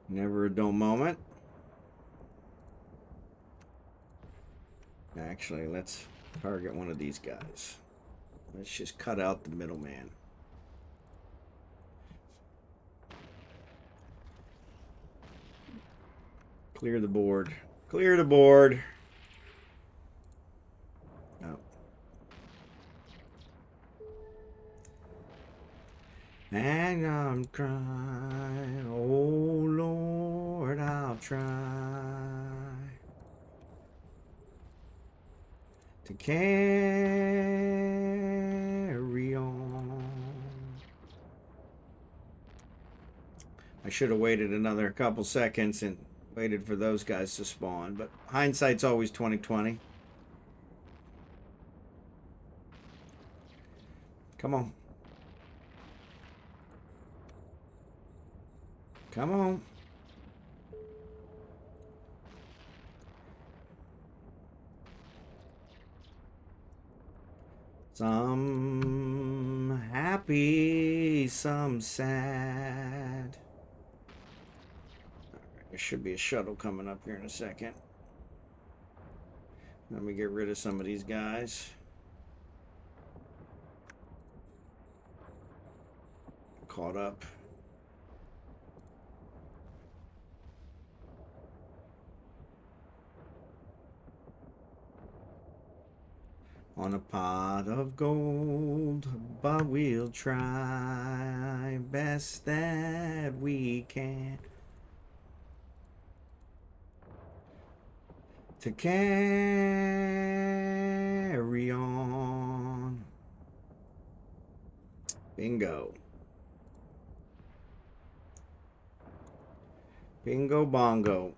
Never a dull moment. Actually, let's target one of these guys. Let's just cut out the middleman. Clear the board. Clear the board. Oh. And I'm trying, oh Lord, I'll try to carry on. I should have waited another couple seconds and waited for those guys to spawn, but hindsight's always 20/20. Come on. Come on. Some happy, some sad. should be a shuttle coming up here in a second. Let me get rid of some of these guys. Caught up. On a pot of gold, but we'll try best that we can to carry on. Bingo. Bingo bongo.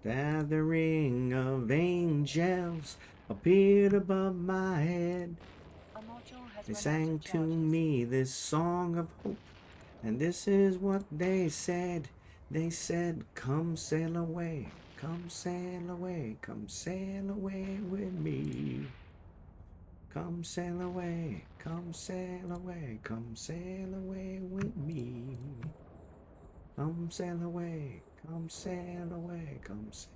Gathering of angels appeared above my head. They sang to me this song of hope, and this is what they said. They said, come sail away, come sail away, come sail away with me. Come sail away, come sail away, come sail away with me. Come sail away, come sail away, come sail.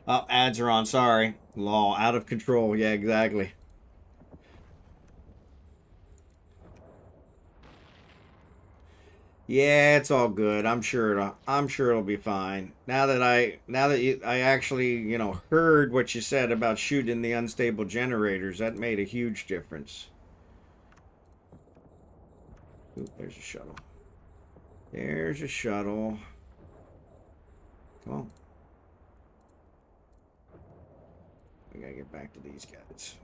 Oh, ads are on, sorry. Law, out of control, yeah, exactly. Yeah, it's all good. I'm sure it'll be fine. Now that I actually, you know, heard what you said about shooting the unstable generators, that made a huge difference. Oop, there's a shuttle. There's a shuttle. Come on. We gotta get back to these guys.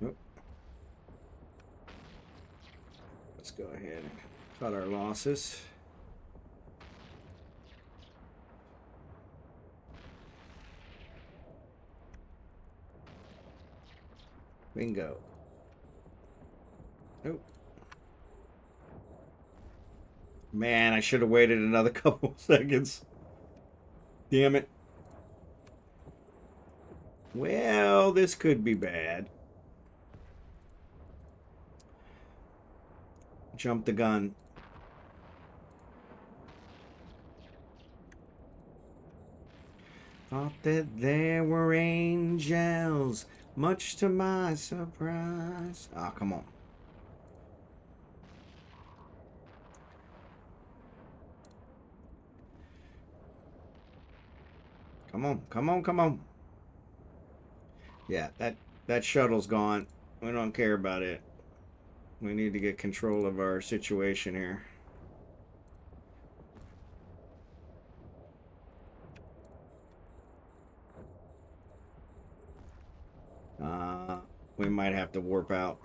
Oop. Let's go ahead and cut our losses. Bingo. Nope. Man, I should have waited another couple seconds. Damn it. Well, this could be bad. Jump the gun. Thought that there were angels, much to my surprise. Ah, come on. Come on, come on, come on. Yeah, that shuttle's gone. We don't care about it. We need to get control of our situation here. We might have to warp out.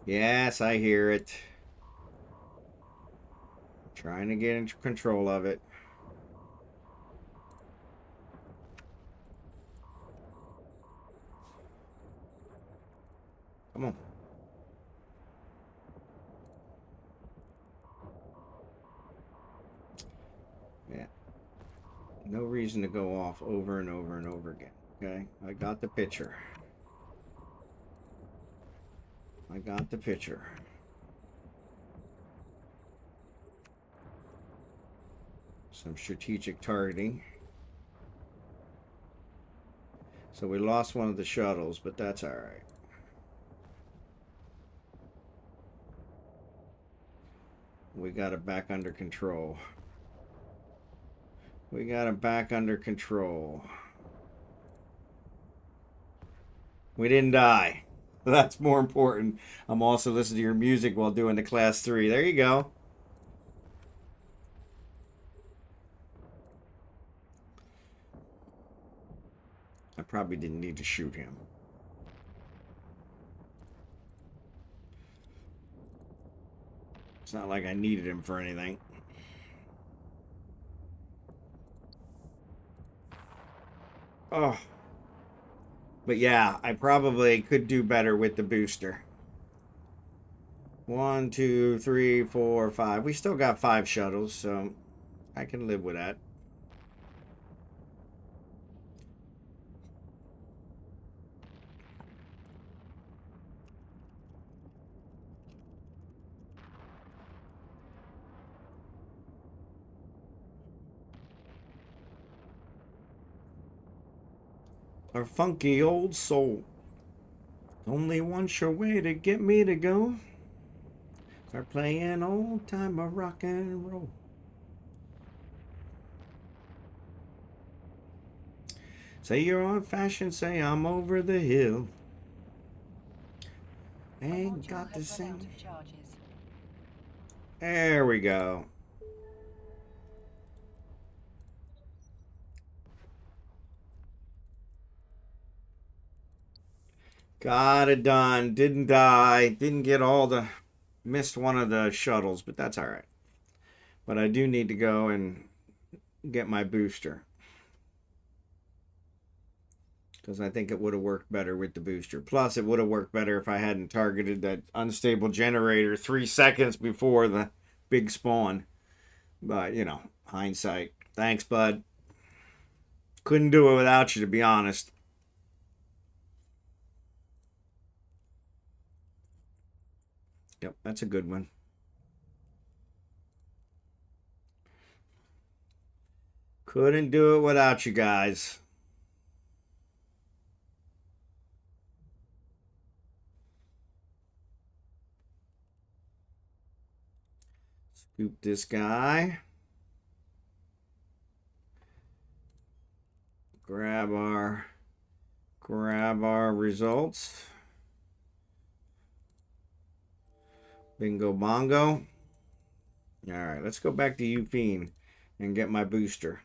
Yes, I hear it. Trying to get into control of it. Come on. Yeah. No reason to go off over and over and over again. Okay, I got the picture. I got the picture. Some strategic targeting. So we lost one of the shuttles, but that's all right. We got it back under control. We got it back under control. We didn't die. That's more important. I'm also listening to your music while doing the class 3. There you go. I probably didn't need to shoot him. It's not like I needed him for anything. Oh. But yeah, I probably could do better with the booster. 1, 2, 3, 4, 5. We still got 5 shuttles, so I can live with that. Our funky old soul. Only one sure way to get me to go. Start playing old time of rock and roll. Say you're on fashion, say I'm over the hill. Ain't got the same. There we go. Got it done. Didn't die. Didn't get all the... Missed one of the shuttles, but that's all right. But I do need to go and get my booster. Because I think it would have worked better with the booster. Plus, it would have worked better if I hadn't targeted that unstable generator 3 seconds before the big spawn. But, you know, hindsight. Thanks, bud. Couldn't do it without you, to be honest. Yep, that's a good one. Couldn't do it without you guys. Scoop this guy. Grab our results. Bingo bongo. All right, let's go back to Ufine and get my booster.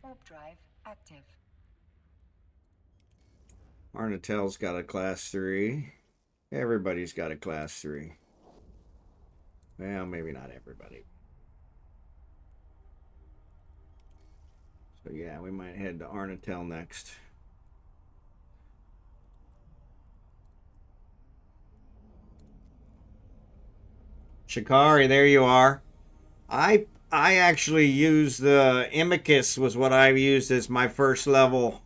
Warp drive active. Arnatel's got a class 3. Everybody's got a class 3. Well, maybe not everybody. So yeah, we might head to Arnatel next. Shikari, there you are. I actually used the Imicus was what I used as my first level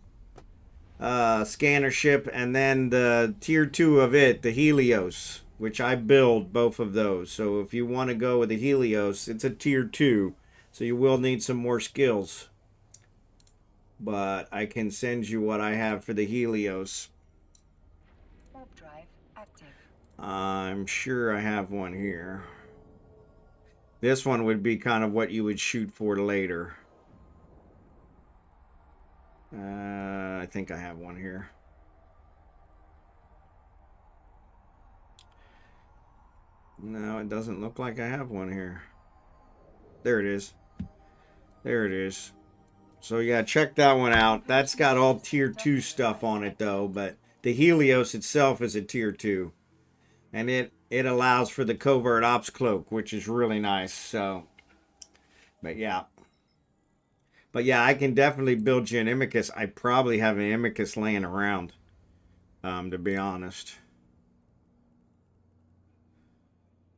scanner ship, and then the tier 2 of it, the Helios, which I build both of those. So if you want to go with the Helios, it's a tier 2, so you will need some more skills. But I can send you what I have for the Helios. Warp drive active. I'm sure I have one here. This one would be kind of what you would shoot for later. I think I have one here. No, it doesn't look like I have one here. There it is. There it is. So yeah, check that one out. That's got all tier 2 stuff on it though, but the Helios itself is a tier 2. And it allows for the covert ops cloak, which is really nice. So, but yeah. But yeah, I can definitely build you an Imicus. I probably have an Imicus laying around, to be honest.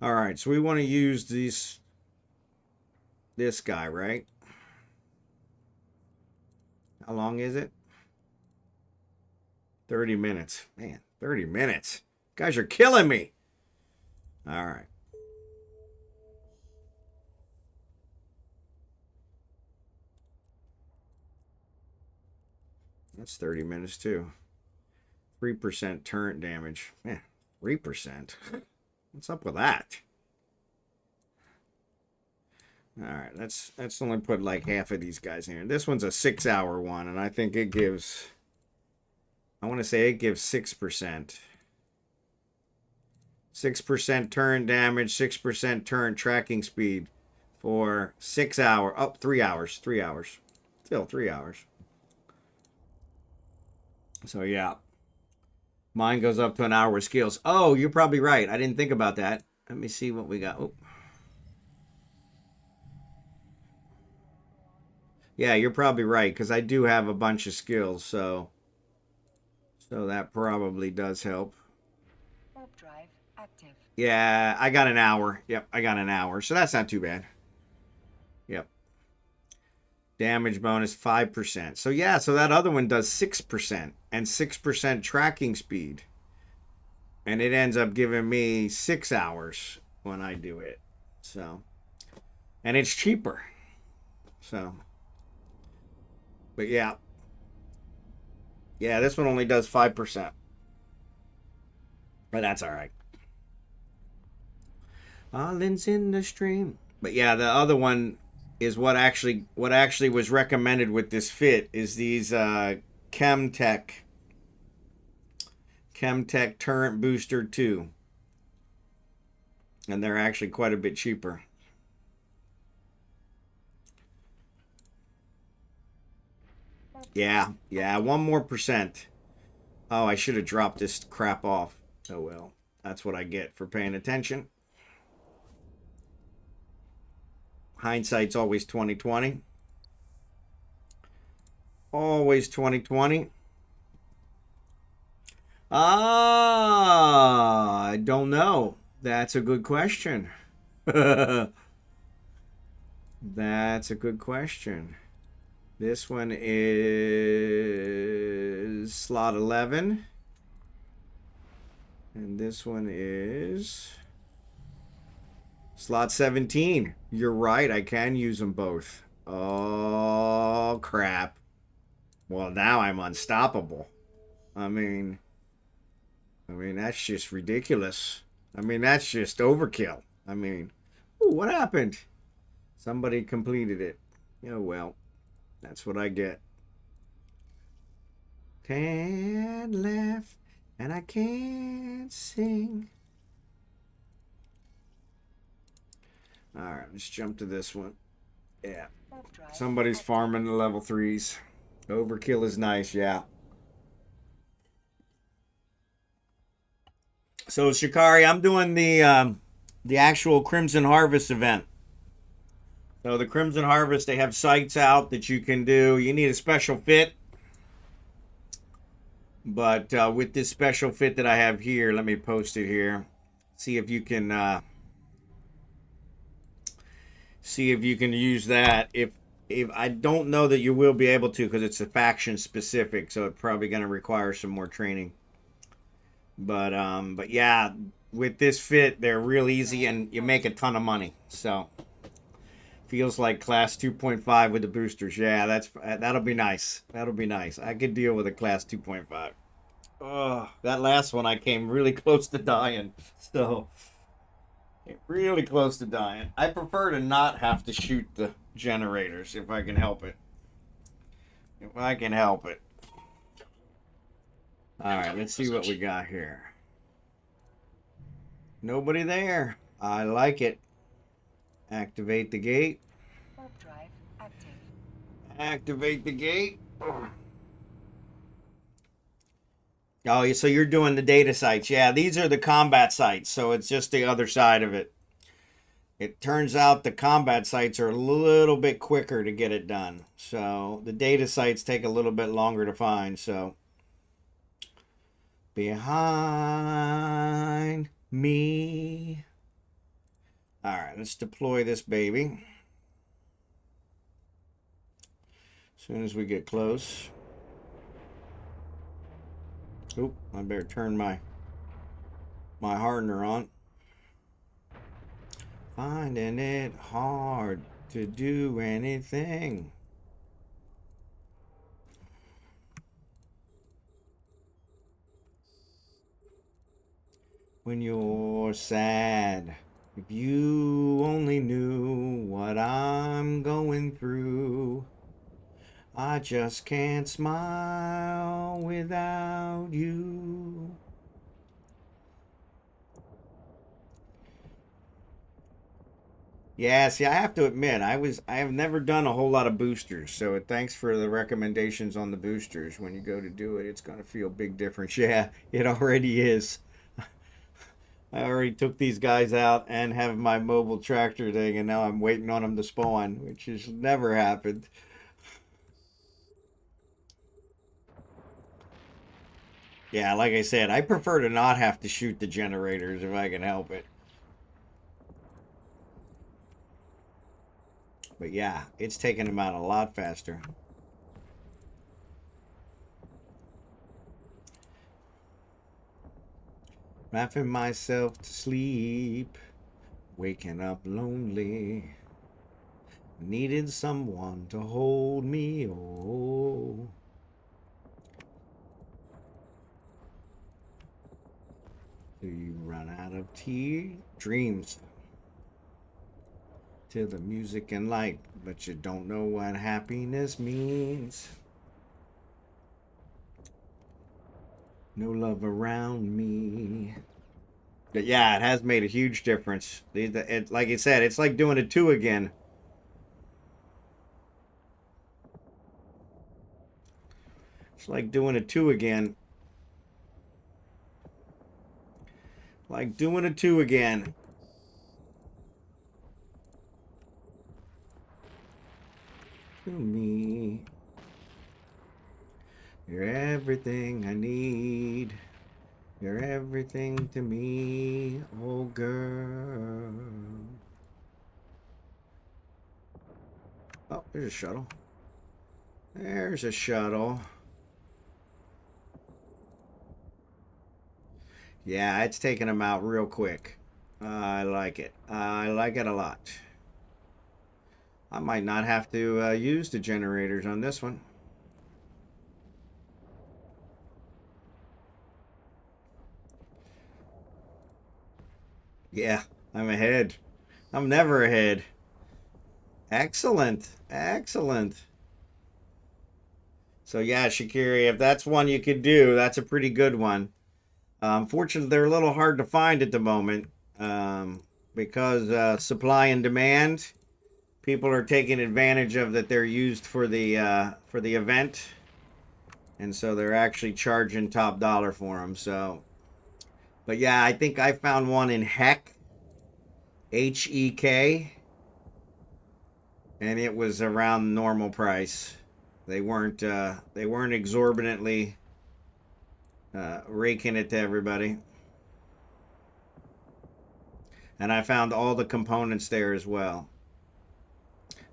All right, so we want to use this guy, right? How long is it? 30 minutes. Man, 30 minutes. You guys are killing me. All right. That's 30 minutes too. 3% turret damage. Man, 3%. What's up with that? All right, let's only put like half of these guys in here. This one's a 6-hour one, and I think it gives... I want to say it gives 6%. 6% turn damage, 6% turn tracking speed for 6 hours. Oh, 3 hours. 3 hours. Still 3 hours. So, yeah. Mine goes up to an hour with skills. Oh, you're probably right. I didn't think about that. Let me see what we got. Oh. Yeah, you're probably right, because I do have a bunch of skills, so that probably does help. Warp drive active. Yeah, I got an hour. Yep, I got an hour, so that's not too bad. Yep. Damage bonus 5%. So yeah, so that other one does 6% and 6% tracking speed. And it ends up giving me 6 hours when I do it. So, and it's cheaper. So, but yeah. Yeah, this one only does 5%. But that's all right. Islands in the stream. But yeah, the other one is what actually was recommended with this fit is these ChemTech Turret Booster 2. And they're actually quite a bit cheaper. Yeah, 1% more. Oh, I should have dropped this crap off. Oh well, that's what I get for paying attention. Hindsight's always 2020. Always 2020. I don't know. That's a good question. That's a good question. This one is slot 11. And this one is slot 17. You're right. I can use them both. Oh, crap. Well, now I'm unstoppable. I mean, that's just ridiculous. I mean, that's just overkill. I mean, ooh, what happened? Somebody completed it. Oh, well, that's what I get. 10 left, and I can't sing. All right, let's jump to this one. Yeah. Somebody's farming the level 3s. Overkill is nice, yeah. So, Shikari, I'm doing the actual Crimson Harvest event. So the Crimson Harvest, they have sites out that you can do. You need a special fit. But with this special fit that I have here, let me post it here. See if you can use that. If I don't know that you will be able to because it's a faction specific, so it's probably going to require some more training. But yeah, with this fit, they're real easy and you make a ton of money. So feels like class 2.5 with the boosters. Yeah, that'll be nice. That'll be nice. I could deal with a class 2.5. Oh, that last one I came really close to dying. So really close to dying. I prefer to not have to shoot the generators if I can help it. If I can help it. All right, let's see what we got here. Nobody there. I like it. Activate the gate. Warp drive active. Activate the gate. Oh, so you're doing the data sites. Yeah, these are the combat sites, so it's just the other side of it. It turns out the combat sites are a little bit quicker to get it done. So the data sites take a little bit longer to find. So behind me. All right, let's deploy this baby. As soon as we get close. Oop, I better turn my hardener on. Finding it hard to do anything. When you're sad, if you only knew what I'm going through, I just can't smile without you. Yeah, see, I have to admit, I have never done a whole lot of boosters, so thanks for the recommendations on the boosters. When you go to do it, it's going to feel a big difference. Yeah, it already is. I already took these guys out and have my mobile tractor thing, and now I'm waiting on them to spawn, which has never happened. Yeah, like I said, I prefer to not have to shoot the generators if I can help it. But yeah, it's taking them out a lot faster. Laughing myself to sleep, waking up lonely. Needed someone to hold me. Oh. Do you run out of dreams? To the music and light, but you don't know what happiness means. No love around me. But yeah, it has made a huge difference. Like I said, it's like doing a 2 again. It's like doing a 2 again. Like doing a 2 again. To me. You're everything I need. You're everything to me, oh girl. Oh, there's a shuttle. There's a shuttle. Yeah, it's taking them out real quick. I like it. I like it a lot. I might not have to use the generators on this one. Yeah, I'm ahead. I'm never ahead. Excellent. Excellent. So yeah, Shakiri, if that's one you could do, that's a pretty good one. Unfortunately, they're a little hard to find at the moment because supply and demand. People are taking advantage of that. They're used for the event, and so they're actually charging top dollar for them. So, but yeah, I think I found one in HEK, and it was around normal price. They weren't exorbitantly raking it to everybody. And I found all the components there as well.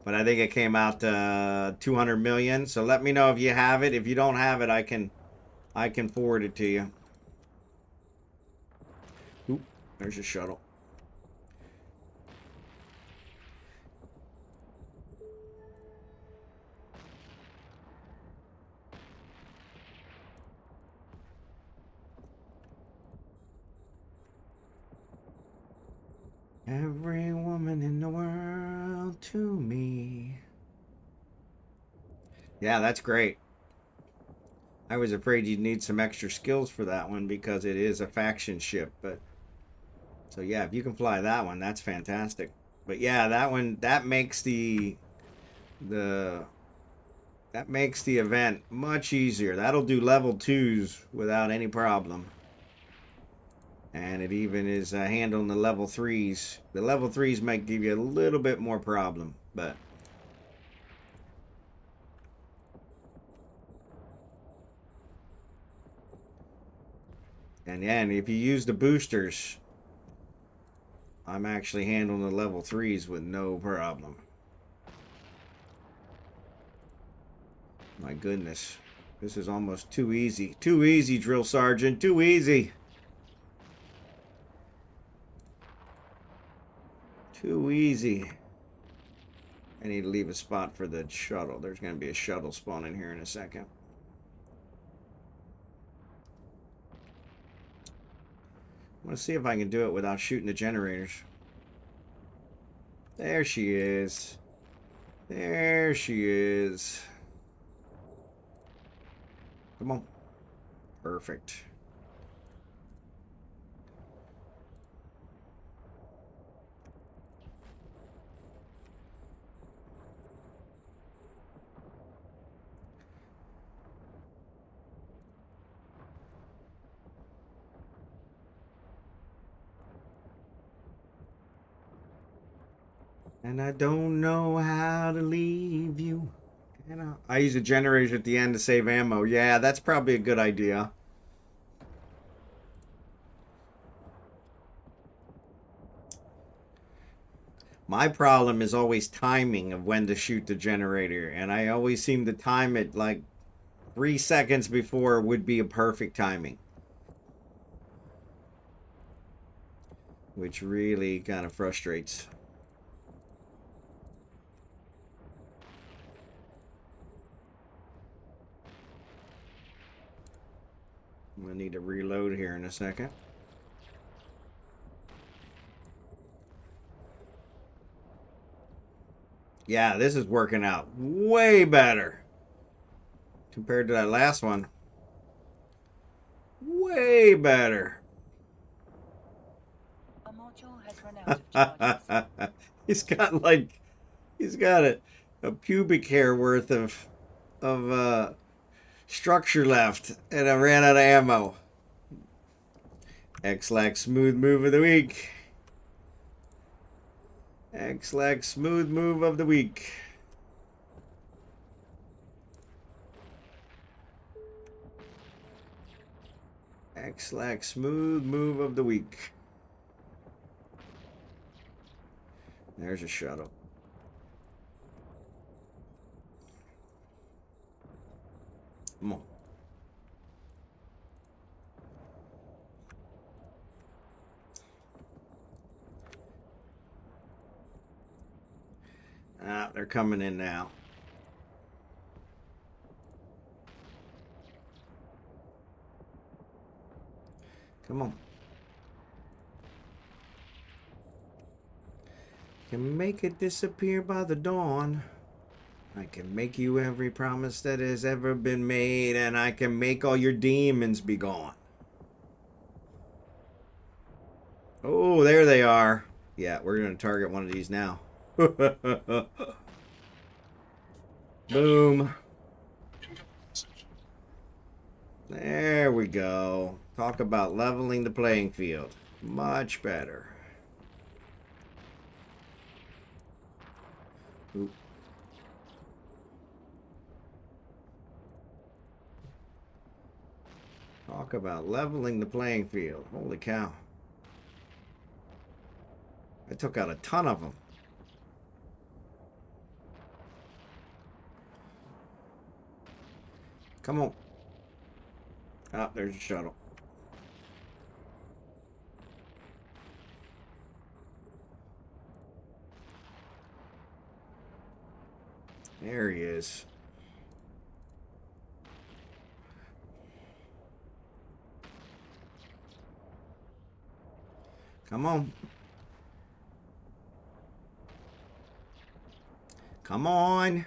But I think it came out to 200 million. So let me know if you have it. If you don't have it, I can forward it to you. Oop, there's your shuttle. Every woman in the world to me. Yeah, that's great. I was afraid you'd need some extra skills for that one because it is a faction ship, but so yeah, if you can fly that one, that's fantastic. But yeah, that one that makes the that makes the event much easier. That'll do level 2s without any problem. And it even is handling the level 3s. The level 3s might give you a little bit more problem, but and yeah, and if you use the boosters, I'm actually handling the level 3s with no problem. My goodness. This is almost too easy. Too easy, Drill Sergeant. Too easy. Too easy. I need to leave a spot for the shuttle. There's going to be a shuttle spawning here in a second. I want to see if I can do it without shooting the generators. There she is. There she is. Come on. Perfect. And I don't know how to leave you. I use a generator at the end to save ammo. Yeah, that's probably a good idea. My problem is always timing of when to shoot the generator, and I always seem to time it like 3 seconds before would be a perfect timing. Which really kind of frustrates. I'm gonna need to reload here in a second. Yeah, this is working out way better compared to that last one. Way better. Our module has run out of charges. he's got a pubic hair worth of structure left, and I ran out of ammo. X-Lax smooth move of the week. X-Lax smooth move of the week. X-Lax smooth move of the week. There's a shuttle. Come on. Ah, they're coming in now. Come on. Can make it disappear by the dawn. I can make you every promise that has ever been made, and I can make all your demons be gone. Oh, there they are. Yeah, we're going to target one of these now. Boom. There we go. Talk about leveling the playing field. Much better. Oop. Talk about leveling the playing field. Holy cow. I took out a ton of them. Come on. Ah, there's a shuttle. There he is. Come on. Come on.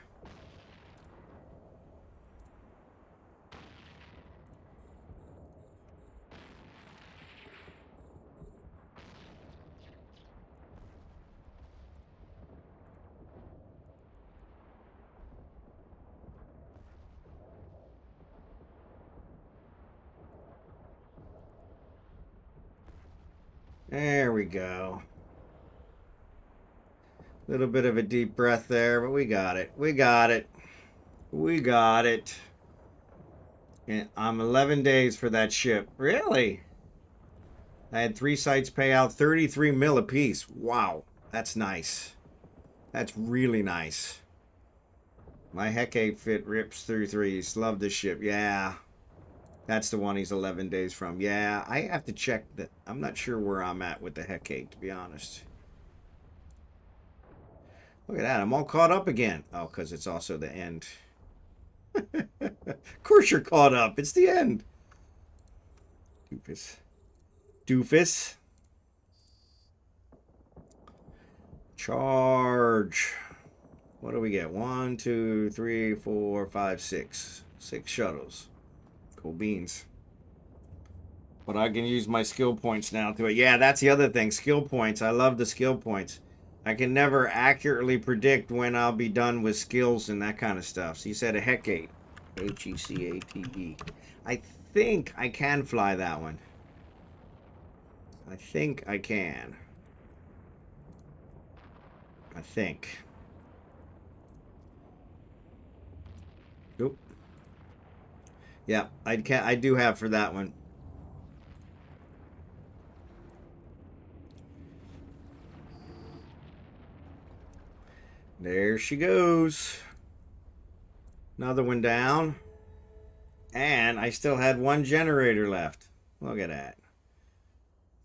There we go. A little bit of a deep breath there, but we got it. We got it. We got it. And I'm 11 days for that ship. Really? I had 3 sites pay out 33 mil apiece. Wow. That's nice. That's really nice. My Hecate fit rips through 3s. Love this ship. Yeah. That's the one he's 11 days from. Yeah, I have to check that. I'm not sure where I'm at with the Hecate, to be honest. Look at that. I'm all caught up again. Oh, because it's also the end. Of course you're caught up. It's the end. Doofus. Doofus. Charge. What do we get? 1, 2, 3, 4, 5, 6. 6 shuttles. Cool beans. But I can use my skill points now to it. Yeah, that's the other thing. Skill points. I love the skill points. I can never accurately predict when I'll be done with skills and that kind of stuff. So you said a Hecate. Hecate. I think I can fly that one. I think I can. I think. Nope. Yeah, I do have for that one. There she goes. Another one down. And I still had one generator left. Look at that.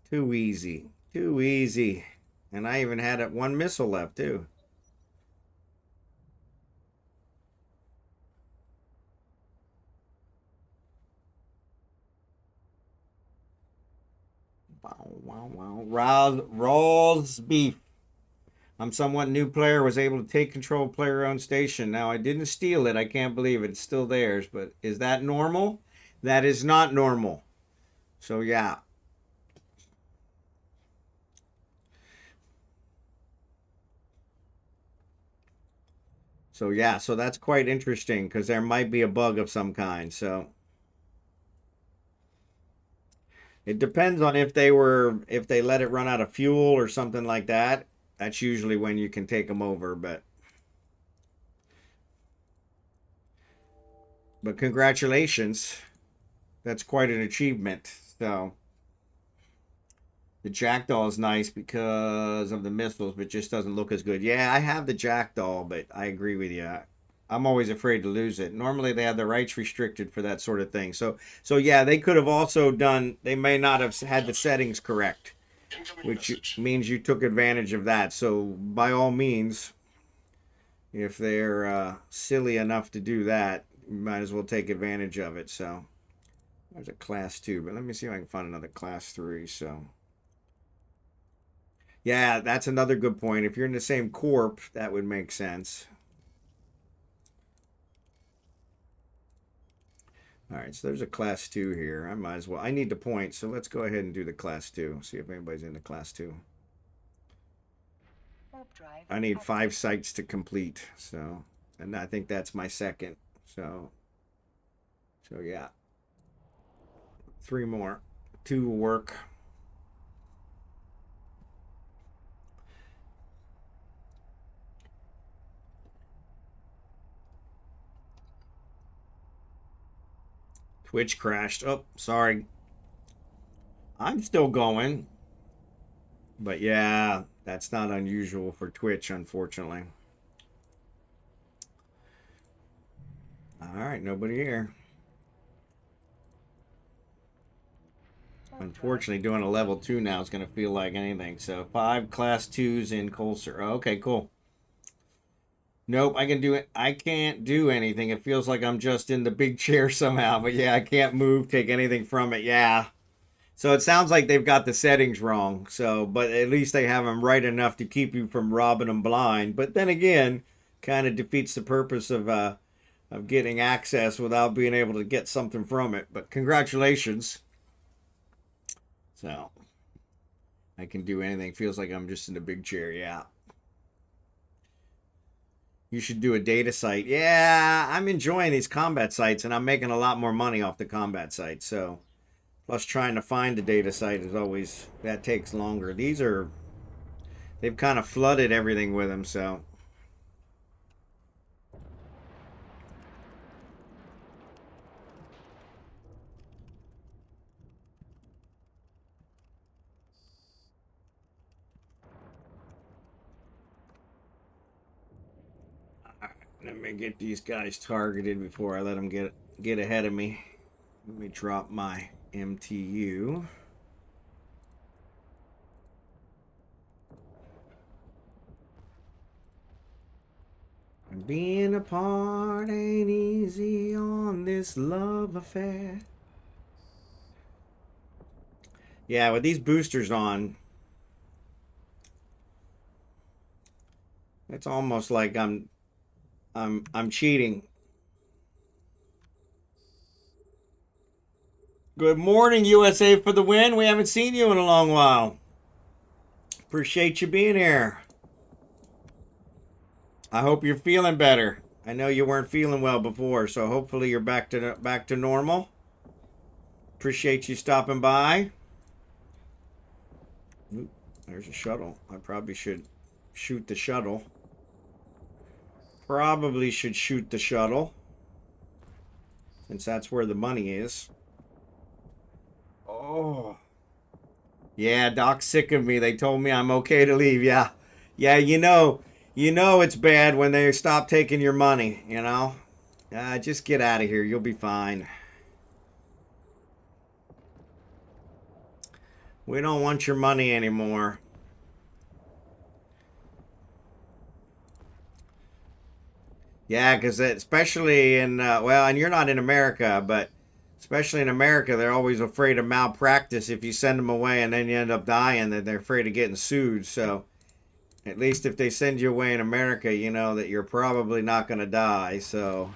Too easy. Too easy. And I even had one missile left, too. Wow. Rawzbeef. I'm somewhat new player, was able to take control of player-owned station. Now, I didn't steal it. I can't believe it. It's still theirs. But is that normal? That is not normal. So, yeah. So that's quite interesting because there might be a bug of some kind. So it depends on if they let it run out of fuel or something like that. That's usually when you can take them over, but congratulations. That's quite an achievement. So the jackdaw is nice because of the missiles, but just doesn't look as good. Yeah, I have the jackdaw, but I agree with you. I'm always afraid to lose it. Normally they have the rights restricted for that sort of thing. So yeah, they could have also done, they may not have had the settings correct, which means you took advantage of that. So by all means, if they're silly enough to do that, you might as well take advantage of it. So there's a class 2, but let me see if I can find another class 3. So yeah, that's another good point. If you're in the same corp, that would make sense. All right, so there's a class 2 here. I might as well. I need the points, so let's go ahead and do the class 2. See if anybody's in the class 2. I need 5 sites to complete, so, and I think that's my second. So yeah, 3 more. 2 will work. Twitch crashed. Oh, sorry. I'm still going. But yeah, that's not unusual for Twitch, unfortunately. All right, nobody here. Unfortunately, doing a level 2 now is going to feel like anything. So 5 class 2s in Colser. Okay, cool. Nope, I can do it. I can't do anything. It feels like I'm just in the big chair somehow. But yeah, I can't move, take anything from it. Yeah. So it sounds like they've got the settings wrong. So, but at least they have them right enough to keep you from robbing them blind. But then again, kind of defeats the purpose of getting access without being able to get something from it. But congratulations. So I can do anything. Feels like I'm just in the big chair. Yeah. You should do a data site. Yeah, I'm enjoying these combat sites, and I'm making a lot more money off the combat site. So, plus trying to find a data site is always, that takes longer. They've kind of flooded everything with them, so. Let me get these guys targeted before I let them get ahead of me. Let me drop my MTU. Being apart ain't easy on this love affair. Yeah, with these boosters on, it's almost like I'm cheating. Good morning, USA for the win. We haven't seen you in a long while. Appreciate you being here. I hope you're feeling better. I know you weren't feeling well before, so hopefully you're back to normal. Appreciate you stopping by. Ooh, there's a shuttle. I probably should shoot the shuttle. Probably should shoot the shuttle, since that's where the money is. Oh. Yeah, Doc's sick of me. They told me I'm okay to leave. Yeah. Yeah, you know, You know it's bad when they stop taking your money, you know? Just get out of here. You'll be fine. We don't want your money anymore. Yeah, because especially in, well, and you're not in America, but especially in America, they're always afraid of malpractice if you send them away and then you end up dying, that they're afraid of getting sued. So at least if they send you away in America, you know that you're probably not going to die. So.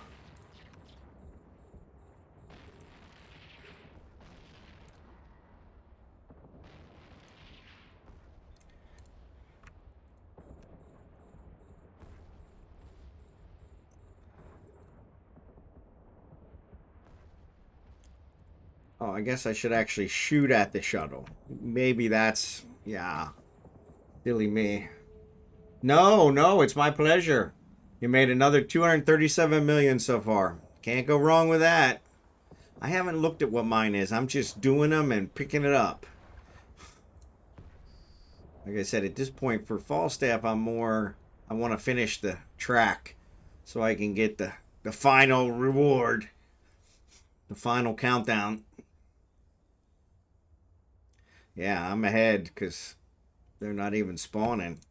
Oh, I guess I should actually shoot at the shuttle. Maybe that's, yeah, silly me. No, no, it's my pleasure. You made another 237 million so far. Can't go wrong with that. I haven't looked at what mine is. I'm just doing them and picking it up. Like I said, at this point for Falstaff, I want to finish the track so I can get the final reward, the final countdown. Yeah, I'm ahead because they're not even spawning,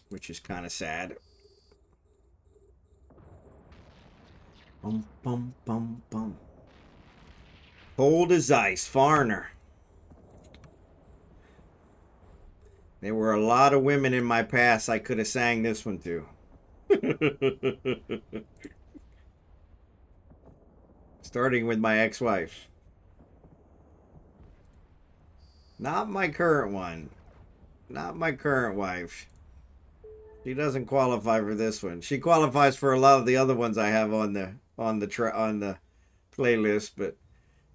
which is kind of sad. Bum, bum, bum, bum. Cold as ice, foreigner. There were a lot of women in my past I could have sang this one to. Starting with my ex-wife. Not my current one. Not my current wife. She doesn't qualify for this one. She qualifies for a lot of the other ones I have on the playlist, but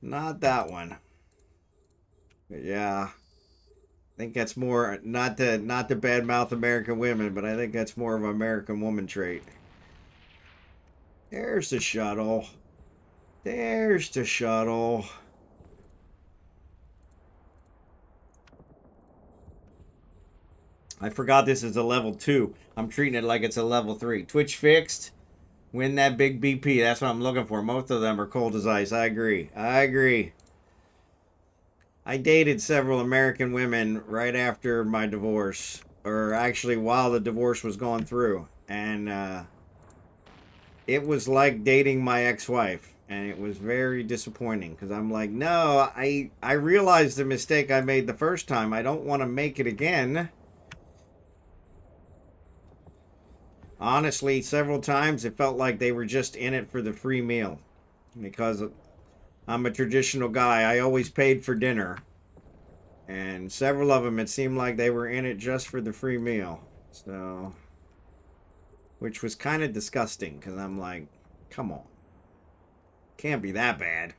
not that one. But yeah, I think that's more not to badmouth American women, but I think that's more of an American woman trait. There's the shuttle. There's the shuttle. I forgot this is a level 2. I'm treating it like it's a level 3. Twitch fixed. Win that big BP. That's what I'm looking for. Most of them are cold as ice. I agree. I agree. I dated several American women right after my divorce, or actually while the divorce was going through, and it was like dating my ex-wife, and it was very disappointing because I'm like, no, I realized the mistake I made the first time. I don't want to make it again. Honestly, several times it felt like they were just in it for the free meal, because I'm a traditional guy. I always paid for dinner. And several of them, it seemed like they were in it just for the free meal. So, which was kind of disgusting because I'm like, come on. Can't be that bad.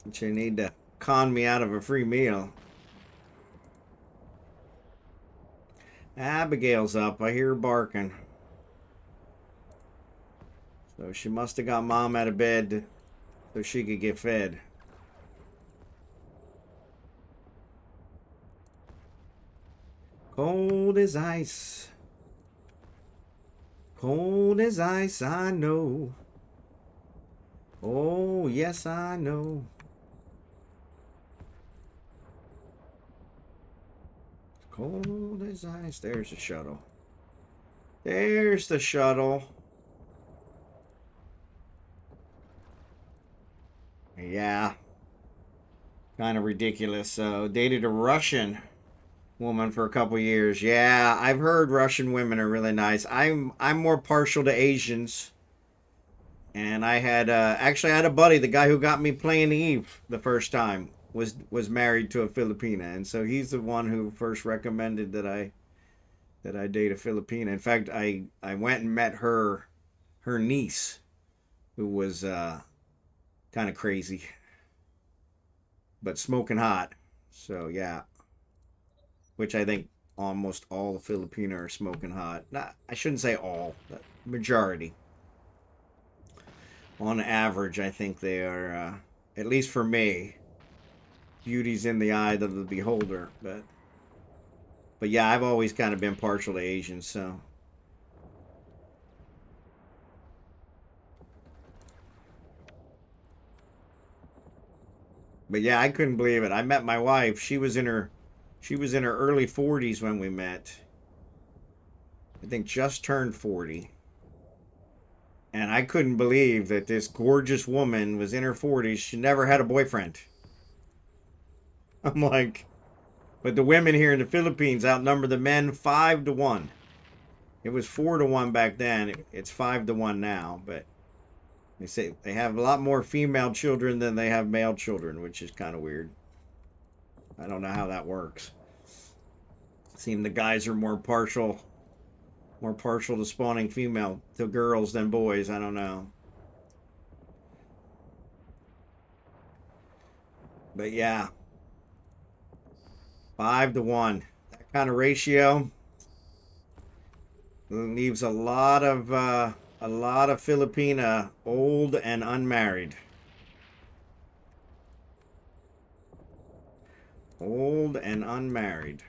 But you need to con me out of a free meal. Abigail's up. I hear her barking. So she must have got mom out of bed so she could get fed. Cold as ice. Cold as ice, I know. Oh, yes, I know. Cold as ice. There's the shuttle. There's the shuttle. Yeah. Kind of ridiculous. So, dated a Russian woman for a couple years. Yeah, I've heard Russian women are really nice. I'm more partial to Asians. And I had actually I had a buddy, the guy who got me playing Eve the first time was married to a Filipina, and so he's the one who first recommended that I date a Filipina. In fact, I went and met her niece, who was kind of crazy, but smoking hot. So yeah, which I think almost all the Filipina are smoking hot. Not, I shouldn't say all, but majority. On average, I think they are, at least for me, beauty's in the eye of the beholder. But But yeah, I've always kind of been partial to Asians, so. But yeah, I couldn't believe it. I met my wife. She was in her early 40s when we met. I think just turned 40. And I couldn't believe that this gorgeous woman was in her 40s. She never had a boyfriend. I'm like, but the women here in the Philippines outnumber the men 5-1. It was 4-1 back then. It's 5-1 now, but they say they have a lot more female children than they have male children, which is kind of weird. I don't know how that works. Seem the guys are more partial to spawning female to girls than boys. I don't know. But yeah, 5-1. That kind of ratio leaves a lot of Filipina old and unmarried. Old and unmarried.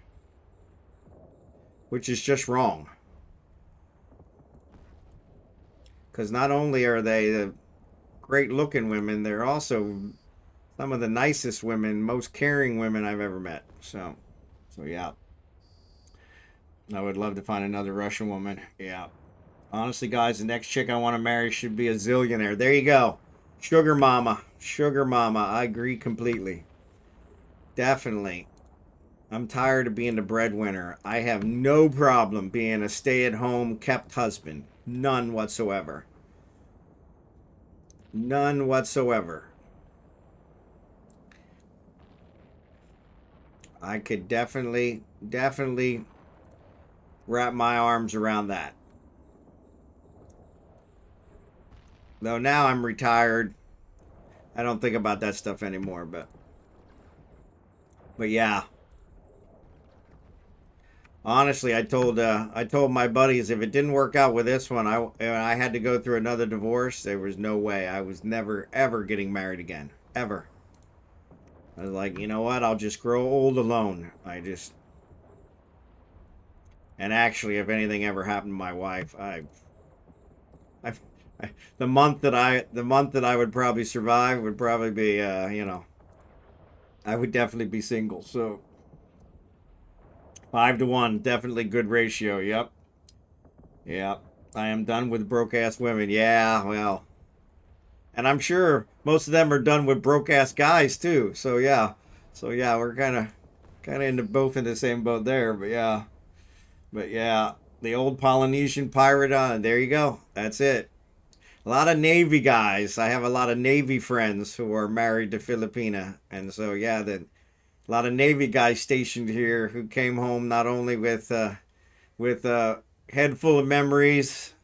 Which is just wrong. Because not only are they the great looking women, they're also some of the nicest women, most caring women I've ever met. So yeah. I would love to find another Russian woman. Yeah. Honestly, guys, the next chick I want to marry should be a zillionaire. There you go. Sugar mama. Sugar mama. I agree completely. Definitely. I'm tired of being the breadwinner. I have no problem being a stay-at-home kept husband. None whatsoever. None whatsoever. I could definitely wrap my arms around that. Though now I'm retired, I don't think about that stuff anymore. But yeah, honestly, I told my buddies if it didn't work out with this one, I had to go through another divorce. There was no way. I was never ever getting married again, ever. I was like, you know what? I'll just grow old alone. And actually, if anything ever happened to my wife, I, the month that I would probably survive would probably be, I would definitely be single. So 5-1, definitely good ratio. Yep, yep. I am done with broke ass women. Yeah, well, and I'm sure most of them are done with broke ass guys too. So yeah, we're kind of in both in the same boat there. But yeah, the old Polynesian pirate on. There you go. That's it. A lot of Navy guys. I have a lot of Navy friends who are married to Filipina, and so yeah, a lot of Navy guys stationed here who came home not only with a head full of memories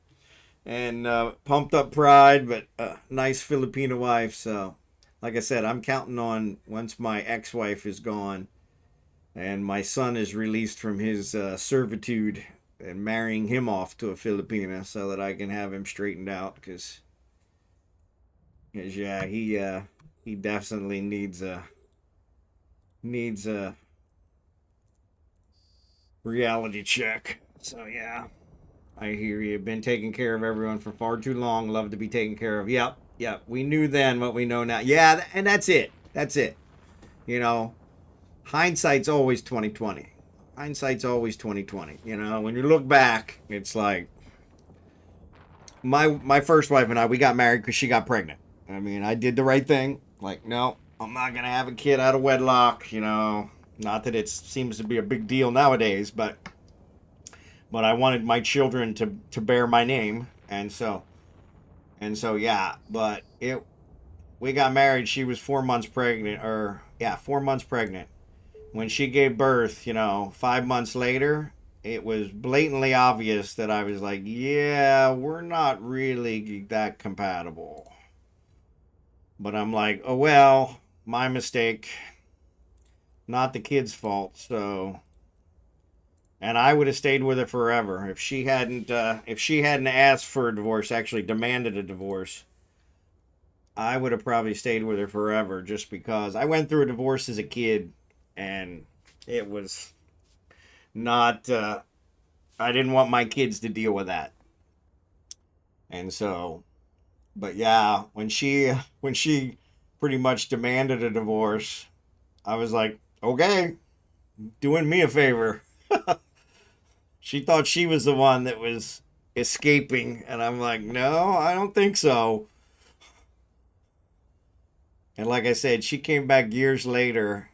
and pumped up pride, but a nice Filipina wife. So, like I said, I'm counting on once my ex-wife is gone and my son is released from his servitude and marrying him off to a Filipina so that I can have him straightened out because yeah, he definitely needs a reality check. So yeah, I hear you. Been taking care of everyone for far too long. Love to be taken care of. Yep, yep. We knew then what we know now. Yeah, and that's it. That's it. You know, hindsight's always 2020. Hindsight's always 2020. When you look back, it's like my first wife and I, we got married because she got pregnant. I mean, I did the right thing. Like, no, I'm not gonna have a kid out of wedlock. Not that it seems to be a big deal nowadays, but I wanted my children to bear my name, and so yeah. But we got married. She was 4 months pregnant, or yeah, 4 months pregnant. When she gave birth, 5 months later, it was blatantly obvious that I was like, yeah, we're not really that compatible. But I'm like, oh well, my mistake, not the kid's fault. So, and I would have stayed with her forever if she hadn't asked for a divorce, actually demanded a divorce. I would have probably stayed with her forever just because I went through a divorce as a kid, and it was not, I didn't want my kids to deal with that. And so, but yeah, when she pretty much demanded a divorce, I was like, okay, doing me a favor. She thought she was the one that was escaping, and I'm like, no, I don't think so. And like I said, she came back years later,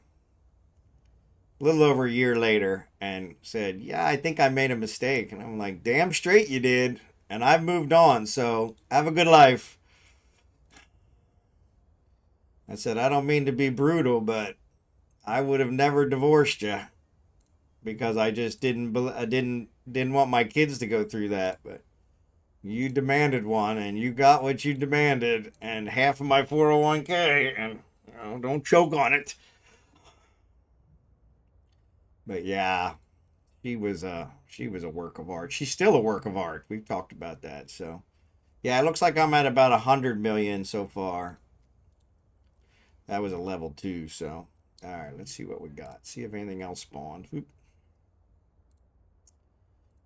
a little over a year later, and said, yeah, I think I made a mistake. And I'm like, damn straight you did. And I've moved on, so have a good life. I said, I don't mean to be brutal, but I would have never divorced you because I just didn't want my kids to go through that. But you demanded one, and you got what you demanded, and half of my 401k, and don't choke on it. But yeah, she was a work of art. She's still a work of art. We've talked about that. So yeah, it looks like I'm at about 100 million so far. That was a level 2. So all right, let's see what we got. See if anything else spawned. Oop.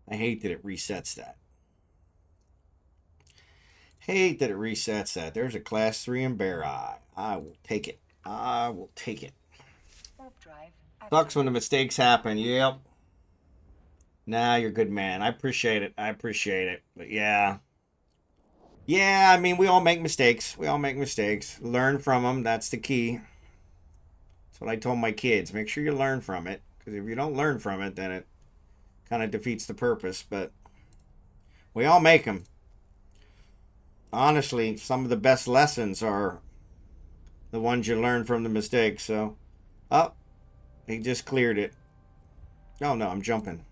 I hate that it resets that. Hate that it resets that. There's a class 3 in Bear Eye. I will take it. I will take it. Sucks when the mistakes happen. Yep. Nah, you're a good man. I appreciate it. I appreciate it. But yeah. Yeah, I mean, we all make mistakes. We all make mistakes. Learn from them. That's the key. That's what I told my kids. Make sure you learn from it. Because if you don't learn from it, then it kind of defeats the purpose. But we all make them. Honestly, some of the best lessons are the ones you learn from the mistakes. So, oh, he just cleared it. Oh, no, I'm jumping.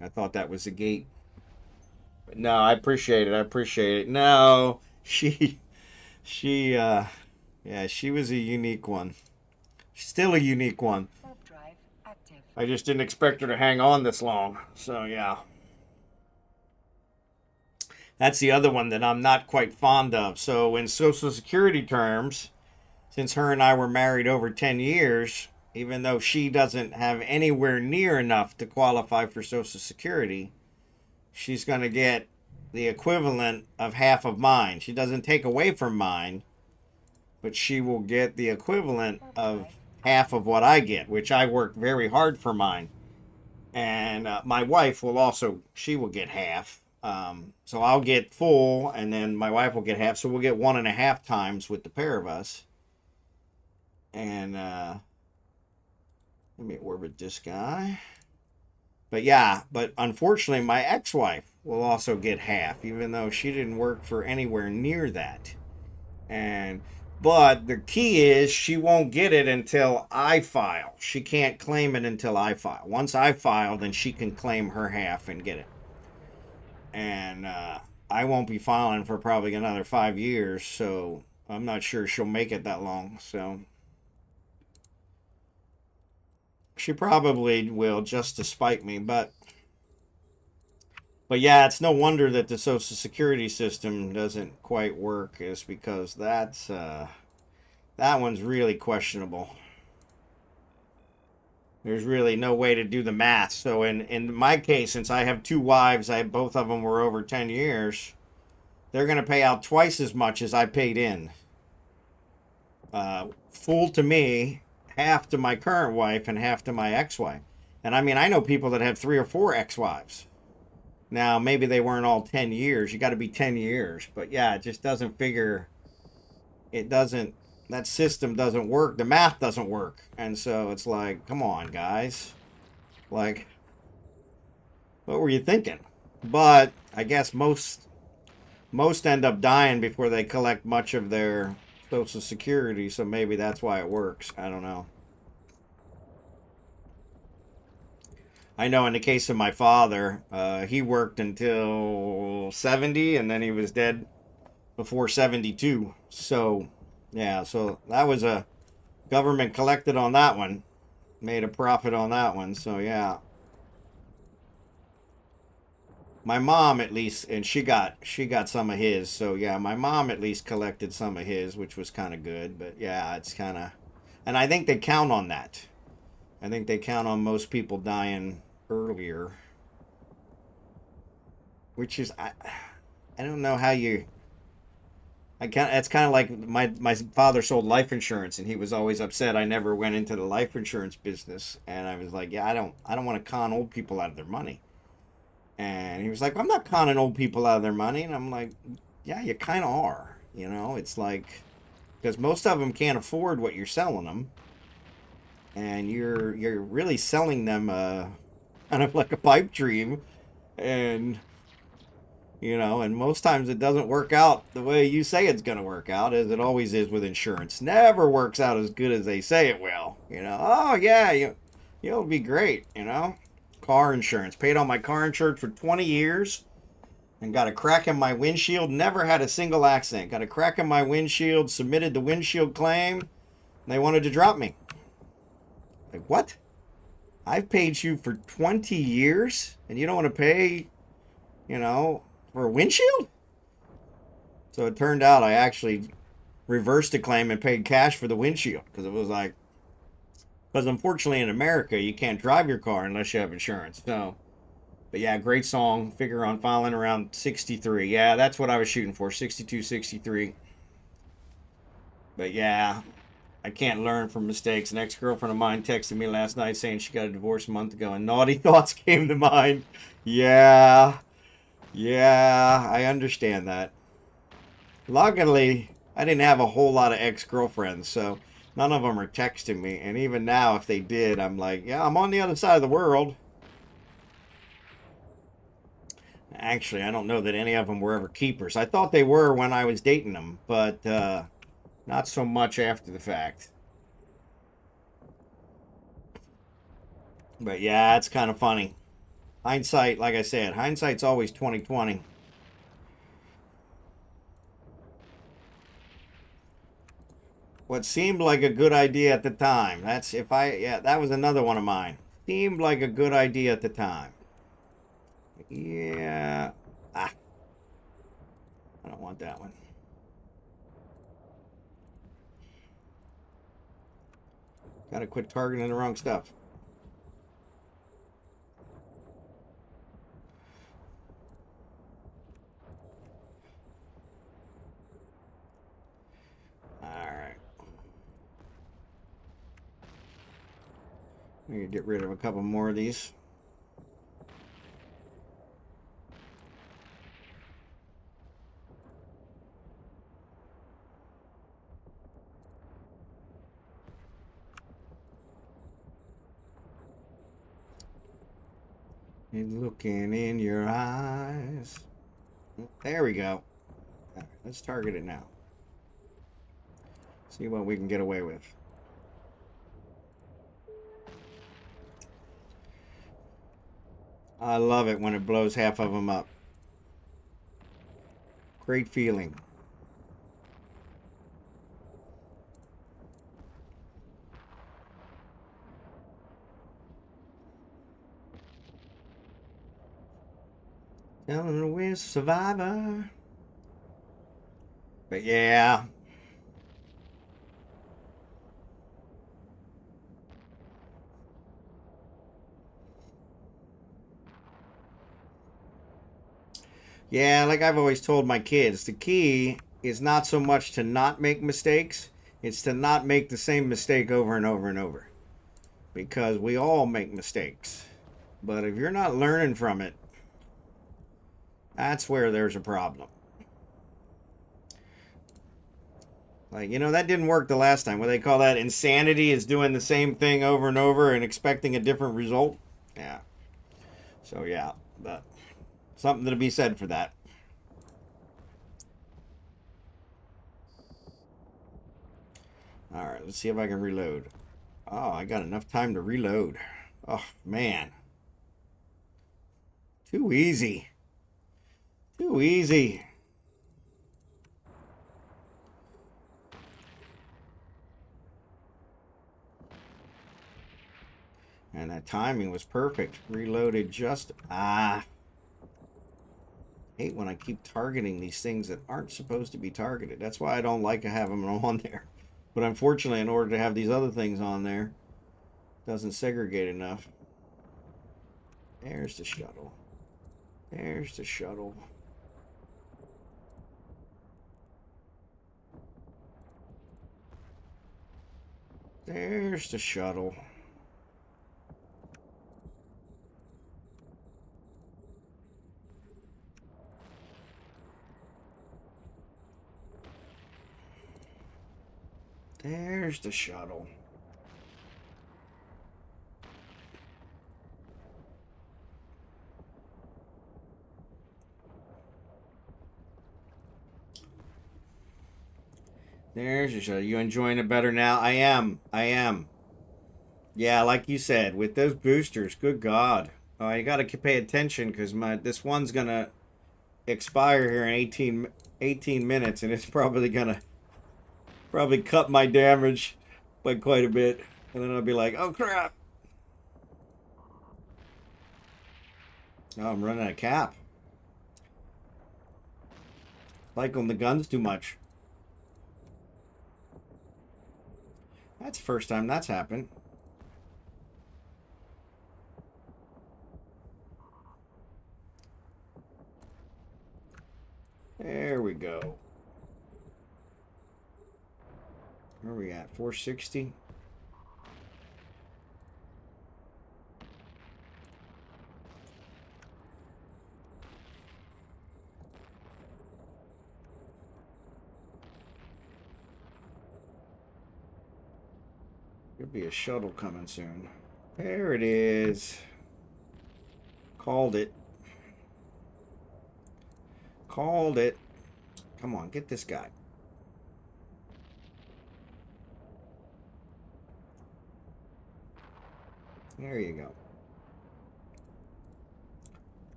I thought that was the gate. But no, I appreciate it. I appreciate it. No, yeah, she was a unique one. She's still a unique one. I just didn't expect her to hang on this long. So, yeah. That's the other one that I'm not quite fond of. So, in Social Security terms, since her and I were married over 10 years, even though she doesn't have anywhere near enough to qualify for Social Security, she's going to get the equivalent of half of mine. She doesn't take away from mine, but she will get the equivalent of half of what I get, which I work very hard for mine. And my wife will also, she will get half. So I'll get full, and then my wife will get half. So we'll get 1.5 times with the pair of us. And let me orbit this guy. But yeah, but unfortunately, my ex-wife will also get half, even though she didn't work for anywhere near that. But the key is she won't get it until I file. She can't claim it until I file. Once I file, then she can claim her half and get it. And I won't be filing for probably another 5 years, so I'm not sure she'll make it that long. So she probably will, just to spite me, but yeah, it's no wonder that the Social Security system doesn't quite work, is because that one's really questionable. There's really no way to do the math. So in my case, since I have 2 wives, both of them were over 10 years, they're going to pay out twice as much as I paid in. Full to me, half to my current wife, and half to my ex-wife. And I mean, I know people that have 3 or 4 ex-wives. Now, maybe they weren't all 10 years. You got to be 10 years. But yeah, it just doesn't figure. It doesn't. That system doesn't work. The math doesn't work. And so it's like, come on, guys. Like, what were you thinking? But I guess most end up dying before they collect much of their Social Security. So maybe that's why it works. I don't know. I know in the case of my father, he worked until 70, and then he was dead before 72. So, yeah, so that was a government collected on that one, made a profit on that one. So, yeah. My mom at least, and she got some of his. So, yeah, my mom at least collected some of his, which was kind of good. But, yeah, it's kind of, and I think they count on that. I think they count on most people dying earlier, which is I don't know how you. It's kind of like my father sold life insurance, and he was always upset I never went into the life insurance business. And I was like, yeah, I don't want to con old people out of their money. And he was like, I'm not conning old people out of their money. And I'm like, yeah, you kind of are. You know, it's like because most of them can't afford what you're selling them, and you're really selling them kind of like a pipe dream, and and most times it doesn't work out the way you say it's going to work out, as it always is with insurance. Never works out as good as they say it will. Oh yeah, you'll be great. Car insurance. Paid on my car insurance for 20 years and got a crack in my windshield. Never had a single accident. Got a crack in my windshield, submitted the windshield claim, and they wanted to drop me. Like, what? I've paid you for 20 years and you don't want to pay, for a windshield? So it turned out I actually reversed the claim and paid cash for the windshield because it was like, because unfortunately in America you can't drive your car unless you have insurance. So, but yeah, great song. Figure on filing around 63. Yeah, that's what I was shooting for, 62, 63. But yeah, I can't learn from mistakes. An ex-girlfriend of mine texted me last night saying she got a divorce a month ago and naughty thoughts came to mind. Yeah, I understand that. Luckily, I didn't have a whole lot of ex-girlfriends, so none of them are texting me. And even now, if they did, I'm like, yeah, I'm on the other side of the world. Actually, I don't know that any of them were ever keepers. I thought they were when I was dating them, but not so much after the fact. But yeah, it's kind of funny. Hindsight, like I said, hindsight's always 20/20. What seemed like a good idea at the time. That was another one of mine. Seemed like a good idea at the time. Yeah. I don't want that one. Gotta quit targeting the wrong stuff. Alright. I'm gonna get rid of a couple more of these. Looking in your eyes. There we go. All right, let's target it now. See what we can get away with. I love it when it blows half of them up. Great feeling. Telling her we're survivor. But yeah. Yeah, like I've always told my kids, the key is not so much to not make mistakes, it's to not make the same mistake over and over and over. Because we all make mistakes. But if you're not learning from it, that's where there's a problem. Like, that didn't work the last time. What they call that insanity is doing the same thing over and over and expecting a different result. Yeah. So, yeah. But something to be said for that. Alright, let's see if I can reload. Oh, I got enough time to reload. Oh, man. Too easy. Too easy. And that timing was perfect. Reloaded just... hate when I keep targeting these things that aren't supposed to be targeted. That's why I don't like to have them on there. But unfortunately, in order to have these other things on there, Doesn't segregate enough. There's the shuttle. There's the shuttle. There's the shuttle. There's the shuttle. There's your shuttle. You enjoying it better now? I am. I am. Yeah, like you said, with those boosters, good God. You got to pay attention because this one's going to expire here in 18 minutes, and it's probably going to cut my damage by quite a bit. And then I'll be like, oh, crap. Oh, I'm running out of cap. Like on the guns too much. That's the first time that's happened. There we go. Where are we at? 460? Could be a shuttle coming soon. There it is. Called it. Called it. Come on, get this guy. There you go.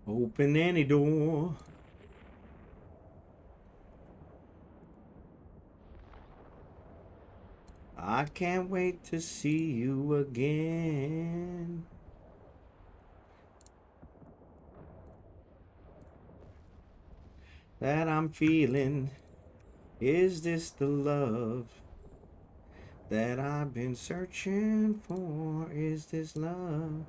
Open any door. I can't wait to see you again. That I'm feeling. Is this the love that I've been searching for? Is this love?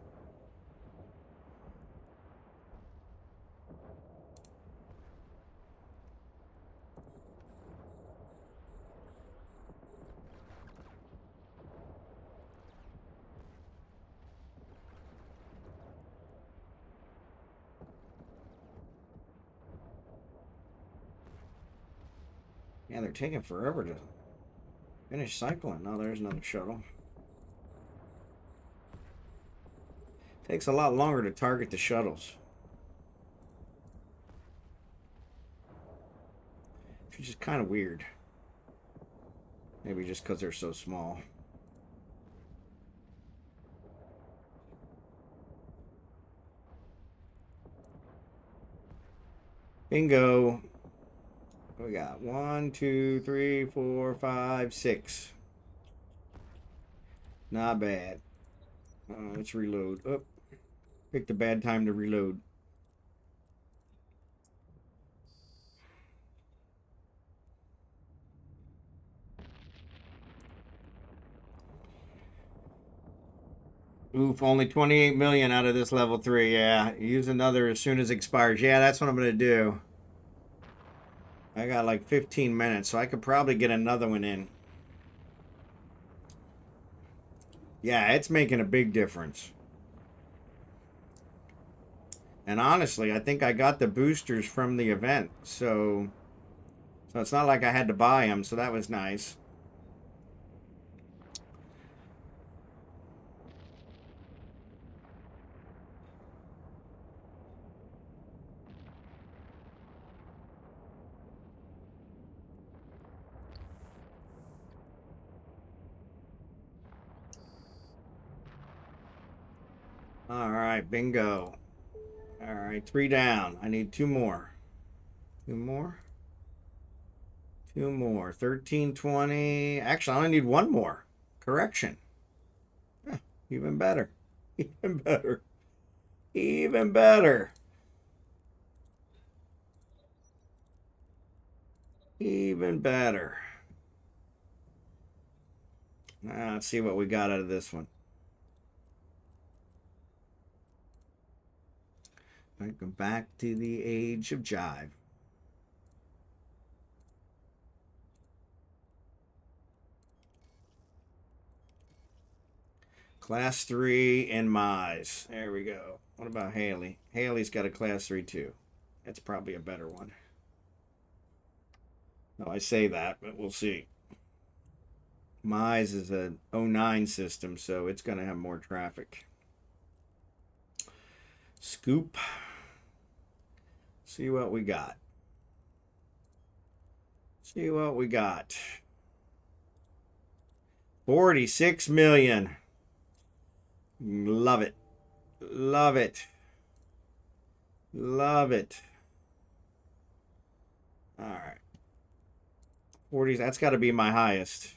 Yeah, they're taking forever to finish cycling. Oh, there's another shuttle. Takes a lot longer to target the shuttles. Which is kind of weird. Maybe just because they're so small. Bingo. We got 1, 2, 3, 4, 5, 6. Not bad. Let's reload. Oh, picked a bad time to reload. Oof, only 28 million out of this level 3. Yeah, use another as soon as it expires. Yeah, that's what I'm going to do. I got like 15 minutes, so I could probably get another one in. Yeah, it's making a big difference. And honestly, I think I got the boosters from the event, so it's not like I had to buy them, so that was nice. All right, bingo. All right, 3 down. I need 2 more. 2 more. 2 more. 1320. Actually, I only need 1 more. Correction. Even better. Even better. Even better. Even better. Let's see what we got out of this one. Welcome back to the age of jive. Class 3 and Mize. There we go. What about Haley? Haley's got a Class 3 too. That's probably a better one. No, I say that, but we'll see. Mize is a 09 system, so it's going to have more traffic. Scoop. See what we got. See what we got. 46 million. Love it. Love it. Love it. All right. 40, that's got to be my highest.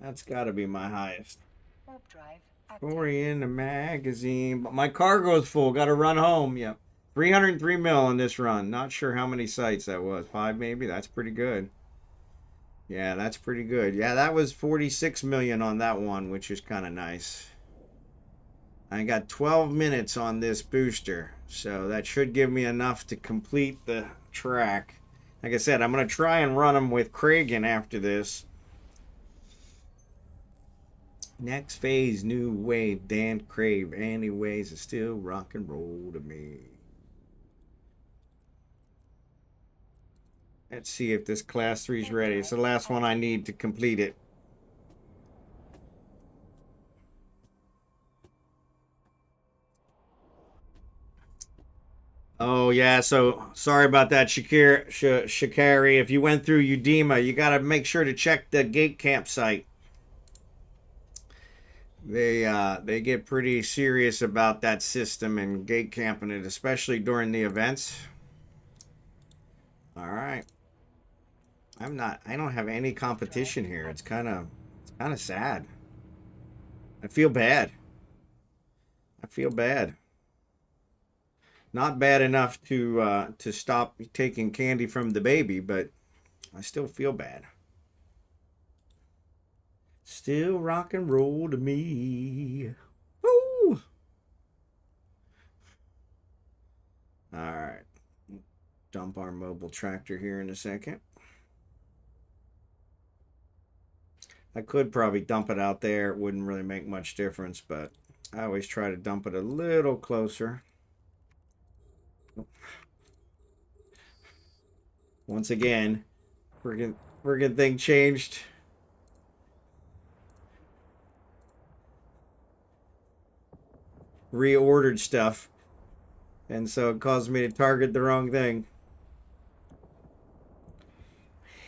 That's got to be my highest. Warp drive active. 40 in the magazine. But my cargo's full. Got to run home. Yep. 303 mil on this run. Not sure how many sites that was. 5 maybe. That's pretty good. Yeah, that's pretty good. Yeah, that was 46 million on that one, which is kind of nice. I got 12 minutes on this booster, so that should give me enough to complete the track. Like I said, I'm going to try and run them with Kragan after this. Next phase, new wave, Dan Crave. Anyways, it's still rock and roll to me. Let's see if this class 3 is ready. It's the last one I need to complete it. Oh, yeah, so sorry about that, Shikari. If you went through Udema, you got to make sure to check the gate campsite. They get pretty serious about that system and gate camping it, especially during the events. All right. I don't have any competition here. It's kind of sad. I feel bad. I feel bad. Not bad enough to stop taking candy from the baby, but I still feel bad. Still rock and roll to me. Woo! All right. Dump our mobile tractor here in a second. I could probably dump it out there. It wouldn't really make much difference, but I always try to dump it a little closer. Once again, friggin' thing changed. Reordered stuff. And so it caused me to target the wrong thing.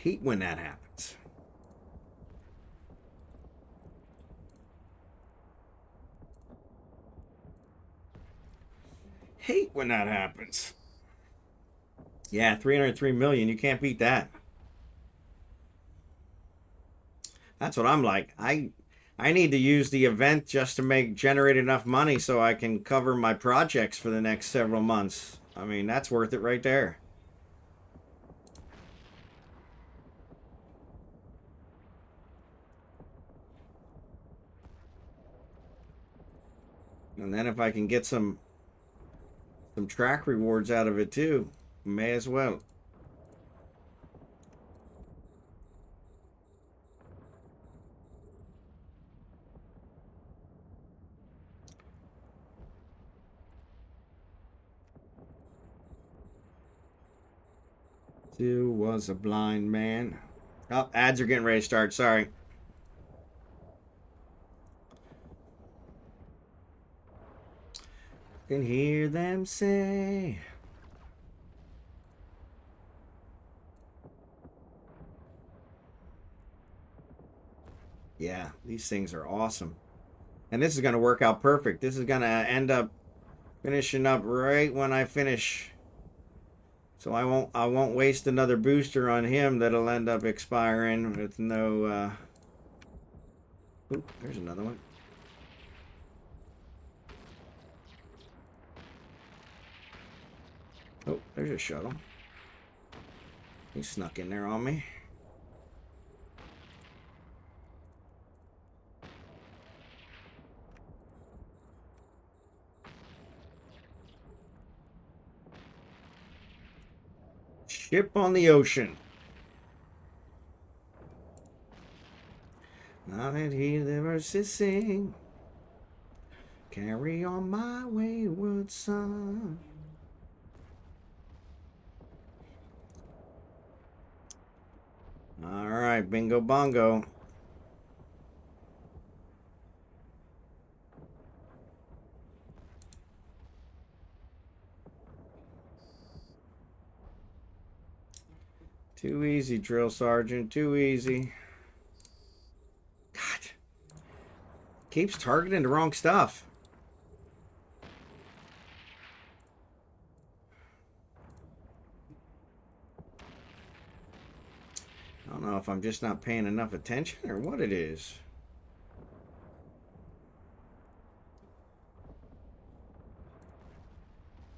Hate when that happens. Hate when that happens. Yeah, 303 million. You can't beat that. That's what I'm like. I need to use the event just to generate enough money so I can cover my projects for the next several months. I mean, that's worth it right there. And then if I can get some track rewards out of it too, may as well. Still was a blind man. Oh, ads are getting ready to start. Sorry. Can hear them say. Yeah, these things are awesome. And this is going to work out perfect. This is going to end up finishing up right when I finish. So I won't waste another booster on him that'll end up expiring with no Ooh, there's another one. Oh, there's a shuttle. He snuck in there on me. Ship on the ocean. Now that he livers to sing. Carry on my wayward son. All right, bingo bongo. Too easy, drill sergeant. Too easy. God. Keeps targeting the wrong stuff. I don't know if I'm just not paying enough attention or what it is.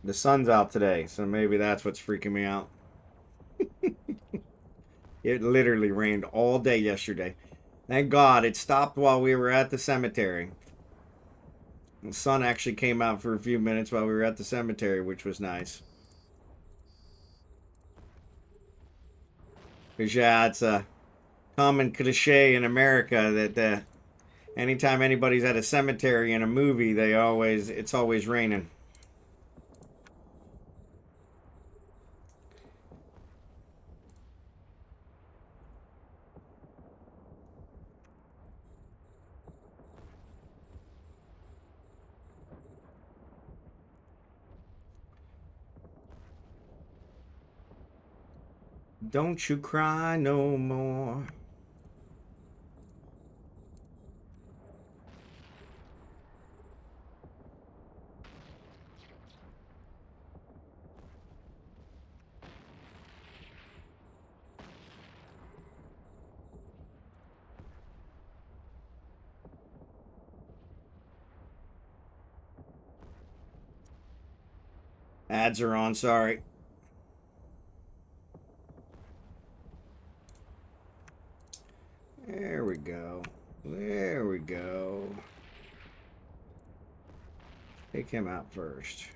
The sun's out today, so maybe that's what's freaking me out. It literally rained all day yesterday. Thank God it stopped while we were at the cemetery. The sun actually came out for a few minutes while we were at the cemetery, which was nice. Because, yeah, it's a common cliche in America that anytime anybody's at a cemetery in a movie, it's always raining. Don't you cry no more. Ads are on, sorry. There we go. There we go. Take him out first.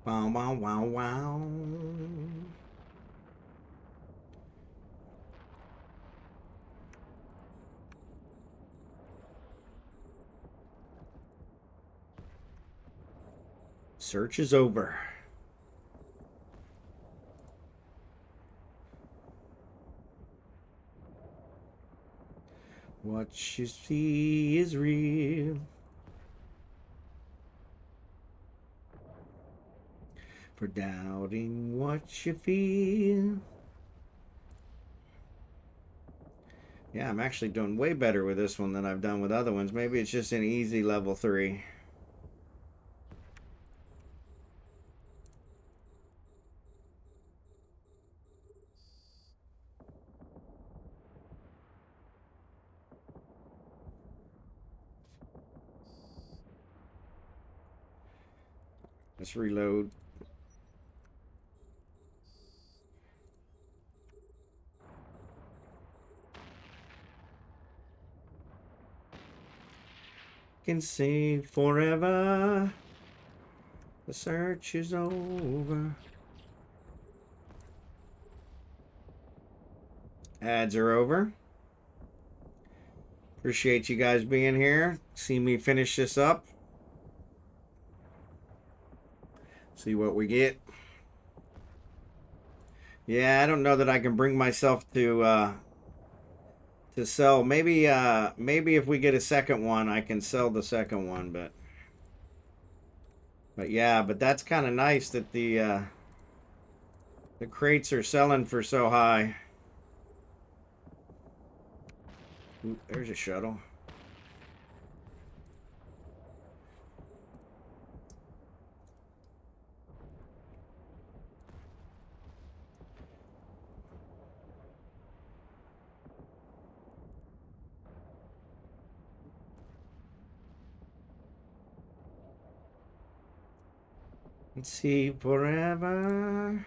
Wow, wow, wow, wow. Search is over. What you see is real. For doubting what you feel. Yeah, I'm actually doing way better with this one than I've done with other ones. Maybe it's just an easy level 3. Let's reload. Can say forever. The search is over. Ads are over. Appreciate you guys being here. See me finish this up. See what we get. Yeah, I don't know that I can bring myself to sell. Maybe if we get a second one, I can sell the second one, but yeah, but that's kind of nice that the crates are selling for so high. Ooh, there's a shuttle. Let's see, forever.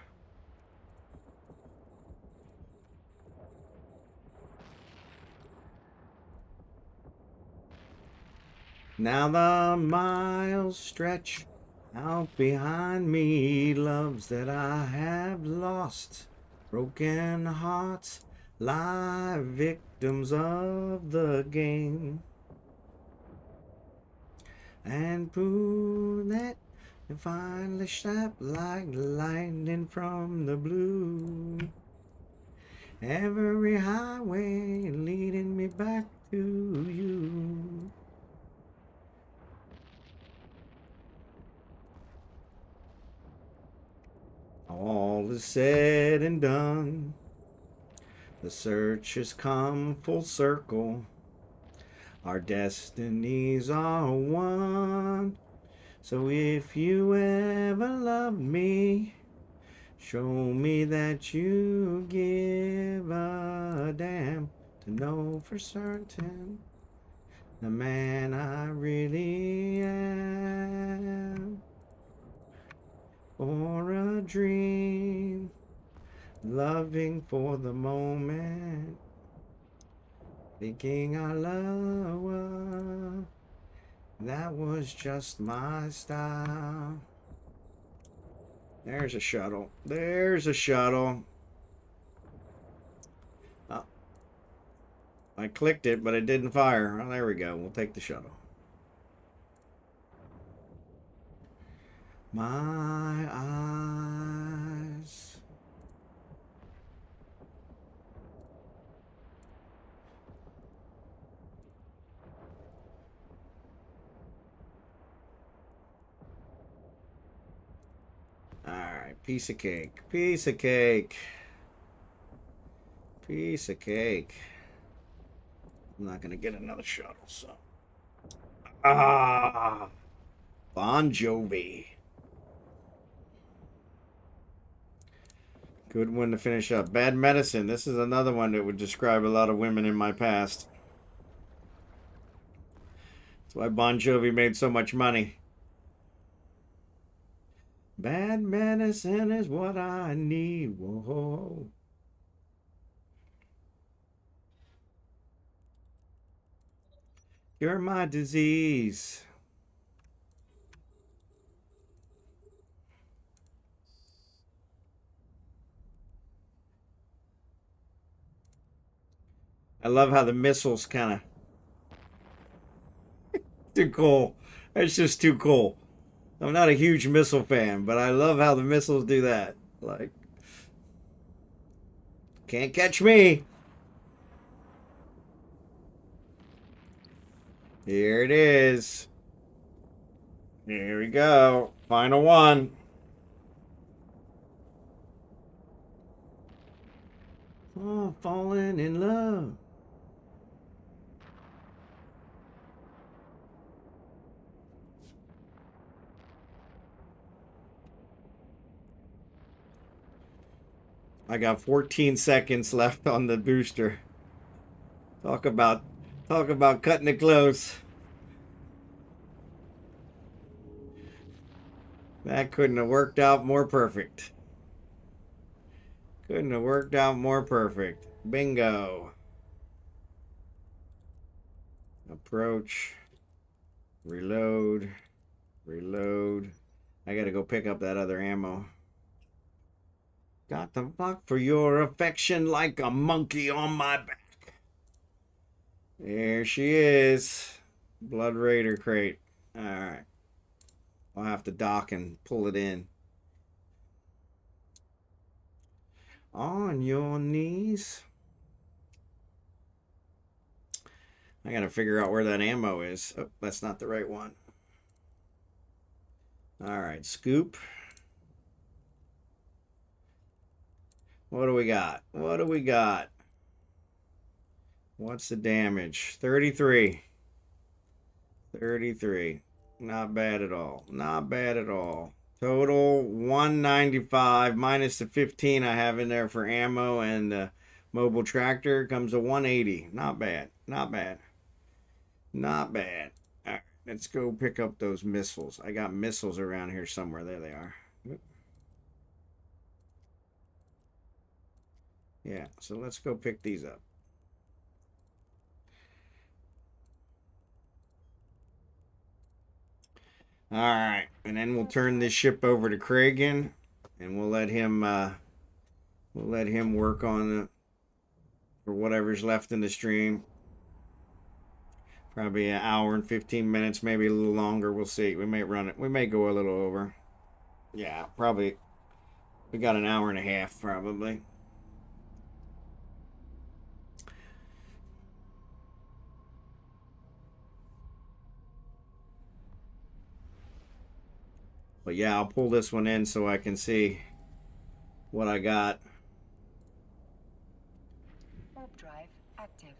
Now the miles stretch out behind me, loves that I have lost, broken hearts lie victims of the game, and prove that you finally shot like lightning from the blue. Every highway leading me back to you. All is said and done. The search has come full circle. Our destinies are one. So if you ever love me, show me that you give a damn to know for certain the man I really am. Or a dream, loving for the moment, thinking I love her. That was just my style. There's a shuttle. There's a shuttle. Oh, I clicked it, but it didn't fire. Oh, there we go. We'll take the shuttle. My eyes. Alright, piece of cake. Piece of cake. Piece of cake. I'm not going to get another shuttle, so. Ah! Bon Jovi. Good one to finish up. Bad Medicine. This is another one that would describe a lot of women in my past. That's why Bon Jovi made so much money. Bad medicine is what I need. Whoa. You're my disease. I love how the missiles kind of too cool. That's just too cool. I'm not a huge missile fan, but I love how the missiles do that. Like, can't catch me. Here it is. Here we go. Final one. Oh, falling in love. I got 14 seconds left on the booster. Talk about cutting it close. That couldn't have worked out more perfect. Couldn't have worked out more perfect. Bingo. Approach. Reload. Reload. I gotta go pick up that other ammo. Got the fuck for your affection like a monkey on my back. There she is. Blood Raider crate. Alright. I'll have to dock and pull it in. On your knees. I gotta figure out where that ammo is. Oh, that's not the right one. Alright, scoop. What do we got? What do we got? What's the damage? 33. 33. Not bad at all. Not bad at all. Total 195 minus the 15 I have in there for ammo and the mobile tractor comes to 180. Not bad. Not bad. Not bad. All right, let's go pick up those missiles. I got missiles around here somewhere. There they are. Yeah, so let's go pick these up. All right, and then we'll turn this ship over to Kragan, and we'll let him work on the for whatever's left in the stream. Probably an hour and 15 minutes, maybe a little longer. We'll see. We may run it. We may go a little over. Yeah, probably. We got an hour and a half, probably. But yeah, I'll pull this one in so I can see what I got. Warp drive active.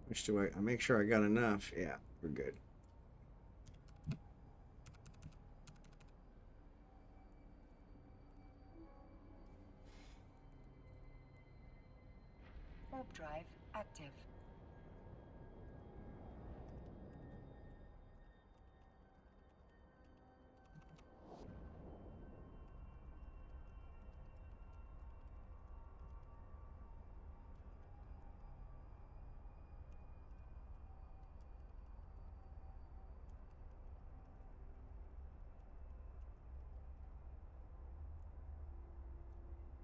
Which do I make sure I got enough? Yeah, we're good. Warp drive active.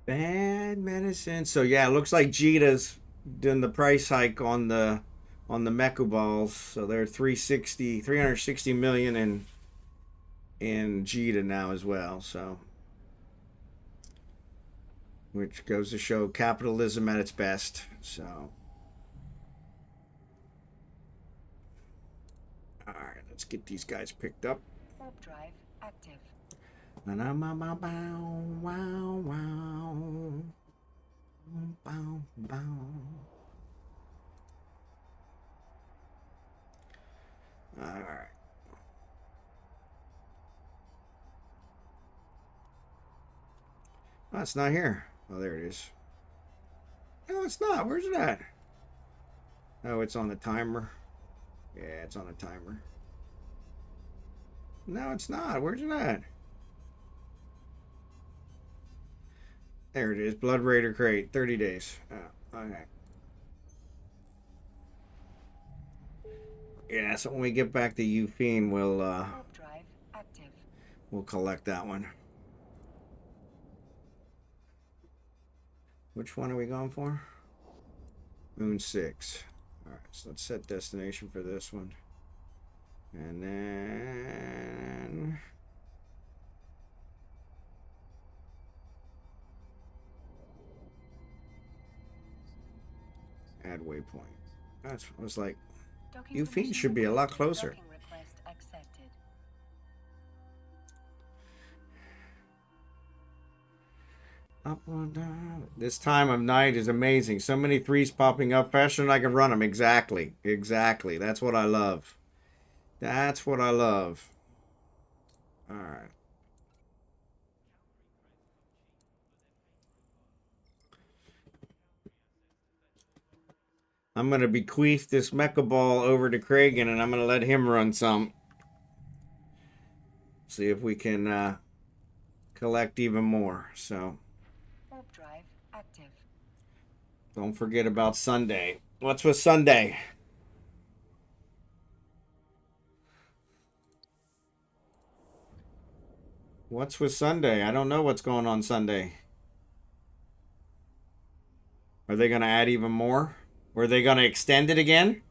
Bad medicine. So yeah, it looks like Jita's doing the price hike on the Mecha balls. So they're 360 million in Jita now as well. So which goes to show capitalism at its best. So all right, let's get these guys picked up. Warp drive active. All right. Oh, it's not here. Oh, there it is. No, it's not. Where's it at? Oh, it's on the timer. Yeah, it's on a timer. No, it's not. Where's it at? There it is. Blood Raider crate. 30 days. Oh, okay. Yeah, so when we get back to Ufine, Warp drive active. we'll collect that one. Which one are we going for? Moon 6. Alright, so let's set destination for this one. And then add waypoint. That's I was like, Docking Ufine permission should be a lot requested. closer. Docking request accepted. Up or down. This time of night is amazing. So many threes popping up faster than I can run them. Exactly. Exactly. That's what I love. That's what I love. All right. I'm going to bequeath this mecha ball over to Kragan, and I'm going to let him run some. See if we can collect even more. So Warp drive active. don't forget about Sunday. What's with Sunday? What's with Sunday? I don't know what's going on Sunday. Are they going to add even more? Or are they going to extend it again?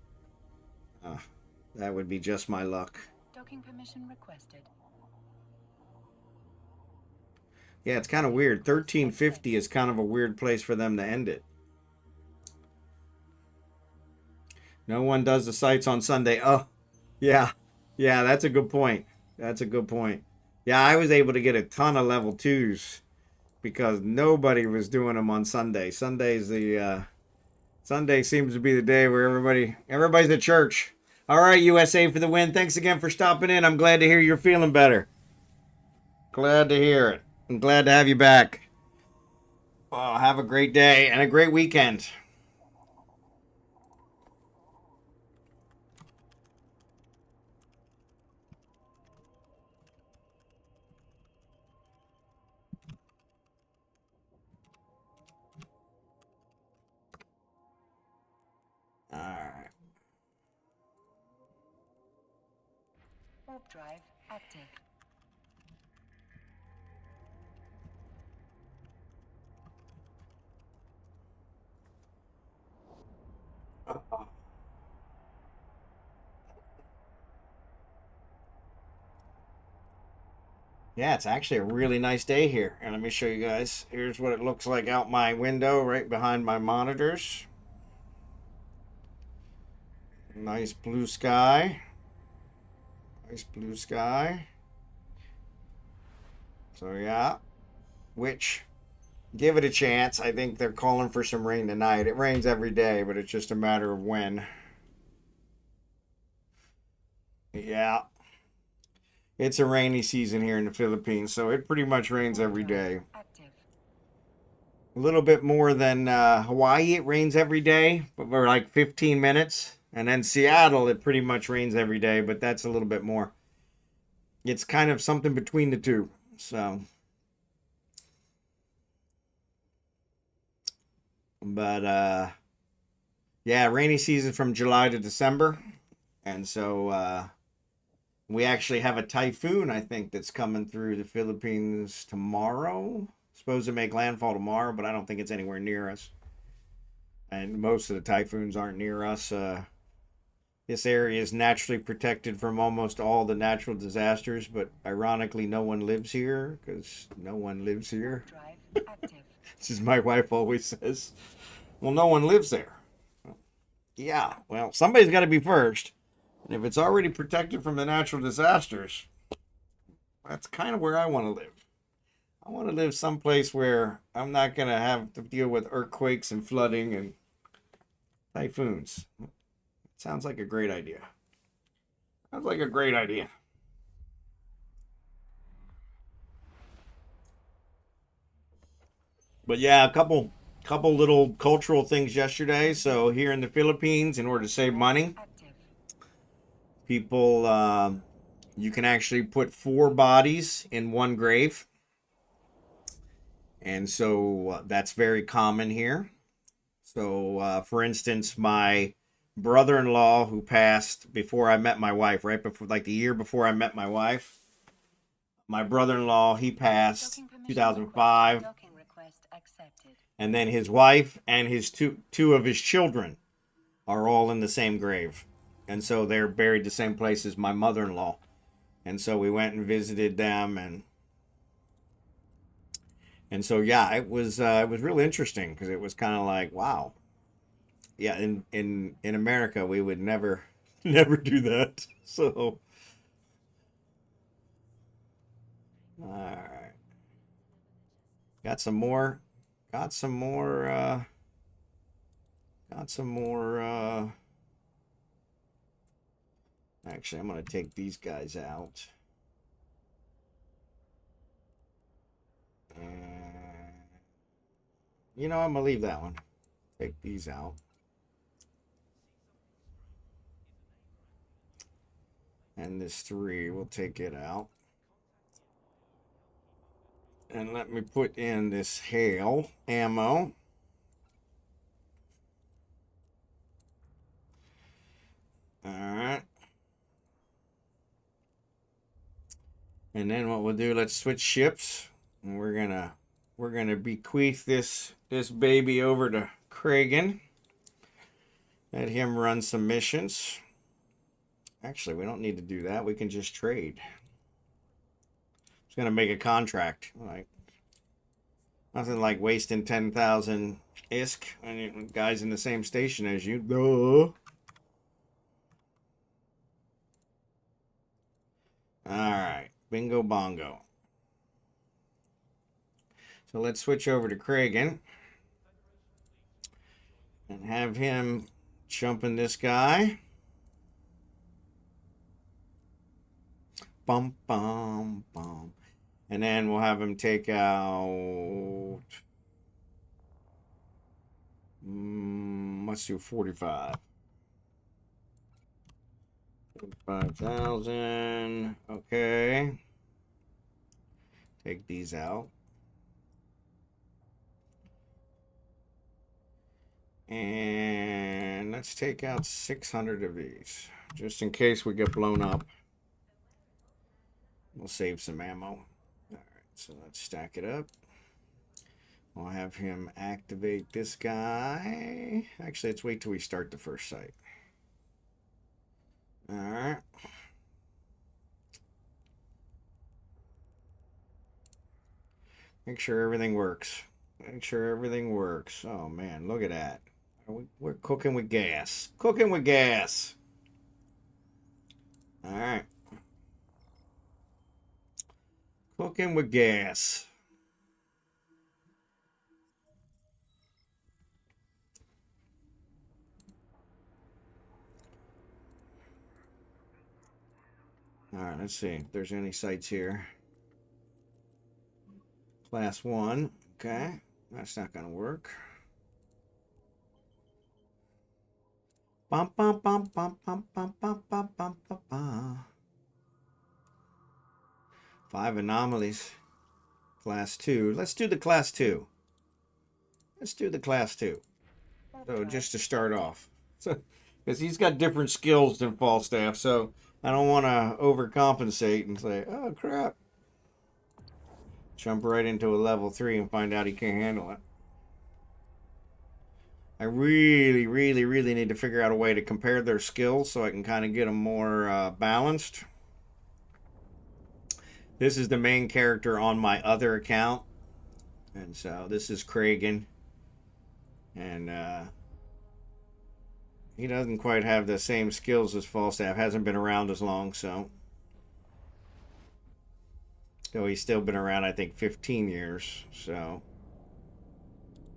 That would be just my luck. Docking permission requested. Yeah, it's kind of weird. 1350 is kind of a weird place for them to end it. No one does the sites on Sunday. Oh, yeah. Yeah, that's a good point. That's a good point. Yeah, I was able to get a ton of level 2s because nobody was doing them on Sunday. Sunday seems to be the day where everybody's at church. All right, USA for the win. Thanks again for stopping in. I'm glad to hear you're feeling better. Glad to hear it. I'm glad to have you back. Oh, have a great day and a great weekend. All right. Warp drive active. Yeah, it's actually a really nice day here. And let me show you guys. Here's what it looks like out my window right behind my monitors. Nice blue sky. Nice blue sky. So yeah, which give it a chance. I think they're calling for some rain tonight. It rains every day, but it's just a matter of when. Yeah. It's a rainy season here in the Philippines, so it pretty much rains every day. Active. A little bit more than Hawaii, it rains every day, but for like 15 minutes. And then Seattle, it pretty much rains every day, but that's a little bit more. It's kind of something between the two. So, but yeah, rainy season from July to December. And so we actually have a typhoon, I think, that's coming through the Philippines tomorrow. Supposed to make landfall tomorrow, but I don't think it's anywhere near us. And most of the typhoons aren't near us. This area is naturally protected from almost all the natural disasters, but ironically, no one lives here because no one lives here. Drive active. This is my wife always says. Well, no one lives there. Yeah, well, somebody's got to be first. And if it's already protected from the natural disasters, that's kind of where I want to live. I want to live someplace where I'm not going to have to deal with earthquakes and flooding and typhoons. Sounds like a great idea. Sounds like a great idea. But yeah, a couple little cultural things yesterday. So here in the Philippines, in order to save money, Active. people you can actually put 4 bodies in one grave, and so that's very common here. So, for instance, my brother-in-law who passed before I met my wife, right before, like the year before I met my wife, my brother-in-law, he passed Docking permission 2005, requested. Docking request accepted. and then his wife and his two of his children are all in the same grave, and so they're buried the same place as my mother-in-law. And so we went and visited them, and so yeah, it was really interesting because it was kind of like, wow, yeah, in America we would never never do that. So all right, got some more, got some more, got some more. Actually, I'm gonna take these guys out. You know, I'm gonna leave that one. Take these out. And this 3, we'll take it out. And let me put in this hail ammo. All right. And then what we'll do, let's switch ships. And we're gonna bequeath this baby over to Kragan. Let him run some missions. Actually, we don't need to do that. We can just trade. It's gonna make a contract. Like nothing like wasting 10,000 ISK and guys in the same station as you. Duh. All right, bingo bongo. So let's switch over to Kragan and have him jumping this guy. Bum, bum, bum. And then we'll have him take out... let's do 45. 5,000. Okay. Take these out. And let's take out 600 of these, just in case we get blown up. We'll save some ammo. All right, so let's stack it up. We'll have him activate this guy. Actually, let's wait till we start the first site. All right. Make sure everything works. Make sure everything works. Oh, man, look at that. We're cooking with gas. Cooking with gas. All right. Cooking with gas. All right, let's see if there's any sites here. Class 1. Okay. That's not going to work. Bum, bum, bum, bum, bum, bum, bum, bum, bum, bum, bum. 5 anomalies. Class 2. Let's do the Class 2. Let's do the Class 2. So just to start off. So, because he's got different skills than Falstaff, so I don't want to overcompensate and say, oh, crap. Jump right into a level 3 and find out he can't handle it. I really, really, really need to figure out a way to compare their skills so I can kind of get them more balanced. This is the main character on my other account. And so this is Kragan. And he doesn't quite have the same skills as Falstaff. Hasn't been around as long, so. Though he's still been around, I think, 15 years. So.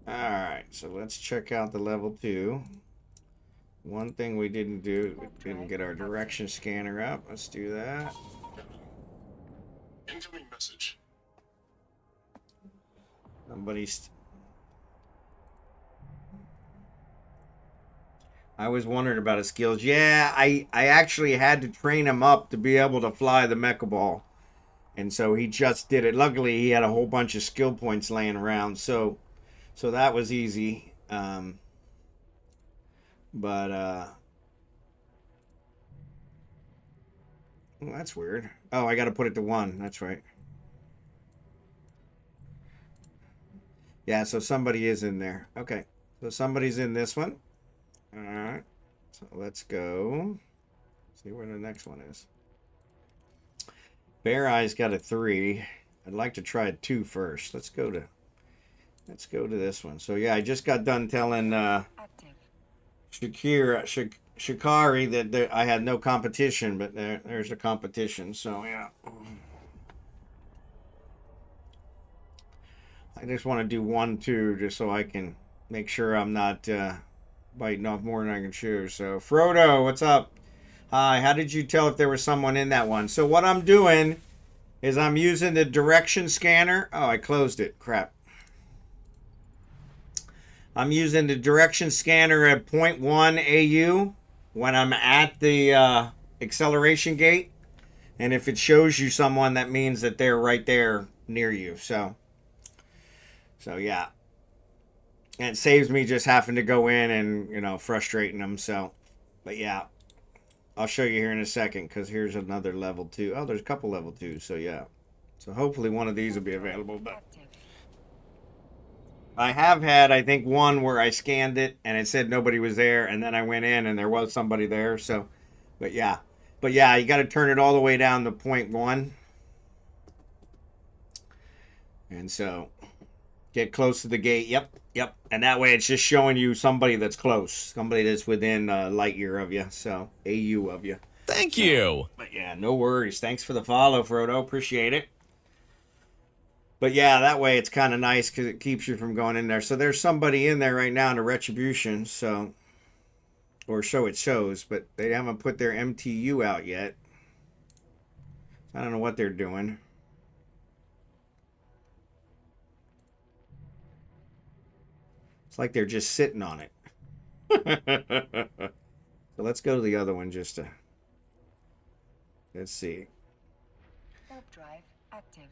Alright, so let's check out the level 2. One thing we didn't do, we didn't get our direction scanner up. Let's do that. Incoming message. Somebody's... I was wondering about his skills. Yeah, I actually had to train him up to be able to fly the mecha ball. And so he just did it. Luckily, he had a whole bunch of skill points laying around. So that was easy. Well, that's weird. Oh, I got to put it to 1. That's right. Yeah, so somebody is in there. Okay. So somebody's in this one. All right. So let's go. See where the next one is. Bear Eye's got a 3. I'd like to try a 2 first. Let's go to this one. So yeah, I just got done telling Shikari that I had no competition, but there's a competition. So yeah, I just want to do 1, 2, just so I can make sure I'm not biting off more than I can chew. So Frodo, what's up? Hi. How did you tell if there was someone in that one? So what I'm doing is I'm using the direction scanner. Oh, I closed it. Crap. I'm using the direction scanner at 0.1 AU when I'm at the acceleration gate. And if it shows you someone, that means that they're right there near you. So yeah. And it saves me just having to go in and, frustrating them. So, but yeah. I'll show you here in a second because here's another level 2. Oh, there's a couple level 2s. So yeah. So hopefully one of these will be available. But I have had, I think, one where I scanned it and it said nobody was there, and then I went in and there was somebody there. So, but yeah, you got to turn it all the way down to 0.1, and so get close to the gate. Yep, and that way it's just showing you somebody that's close, somebody that's within a light year of you. So AU of you. Thank you. But yeah, no worries. Thanks for the follow, Frodo. Appreciate it. But yeah, that way it's kind of nice because it keeps you from going in there. So there's somebody in there right now in a retribution, so, or so it shows, but they haven't put their MTU out yet. I don't know what they're doing. It's like they're just sitting on it. So let's go to the other one just to, let's see. Warp drive active.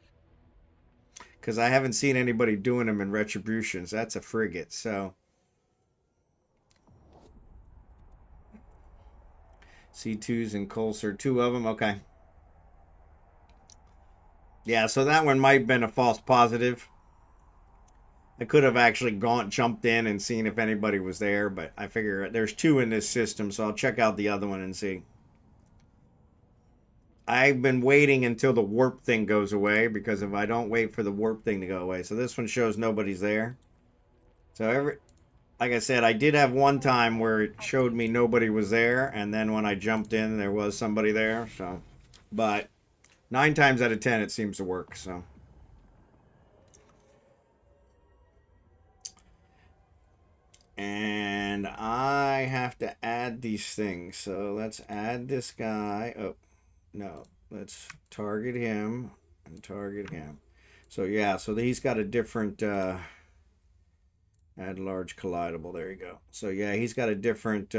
Because I haven't seen anybody doing them in retributions. That's a frigate, so. C2s and Coulser, 2 of them, okay. Yeah, so that one might have been a false positive. I could have actually jumped in and seen if anybody was there, but I figure there's 2 in this system, so I'll check out the other one and see. I've been waiting until the warp thing goes away, because if I don't wait for the warp thing to go away, so this one shows nobody's there. So like I said, I did have one time where it showed me nobody was there, and then when I jumped in, there was somebody there. So, but 9 times out of 10, it seems to work. So. And I have to add these things. So let's add this guy. Oh, no. Let's target him and target him. So yeah, so he's got a different add large collidable. There you go. So yeah, he's got a different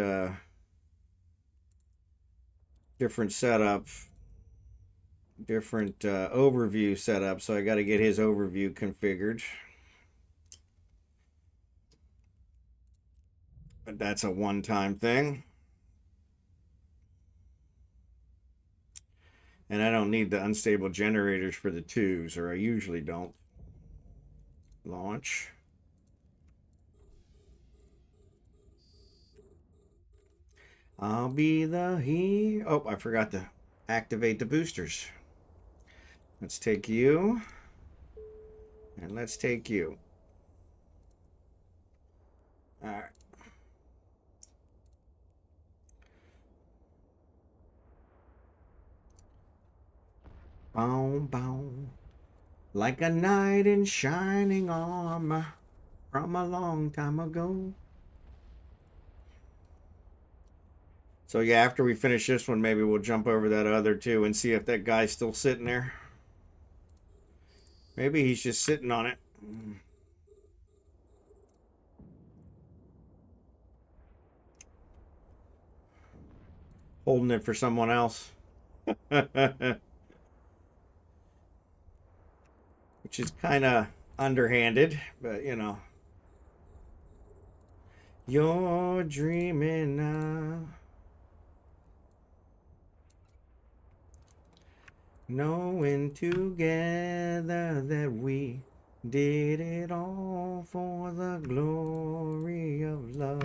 different setup, different overview setup. So I got to get his overview configured. But that's a one-time thing. And I don't need the unstable generators for the 2s, or I usually don't. Launch. I'll be the he. Oh, I forgot to activate the boosters. Let's take you. And let's take you. All right. Boom, boom. Like a knight in shining armor from a long time ago. So yeah, after we finish this one, maybe we'll jump over that other 2 and see if that guy's still sitting there. Maybe he's just sitting on it. Holding it for someone else. Which is kind of underhanded, but you know. You're dreaming now. Knowing together that we did it all for the glory of love.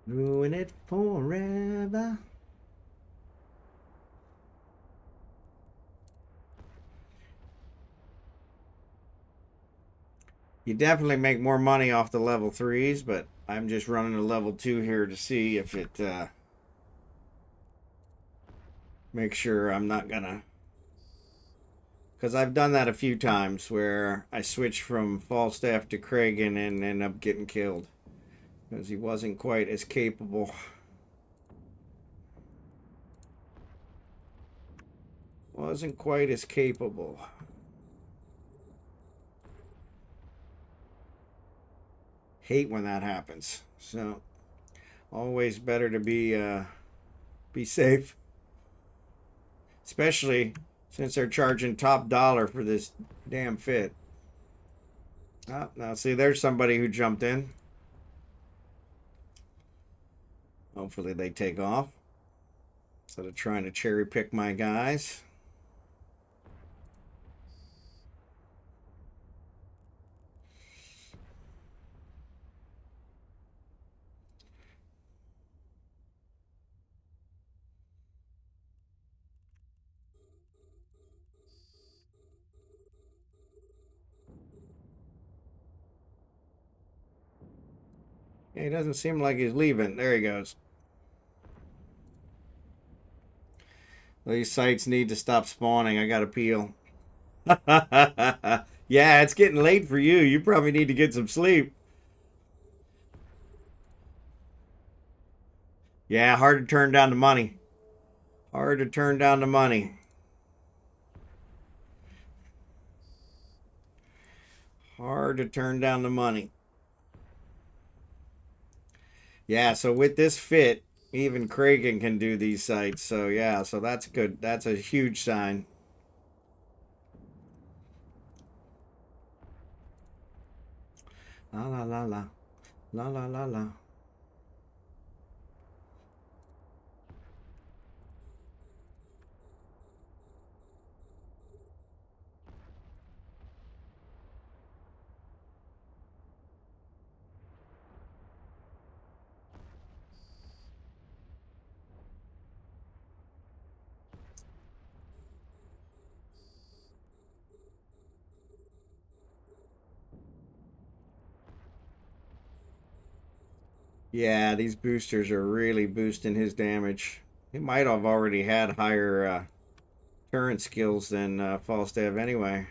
Doing it forever. You definitely make more money off the level 3s, but I'm just running a level 2 here to see if it make sure I'm not gonna, because I've done that a few times where I switch from Falstaff to Kragan and end up getting killed because he wasn't quite as capable. Wasn't quite as capable. Hate when that happens. So always better to be safe, especially since they're charging top dollar for this damn fit. Oh, now see, there's somebody who jumped in. Hopefully they take off instead of trying to cherry pick my guys. He doesn't seem like he's leaving. There he goes. These sites need to stop spawning. I got to peel. Yeah, it's getting late for you. You probably need to get some sleep. Yeah, hard to turn down the money. Hard to turn down the money. Hard to turn down the money. Yeah, so with this fit, even Kragan can do these sites. So yeah, so that's good. That's a huge sign. La la la la. La la la la. Yeah, these boosters are really boosting his damage. He might have already had higher turret skills than Falstaff anyway.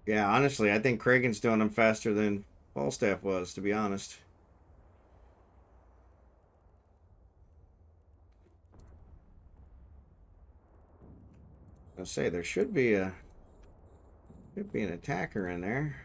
Yeah, honestly, I think Kragan's doing them faster than Falstaff was, to be honest. I'll say there should be an attacker in there.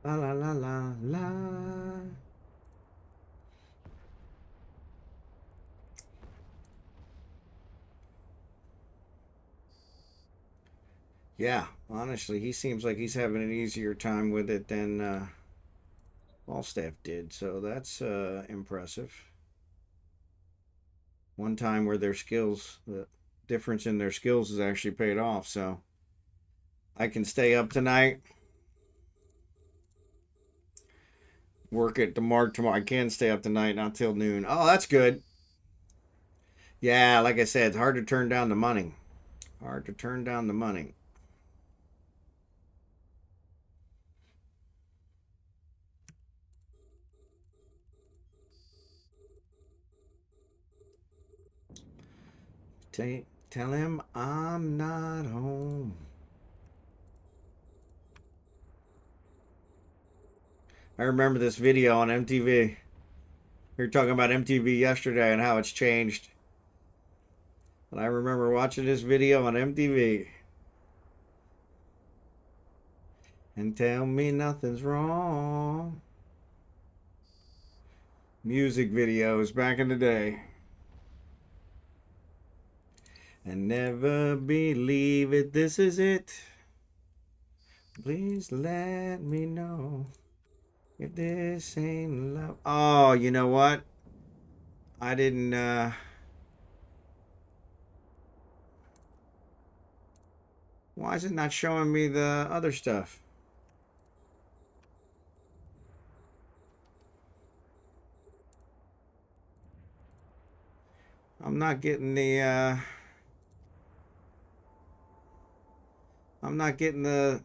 La la la la la. Yeah, honestly, he seems like he's having an easier time with it than Falstaff did. So that's impressive. One time where their skills, the difference in their skills has actually paid off. So I can stay up tonight, work at the mark tomorrow. I can stay up tonight, not till noon. Oh, that's good. Yeah, like I said, it's hard to turn down the money. Hard to turn down the money. Tell him I'm not home. I remember this video on MTV. We were talking about MTV yesterday and how it's changed. And I remember watching this video on MTV. And tell me nothing's wrong. Music videos back in the day. And never believe it, this is it. Please let me know if this ain't love. Oh, you know what? I didn't, why is it not showing me the other stuff? I'm not getting I'm not getting the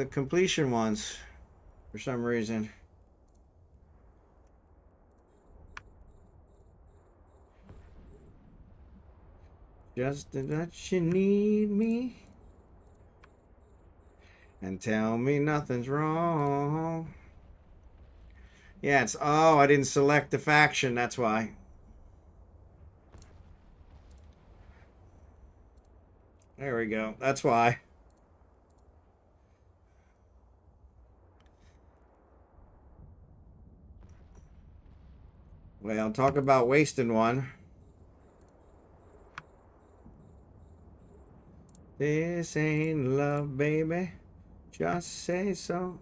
completion ones for some reason. Just that you need me and tell me nothing's wrong. Yeah, it's, oh, I didn't select the faction, that's why. There we go, that's why. Well, talk about wasting one. This ain't love, baby. Just say so.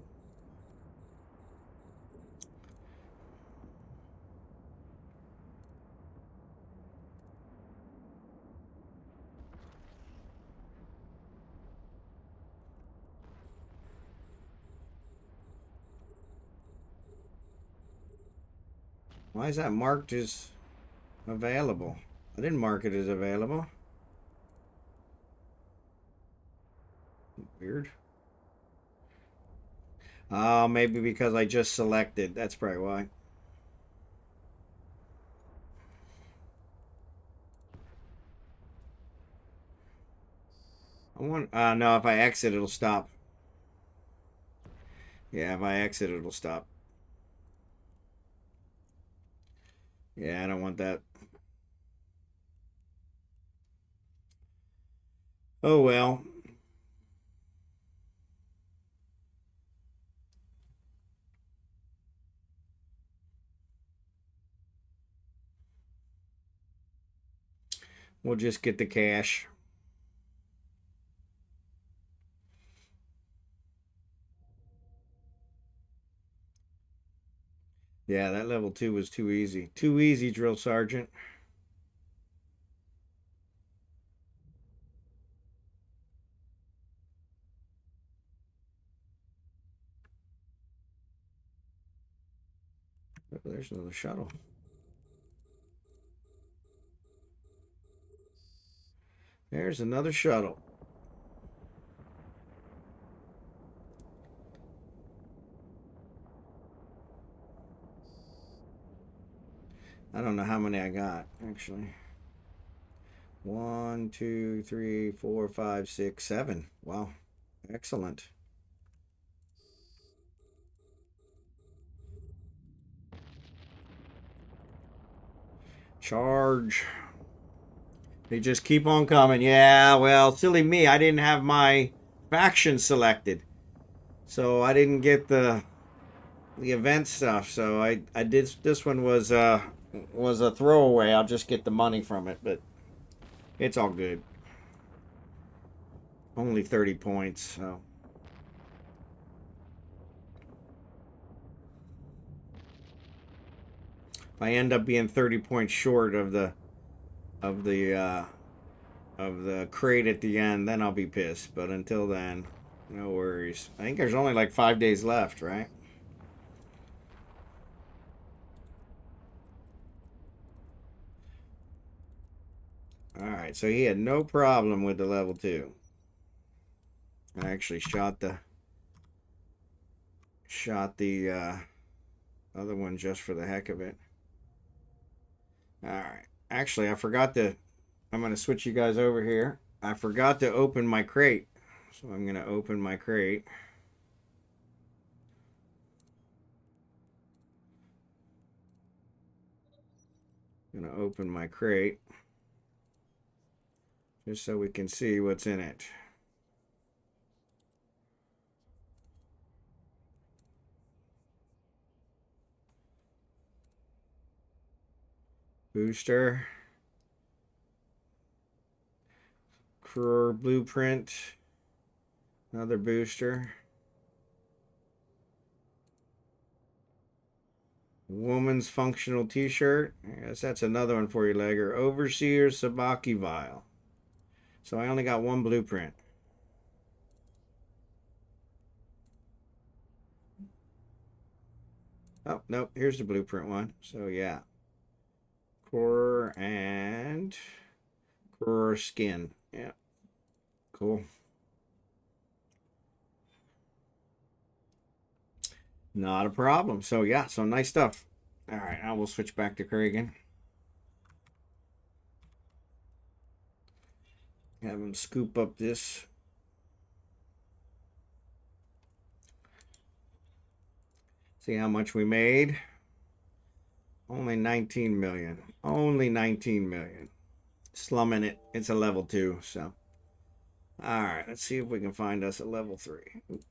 Why is that marked as available? I didn't mark it as available. Weird. Oh, maybe because I just selected. That's probably why. I want. No, if I exit, it'll stop. Yeah, if I exit, it'll stop. Yeah, I don't want that. Oh well. We'll just get the cash. Yeah, that level 2 was too easy. Too easy, drill sergeant. Oh, there's another shuttle. There's another shuttle. I don't know how many I got, actually. 1, 2, 3, 4, 5, 6, 7. Wow. Excellent. Charge. They just keep on coming. Yeah, well, silly me. I didn't have my faction selected. So I didn't get the event stuff. So I did this one was a throwaway. I'll just get the money from it, but it's all good. Only 30 points, so if I end up being 30 points short of the of the uh of the crate at the end, then I'll be pissed. But until then, no worries. I think there's only like 5 days left, right? Alright, so he had no problem with the level 2. I actually shot the other one just for the heck of it. Alright. Actually, I forgot to I'm gonna switch you guys over here. I forgot to open my crate. So I'm gonna open my crate. I'm gonna open my crate just so we can see what's in it. Booster. Career blueprint. Another booster. Woman's functional t-shirt. I guess that's another one for you, Legger. Overseer Sabaki vial. So I only got one blueprint. Oh, nope. Here's the blueprint one. So yeah. Core and core skin. Yeah. Cool. Not a problem. So yeah, so nice stuff. All right, I will switch back to Kragan. Have him scoop up this. See how much we made. Only 19 million. Only 19 million. Slumming it. It's a level 2, so. All right, let's see if we can find us a level 3. Oop.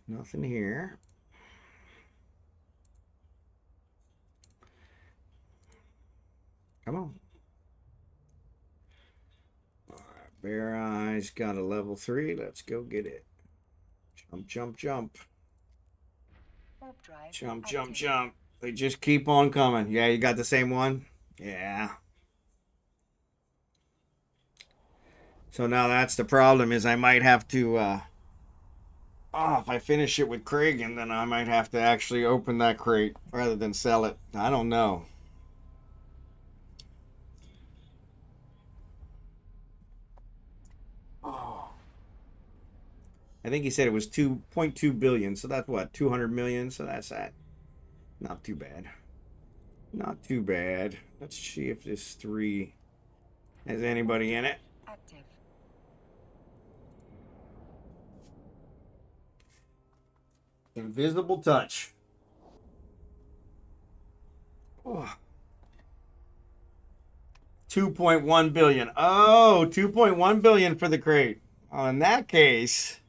Nothing here. Come on. Bear Eyes got a level 3. Let's go get it. Jump, jump, jump. Warp drive Jump, active. jump, jump. They just keep on coming. Yeah, you got the same one? Yeah. So now that's the problem is I might have to, if I finish it with Kragan, then I might have to actually open that crate rather than sell it. I don't know. Oh. I think he said it was 2.2 billion. So that's what, 200 million? So that's that. Not too bad. Not too bad. Let's see if this 3 has anybody in it. Active. Invisible touch. Oh. 2.1 billion. Oh, 2.1 billion for the crate. Oh, in that case,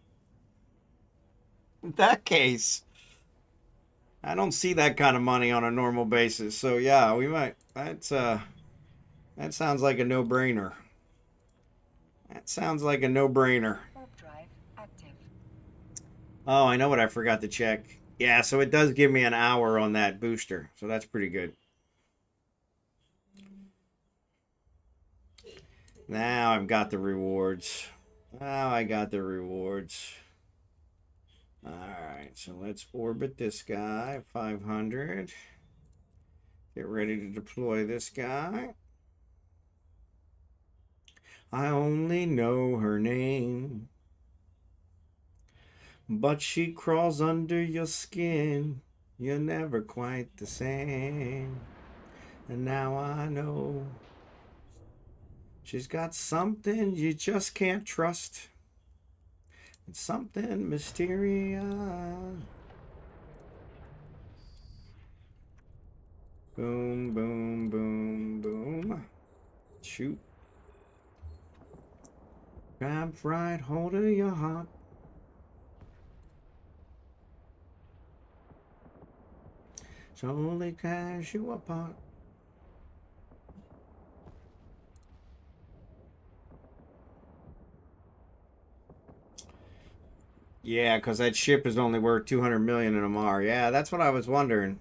I don't see that kind of money on a normal basis. So yeah, we might. That sounds like a no-brainer. That sounds like a no-brainer. Warp drive active. Oh, I know what I forgot to check. Yeah, so it does give me an hour on that booster. So that's pretty good. Now I've got the rewards. Now I got the rewards. Alright, so let's orbit this guy. 500. Get ready to deploy this guy. I only know her name, but she crawls under your skin. You're never quite the same. And now I know she's got something you just can't trust. It's something mysterious. Boom, boom, boom, boom. Shoot. Grab right hold of your heart. Slowly tears you apart. Yeah, because that ship is only worth 200 million in Amar. Yeah, that's what I was wondering.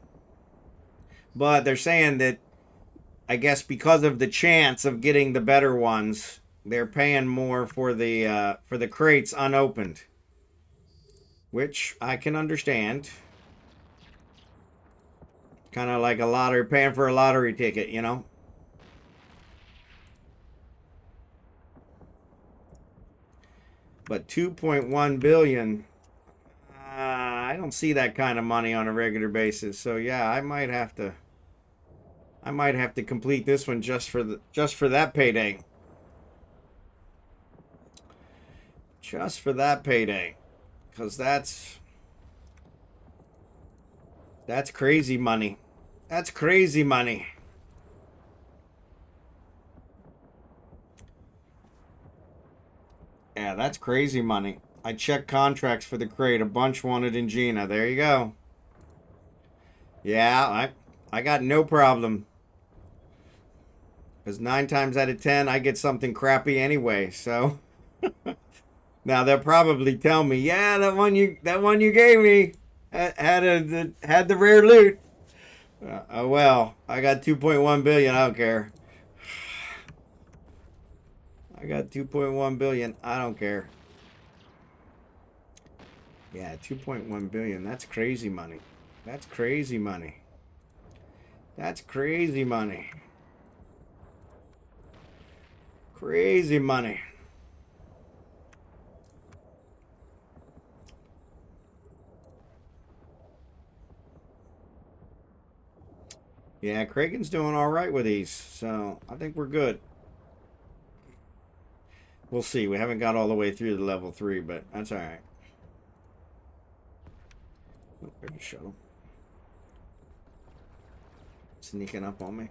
But they're saying that, I guess because of the chance of getting the better ones, they're paying more for the crates unopened, which I can understand. Kind of like a lottery, paying for a lottery ticket, you know. But 2.1 billion, I don't see that kind of money on a regular basis. So yeah, I might have to complete this one just for that payday. Just for that payday. Cuz that's crazy money. That's crazy money. Yeah, that's crazy money. I checked contracts for the crate. A bunch wanted in Gina. There you go. Yeah, I got no problem. Because 9 times out of 10, I get something crappy anyway. So now they'll probably tell me, yeah, that one you gave me had the rare loot. Oh well, I got 2.1 billion. I don't care. I got 2.1 billion. I don't care. Yeah, 2.1 billion. That's crazy money. That's crazy money. That's crazy money. Crazy money. Yeah, Kragen's doing all right with these, so I think we're good. We'll see. We haven't got all the way through the level 3, but that's all right. Oh, there's a shuttle. Sneaking up on me.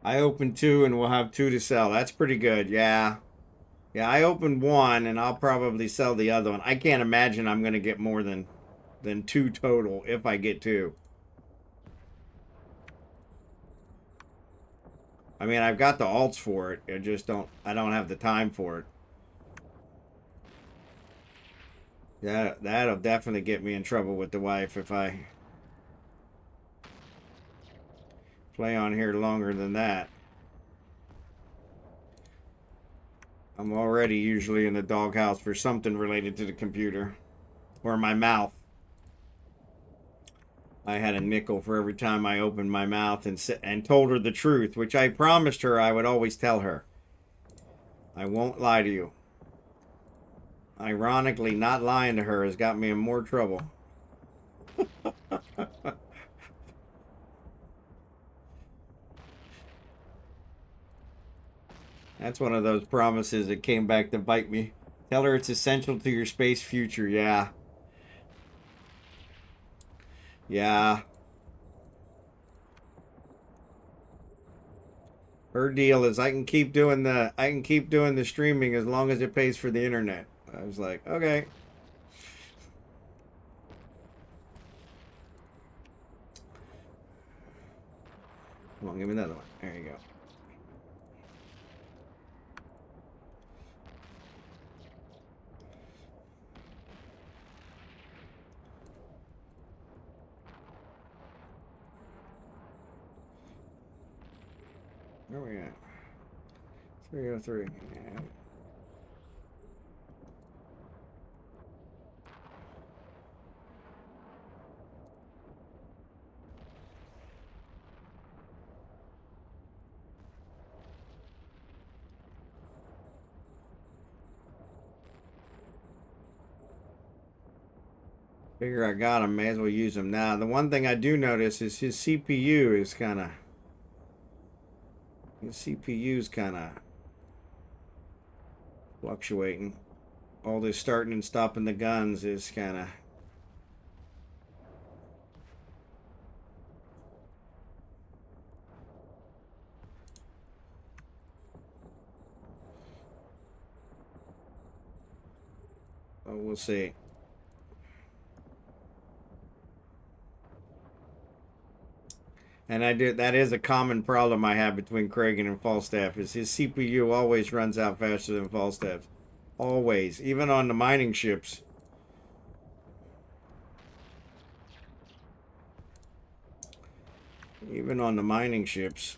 I opened 2 and we'll have 2 to sell. That's pretty good. Yeah. Yeah, I opened 1 and I'll probably sell the other one. I can't imagine I'm going to get more than 2 total if I get 2. I mean, I've got the alts for it. I don't have the time for it. Yeah, that'll definitely get me in trouble with the wife if I play on here longer than that. I'm already usually in the doghouse for something related to the computer or my mouth. I had a nickel for every time I opened my mouth and told her the truth, which I promised her I would always tell her. I won't lie to you. Ironically, not lying to her has got me in more trouble. That's one of those promises that came back to bite me. Tell her it's essential to your space future. Yeah. Yeah. Her deal is I can keep doing the streaming as long as it pays for the internet. I was like, okay. Come on, give me another one. There you go. Where are we at? 303. Yeah. Figure I got him, may as well use him. Now, the one thing I do notice is his CPU is kind of fluctuating. All this starting and stopping the guns is kind of. Oh, we'll see. And that is a common problem I have between Kragan and Falstaff is his CPU always runs out faster than Falstaff's. Always. Even on the mining ships. Even on the mining ships.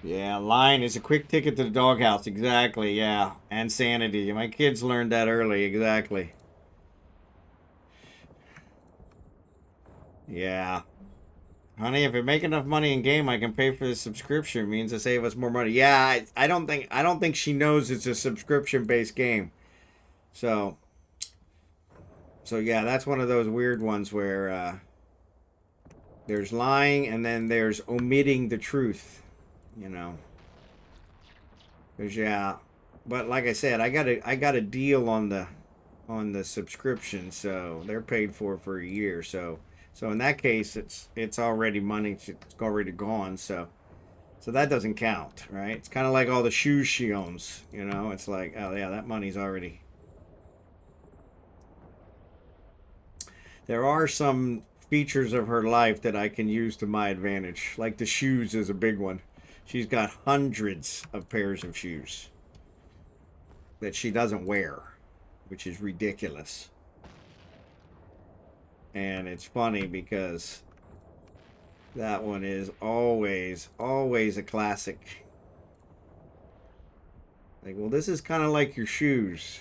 Yeah, line is a quick ticket to the doghouse. Exactly, yeah. And sanity. My kids learned that early. Exactly. Yeah. Honey, if I make enough money in game, I can pay for the subscription. It means to save us more money. Yeah, I don't think she knows it's a subscription-based game. So yeah, that's one of those weird ones where there's lying and then there's omitting the truth, you know. Cause yeah, but like I said, I got a deal on the subscription, so they're paid for a year. So in that case, it's already money. It's already gone. So that doesn't count, right? It's kind of like all the shoes she owns. You know, it's like, oh yeah, that money's already. There are some features of her life that I can use to my advantage. Like the shoes is a big one. She's got hundreds of pairs of shoes that she doesn't wear, which is ridiculous. And it's funny because that one is always a classic. Like, well, this is kind of like your shoes.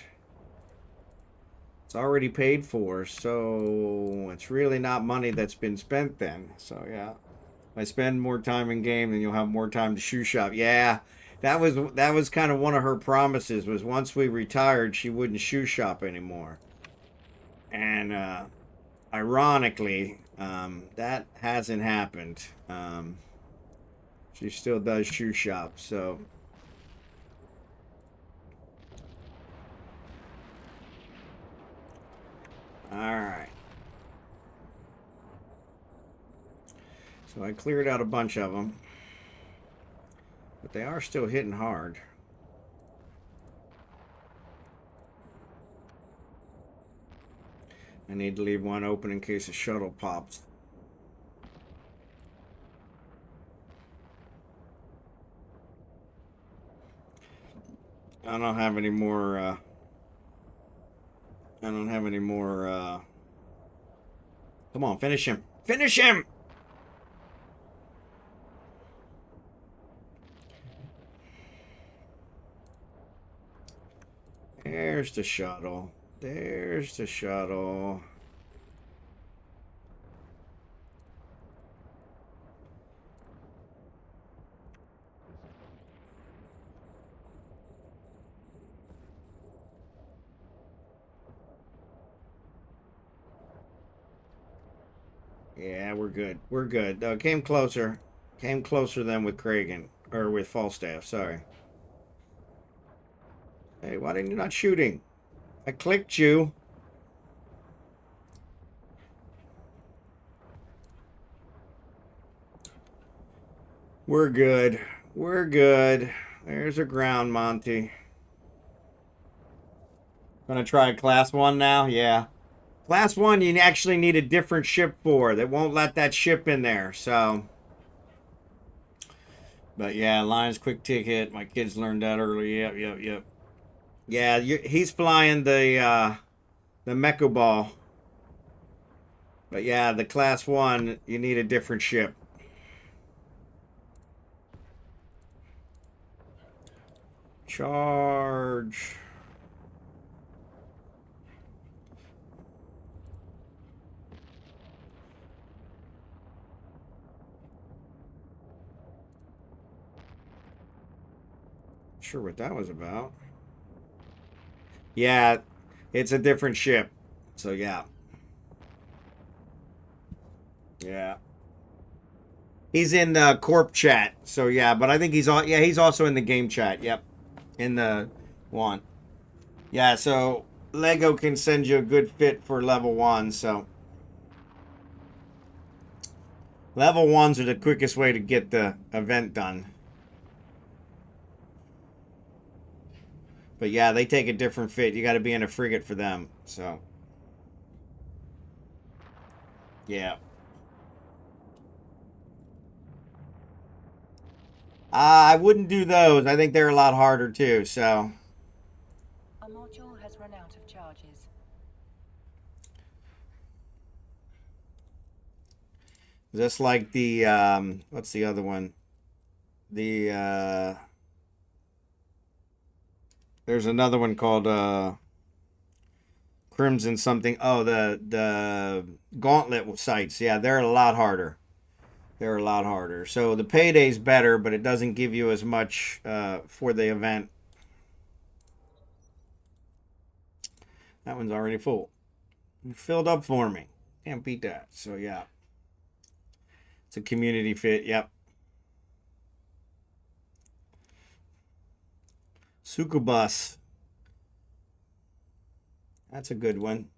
It's already paid for, so it's really not money that's been spent then. So yeah, if I spend more time in game, then you'll have more time to shoe shop. Yeah, that was kind of one of her promises. Was once we retired, she wouldn't shoe shop anymore. And ironically, that hasn't happened. She still does shoe shop, so. All right. So I cleared out a bunch of them. But they are still hitting hard. I need to leave one open in case a shuttle pops. I don't have any more, come on, finish him. Finish him! There's the shuttle. There's the shuttle. Yeah, we're good. We're good. Came closer. Came closer than with Kragan. Or with Falstaff, sorry. Hey, why didn't you not shooting? I clicked you. We're good. We're good. There's a ground, Monty. Gonna try class 1 now? Yeah. Class 1 you actually need a different ship for. They won't let that ship in there, so. But yeah, Lions quick ticket. My kids learned that early. Yep. Yeah, he's flying the Mecha Ball. But yeah, the class 1, you need a different ship. Charge. Sure what that was about. Yeah, it's a different ship. So yeah. Yeah. He's in the corp chat. So yeah, but I think he's all he's also in the game chat. Yep. In the one. Yeah, so Lego can send you a good fit for level 1, so level 1s are the quickest way to get the event done. But yeah, they take a different fit. You got to be in a frigate for them. So yeah. I wouldn't do those. I think they're a lot harder too. So A module has run out of charges. just like the what's the other one? The there's another one called Crimson something. Oh, the Gauntlet sites. Yeah, they're a lot harder. They're a lot harder. So the payday's better, but it doesn't give you as much for the event. That one's already full. You filled up for me. Can't beat that. So yeah. It's a community fit. Yep. Succubus. That's a good one.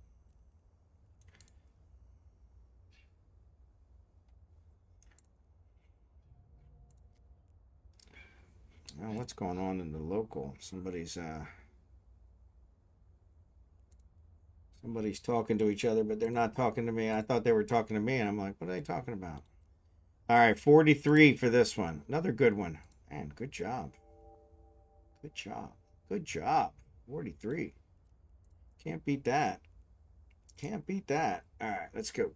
Well, what's going on in the local? Somebody's talking to each other, but they're not talking to me. I thought they were talking to me, and I'm like, what are they talking about? All right, 43 for this one. Another good one. Man, good job. Good job. Good job. 43. Can't beat that. Can't beat that. All right, let's go.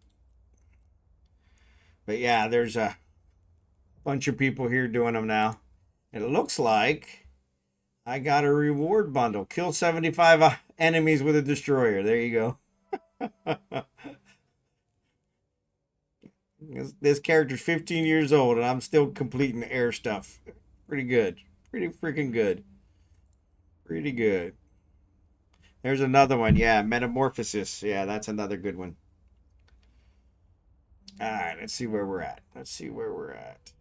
But yeah, there's a bunch of people here doing them now. It looks like I got a reward bundle. Kill 75 enemies with a destroyer. There you go. This character's 15 years old and I'm still completing air stuff. Pretty good. Pretty freaking good. Pretty good. There's another one. Yeah, Metamorphosis. Yeah, that's another good one. All right, let's see where we're at. Let's see where we're at.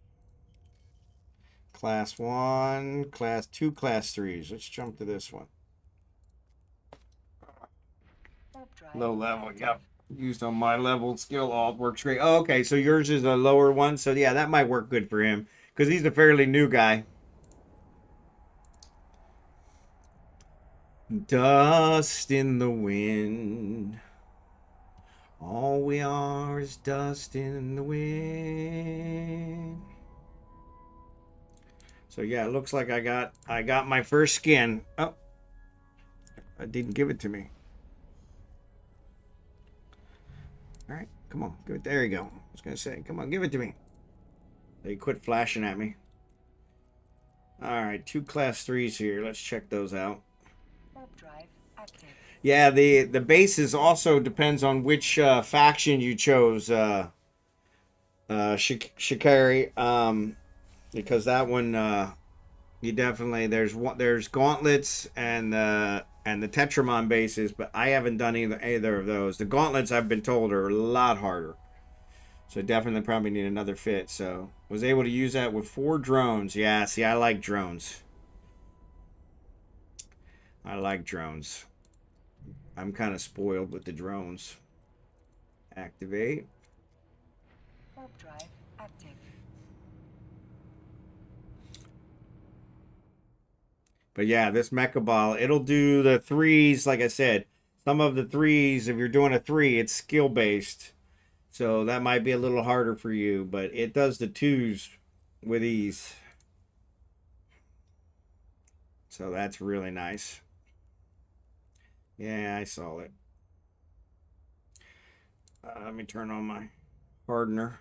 Class 1, Class 2, Class 3s. Let's jump to this one. Low level, yep. Used on my level skill alt works great. Oh, okay, so yours is a lower one. So yeah, that might work good for him because he's a fairly new guy. Dust in the wind. All we are is dust in the wind. So yeah, it looks like I got my first skin. Oh, I didn't give it to me. All right, come on, give it. There you go. I was gonna say, come on, give it to me. They quit flashing at me. All right, 2 class 3s here. Let's check those out. Warp drive active. Yeah, the bases also depends on which faction you chose, Shikari. Because that one, you definitely there's gauntlets and the Tetramon bases, but I haven't done either of those. The gauntlets I've been told are a lot harder, so definitely probably need another fit. So was able to use that with 4 drones. Yeah, see, I like drones. I like drones. I'm kind of spoiled with the drones. Activate. Warp drive active. But yeah, this Mecha Ball, it'll do the 3s, like I said. Some of the 3s, if you're doing a 3, it's skill based. So that might be a little harder for you, but it does the 2s with ease. So that's really nice. Yeah, I saw it. Let me turn on my hardener.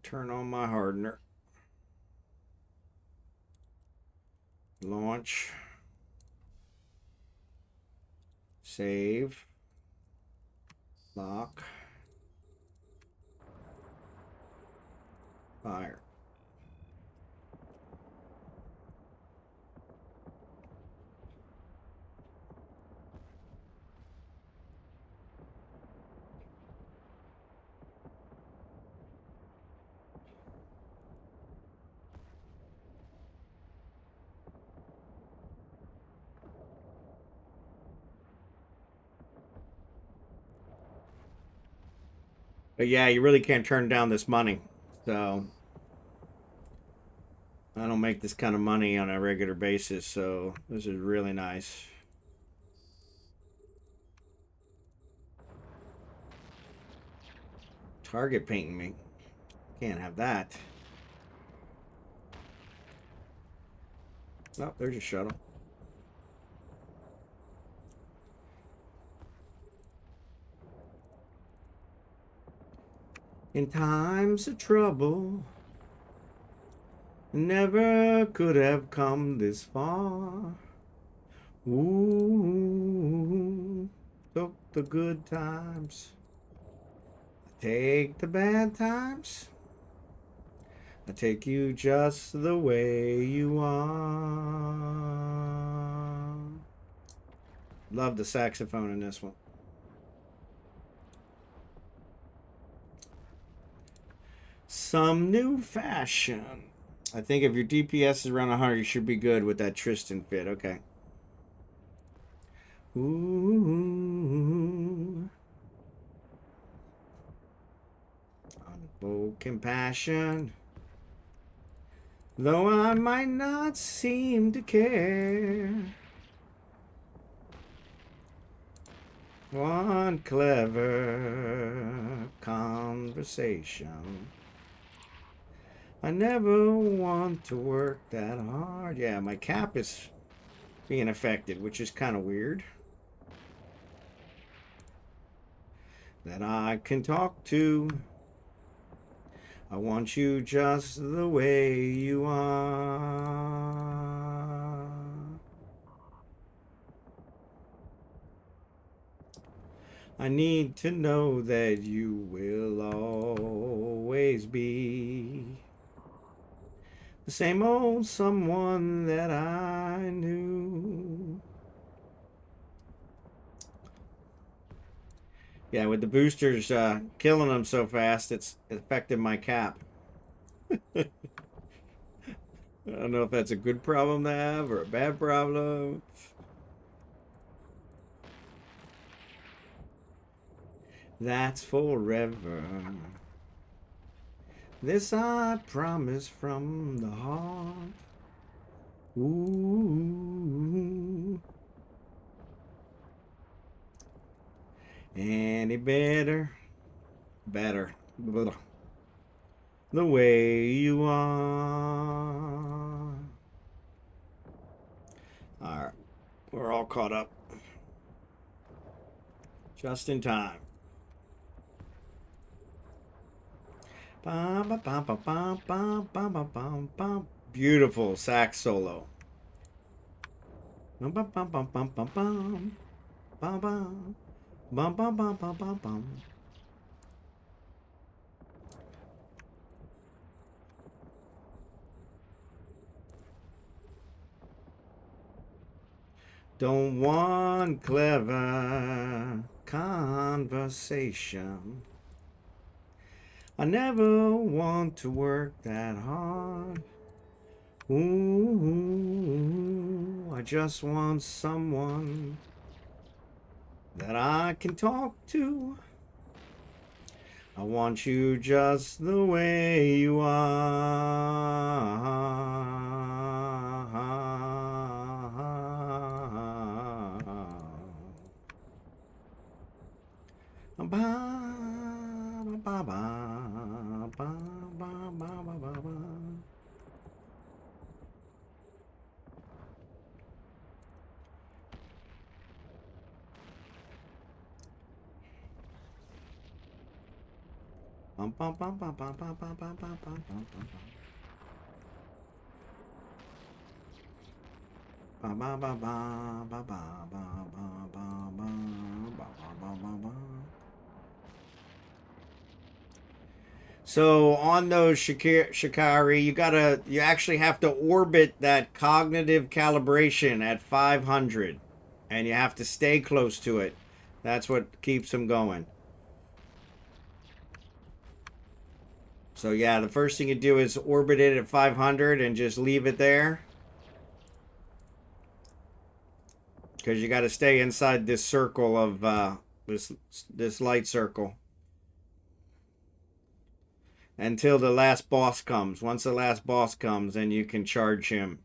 Turn on my hardener. Launch. Save. Lock. Fire. But yeah, you really can't turn down this money. So I don't make this kind of money on a regular basis, so this is really nice. Target painting me. Can't have that. Oh, there's your shuttle. In times of trouble, never could have come this far. Ooh, took the good times. Take the bad times. I take you just the way you are. Love the saxophone in this one. Some new fashion. I think if your DPS is around 100, you should be good with that Tristan fit. Okay. Ooh. Unbold compassion. Though I might not seem to care. One clever conversation. I never want to work that hard. Yeah, my cap is being affected, which is kind of weird. That I can talk to. I want you just the way you are. I need to know that you will always be the same old someone that I knew. Yeah, with the boosters killing them so fast, it's affected my cap. I don't know if that's a good problem to have or a bad problem. That's forever. This I promise from the heart. Ooh. Any better? Better. Blah. The way you are. Alright. We're all caught up. Just in time. Beautiful sax solo. Don't want clever conversation. I never want to work that hard. Ooh, I just want someone that I can talk to. I want you just the way you are. So on those Shikari, you actually have to orbit that cognitive calibration at 500, and you have to stay close to it. That's what keeps them going. So yeah, the first thing you do is orbit it at 500 and just leave it there. Because you got to stay inside this circle of this light circle until the last boss comes. Once the last boss comes, then you can charge him.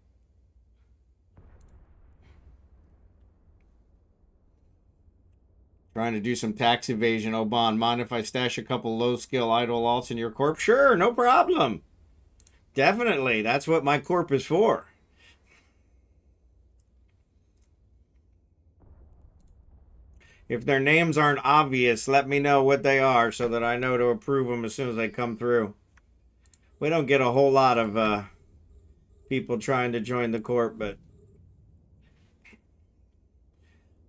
Trying to do some tax evasion, Oban. Mind if I stash a couple low-skill idle alts in your corp? Sure, no problem. Definitely. That's what my corp is for. If their names aren't obvious, let me know what they are so that I know to approve them as soon as they come through. We don't get a whole lot of people trying to join the corp, but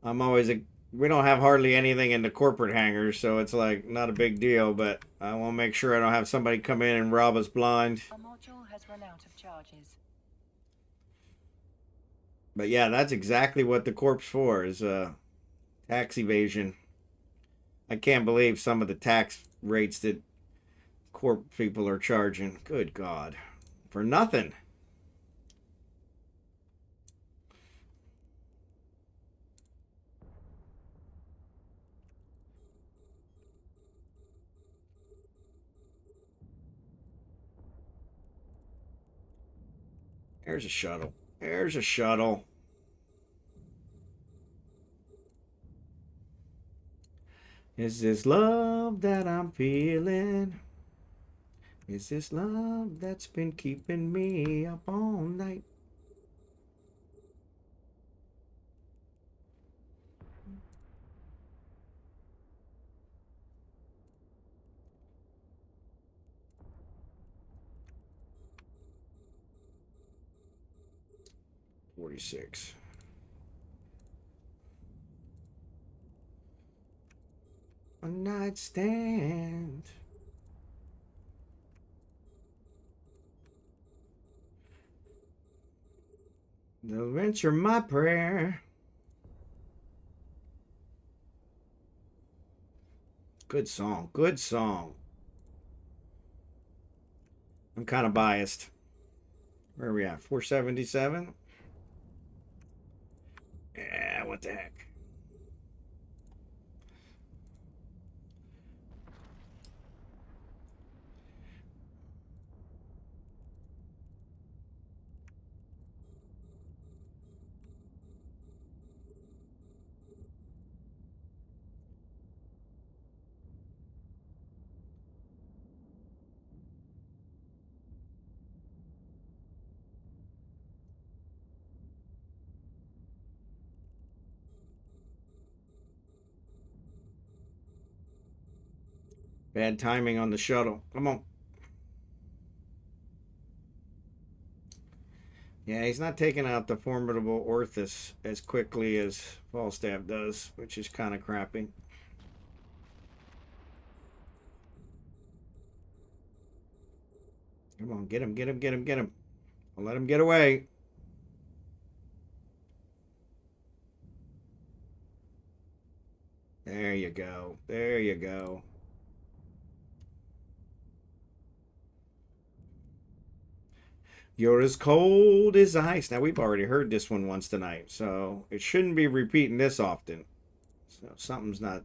I'm always we don't have hardly anything in the corporate hangars, so it's like not a big deal, but I want to make sure I don't have somebody come in and rob us blind. A module has run out of charges. But yeah, that's exactly what the corp's for, is tax evasion. I can't believe some of the tax rates that corp people are charging. Good God. For nothing. There's a shuttle. There's a shuttle. Is this love that I'm feeling? Is this love that's been keeping me up all night? $46. A nightstand. They'll venture my prayer. Good song. Good song. I'm kind of biased. Where are we at? 477? Yeah, what the heck? Bad timing on the shuttle. Come on. Yeah, he's not taking out the formidable Orthus as quickly as Falstaff does, which is kind of crappy. Come on, get him, get him, get him, get him. I'll let him get away. There you go. There you go. You're as cold as ice. Now, we've already heard this one once tonight, so it shouldn't be repeating this often. So something's not...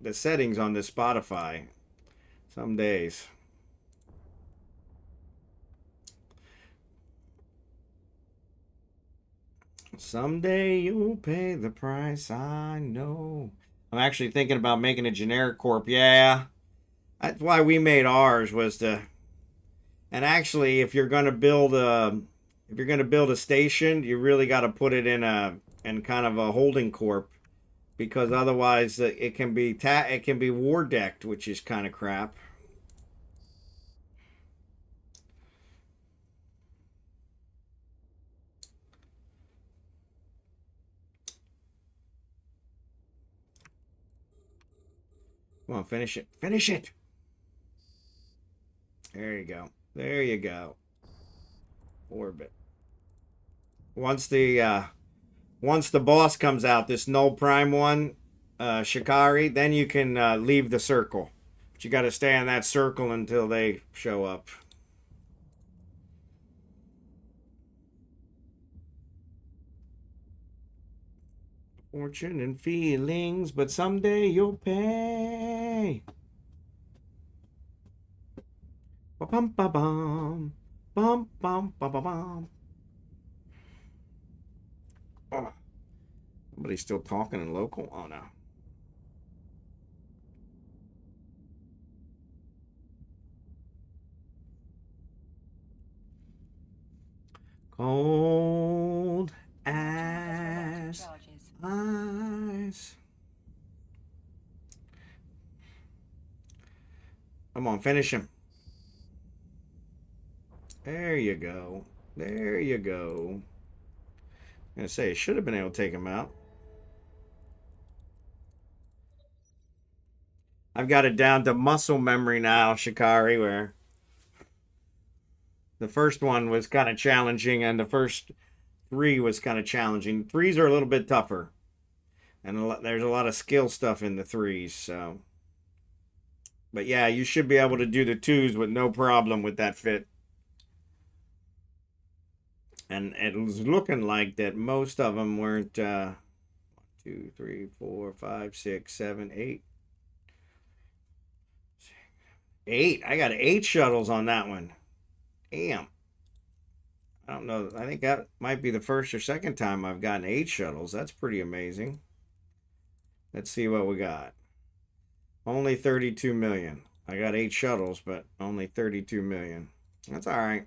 the settings on this Spotify, some days. Someday you'll pay the price, I know. I'm actually thinking about making a generic corp. Yeah, that's why we made ours, was to... And actually, if you're going to build a station, you really got to put it in kind of a holding corp, because otherwise it can be war decked, which is kind of crap. Come on, finish it. Finish it. There you go. There you go. Orbit. Once the boss comes out, this null prime one, Shikari, then you can leave the circle. But you got to stay on that circle until they show up. Fortune and feelings, but someday you'll pay. Bum bum bum bum bum bum bum. Oh, somebody's still talking in local. Oh no. Cold as ice. Come on, finish him. There you go. There you go. I'm going to say, I should have been able to take him out. I've got it down to muscle memory now, Shikari, where the first one was kind of challenging and the first 3 was kind of challenging. 3s are a little bit tougher. And there's a lot of skill stuff in the 3s, so. But yeah, you should be able to do the 2s with no problem with that fit. And it was looking like that most of them weren't 1, 2, 3, 4, 5, 6, 7, 8. 8. I got 8 shuttles on that one. Damn. I don't know. I think that might be the first or second time I've gotten 8 shuttles. That's pretty amazing. Let's see what we got. Only 32 million. I got 8 shuttles, but only 32 million. That's all right.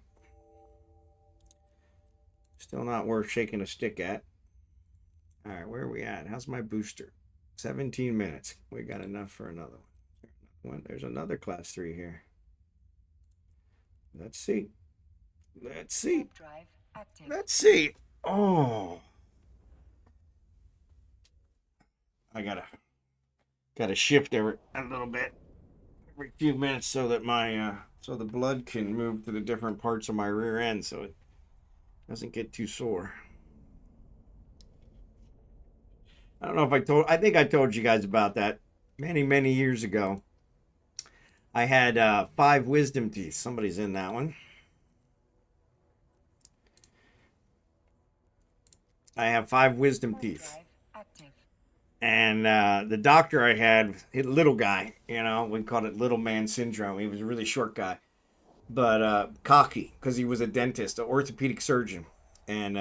Still not worth shaking a stick at. All right, where are we at? How's my booster? 17 minutes. We got enough for another one. There's another class 3 here. Let's see. Let's see. Let's see. Oh. I gotta shift a little bit every few minutes so that my so the blood can move to the different parts of my rear end so it doesn't get too sore. I don't know if I think I told you guys about that many years ago. I had 5 wisdom teeth. Somebody's in that one. I have 5 wisdom teeth. And the doctor I had, little guy, we called it little man syndrome. He was a really short guy, but cocky because he was a dentist, an orthopedic surgeon, and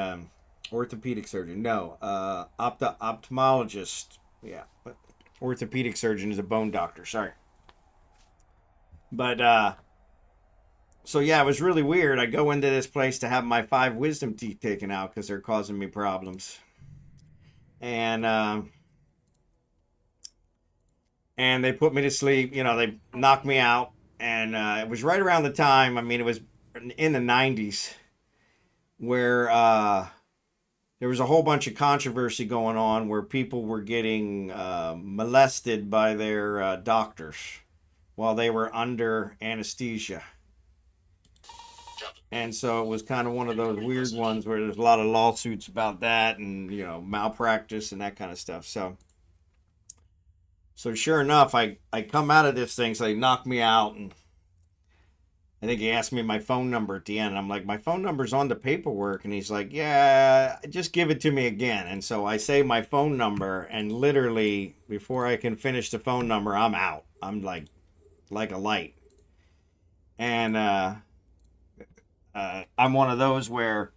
ophthalmologist. Yeah, but orthopedic surgeon is a bone doctor. Sorry, but so yeah, it was really weird. I go into this place to have my 5 wisdom teeth taken out because they're causing me problems, and and they put me to sleep. They knocked me out, and it was right around the time. I mean, it was in the '90s where there was a whole bunch of controversy going on where people were getting molested by their doctors while they were under anesthesia. And so it was kind of one of those weird ones where there's a lot of lawsuits about that and, malpractice and that kind of stuff. So sure enough, I come out of this thing, so they knock me out, and I think he asked me my phone number at the end. And I'm like, my phone number's on the paperwork. And he's like, yeah, just give it to me again. And so I say my phone number, and literally before I can finish the phone number, I'm out. I'm like a light. And I'm one of those where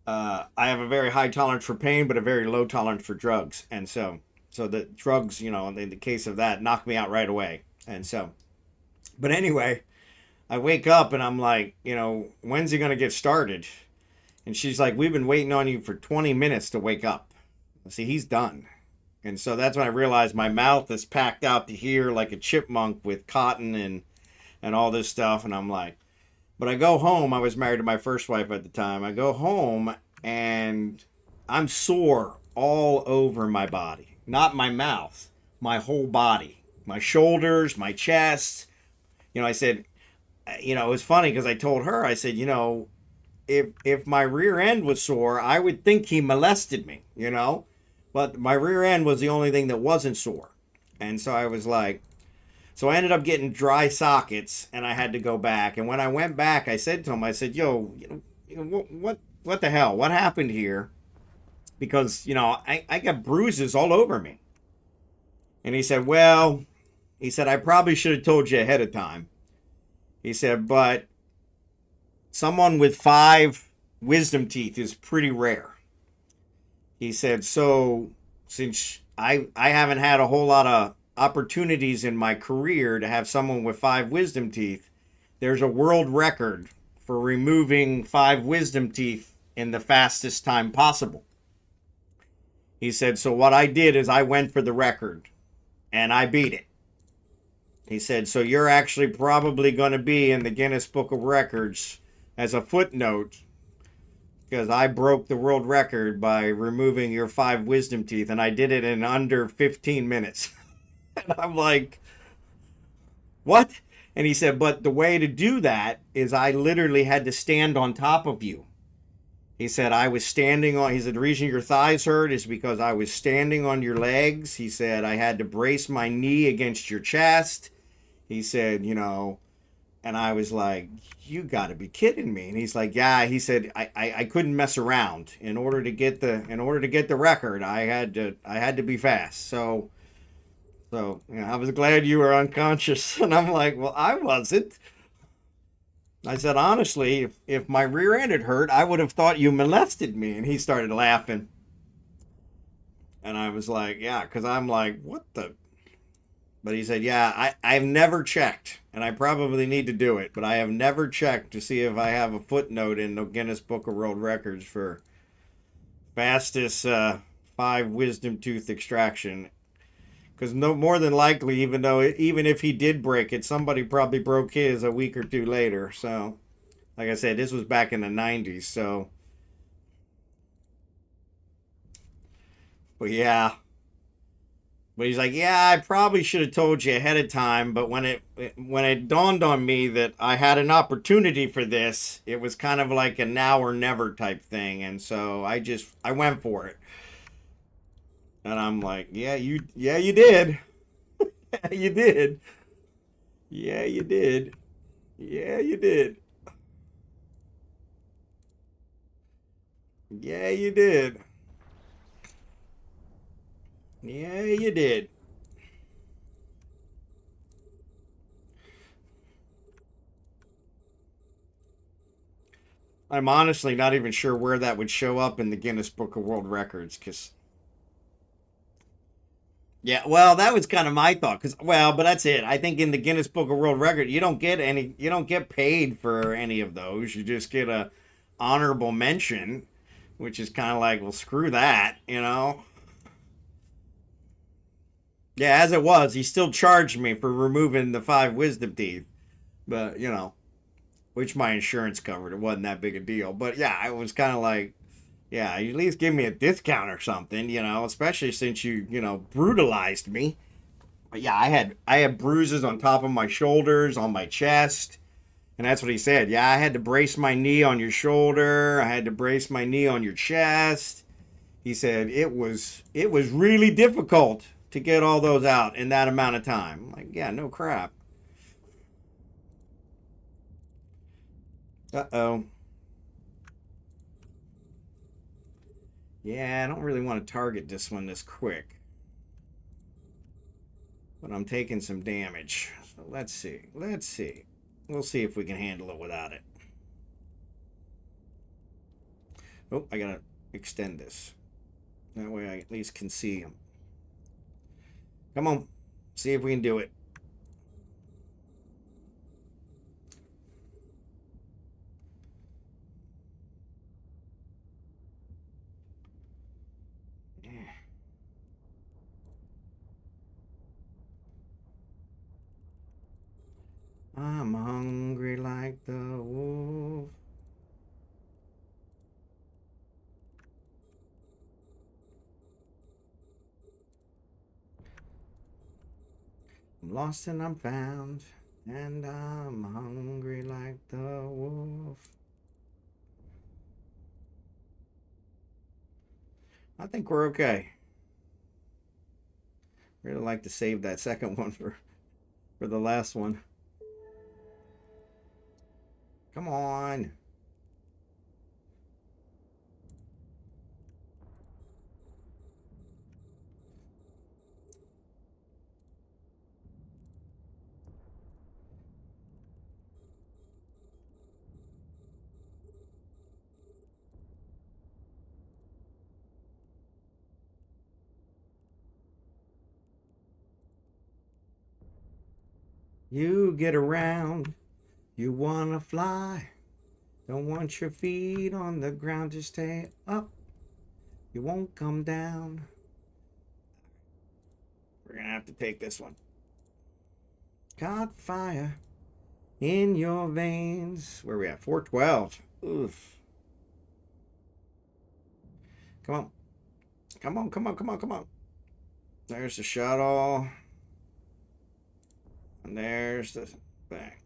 I have a very high tolerance for pain, but a very low tolerance for drugs. And so the drugs, in the case of that, knocked me out right away. But anyway, I wake up and I'm like, when's he going to get started? And she's like, we've been waiting on you for 20 minutes to wake up. See, he's done. And so that's when I realized my mouth is packed out to here like a chipmunk with cotton and all this stuff. And I'm like, but I go home. I was married to my first wife at the time. I go home and I'm sore all over my body. Not my mouth, my whole body. My shoulders, my chest. I said, it was funny because I told her, I said, if my rear end was sore, I would think he molested me, But my rear end was the only thing that wasn't sore. And so I was like, so I ended up getting dry sockets, and I had to go back. And when I went back, I said to him, I said, yo, what the hell? What happened here? Because, I got bruises all over me. And he said, well, I probably should have told you ahead of time. He said, but someone with 5 wisdom teeth is pretty rare. He said, so since I haven't had a whole lot of opportunities in my career to have someone with 5 wisdom teeth, there's a world record for removing 5 wisdom teeth in the fastest time possible. He said, so what I did is I went for the record and I beat it. He said, so you're actually probably going to be in the Guinness Book of Records as a footnote because I broke the world record by removing your 5 wisdom teeth, and I did it in under 15 minutes. And I'm like, what? And he said, but the way to do that is I literally had to stand on top of you. He said, he said, the reason your thighs hurt is because I was standing on your legs. He said, I had to brace my knee against your chest. He said, and I was like, you got to be kidding me. And he's like, yeah. He said, I couldn't mess around. In order to get the record, I had to be fast. So I was glad you were unconscious. And I'm like, well, I wasn't. I said, honestly, if my rear end had hurt, I would have thought you molested me. And he started laughing. And I was like, yeah, because I'm like, what the? But he said, yeah, I've never checked, and I probably need to do it, but I have never checked to see if I have a footnote in the Guinness Book of World Records for fastest 5 wisdom tooth extraction. Because no more than likely, even if he did break it, somebody probably broke his a week or 2 later. So, like I said, this was back in the 90s. So, but yeah. But he's like, yeah, I probably should have told you ahead of time. But when it dawned on me that I had an opportunity for this, it was kind of like a now or never type thing. And so I went for it. And I'm like, yeah, you did. Yeah, you did. Yeah, you did. Yeah, you did. Yeah, you did. Yeah, you did. I'm honestly not even sure where that would show up in the Guinness Book of World Records, because yeah, well, that was kind of my thought. But that's it. I think in the Guinness Book of World Record, you don't get paid for any of those. You just get a honorable mention, which is kind of like, well, screw that. Yeah, as it was, he still charged me for removing the 5 wisdom teeth. But, you know, which my insurance covered. It wasn't that big a deal. But yeah, it was kind of like, yeah, at least give me a discount or something, you know, especially since you know, brutalized me. But yeah, I had bruises on top of my shoulders, on my chest. And that's what he said. Yeah, I had to brace my knee on your shoulder. I had to brace my knee on your chest. He said it was really difficult to get all those out in that amount of time. I'm like, yeah, no crap. Uh-oh. Yeah, I don't really want to target this one this quick. But I'm taking some damage. So let's see. Let's see. We'll see if we can handle it without it. Oh, I gotta extend this. That way I at least can see him. Come on. See if we can do it. I'm hungry like the wolf. I'm lost and I'm found. And I'm hungry like the wolf. I think we're okay. Really like to save that second one for the last one. Come on. You get around. You wanna fly. Don't want your feet on the ground. Just stay up. You won't come down. We're gonna have to take this one. Caught fire in your veins. Where are we at? 412. Oof. Come on. Come on, come on, come on, come on. There's the shuttle. And there's the back.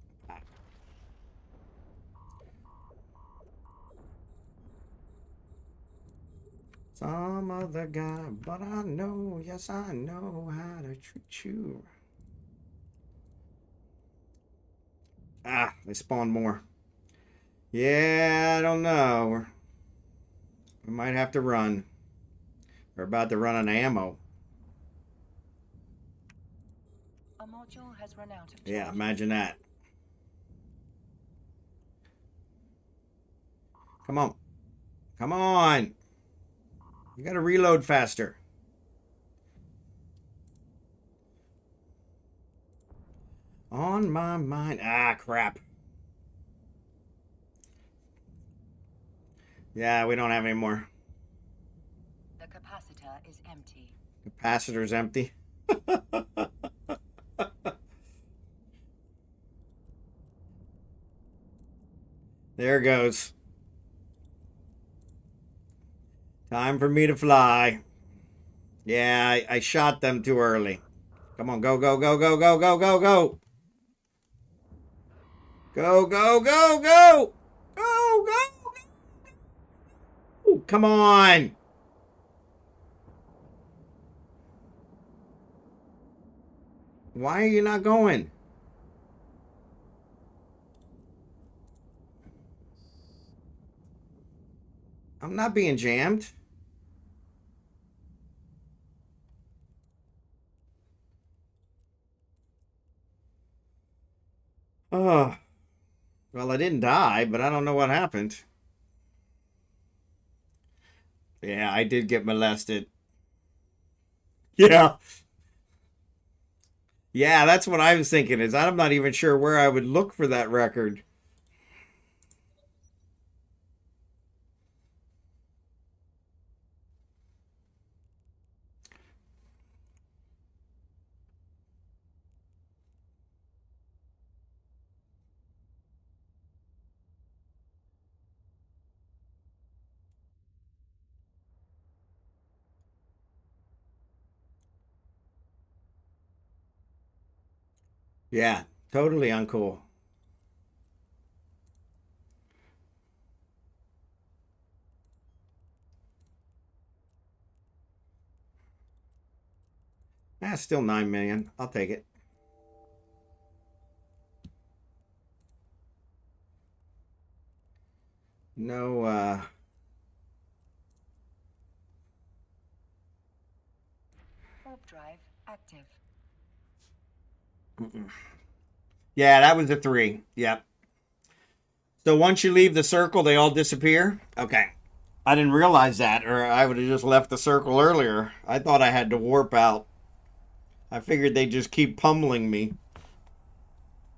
Some other guy, but I know, yes, I know how to treat you. Ah, they spawned more. Yeah, I don't know. We might have to run. We're about to run out of ammo. A module has run out of Yeah, charges. imagine that. Come on. Come on. You gotta reload faster. On my mind. Ah, crap. Yeah, we don't have any more. The capacitor is empty. Capacitor's empty. There goes. Time for me to fly. Yeah, I shot them too early. Come on, go, go, go, go, go, go, go, go. Go, go, go, go. Go, go, go. Come on. Why are you not going? I'm not being jammed. Oh, well, I didn't die, but I don't know what happened. Yeah, I did get molested. Yeah. Yeah, that's what I was thinking is I'm not even sure where I would look for that record. Yeah, totally uncool. That's still 9 million. I'll take it. No, Warp drive active. yeah, that was a 3. Yep. So once you leave the circle, they all disappear? Okay. I didn't realize that, or I would have just left the circle earlier. I thought I had to warp out. I figured they'd just keep pummeling me.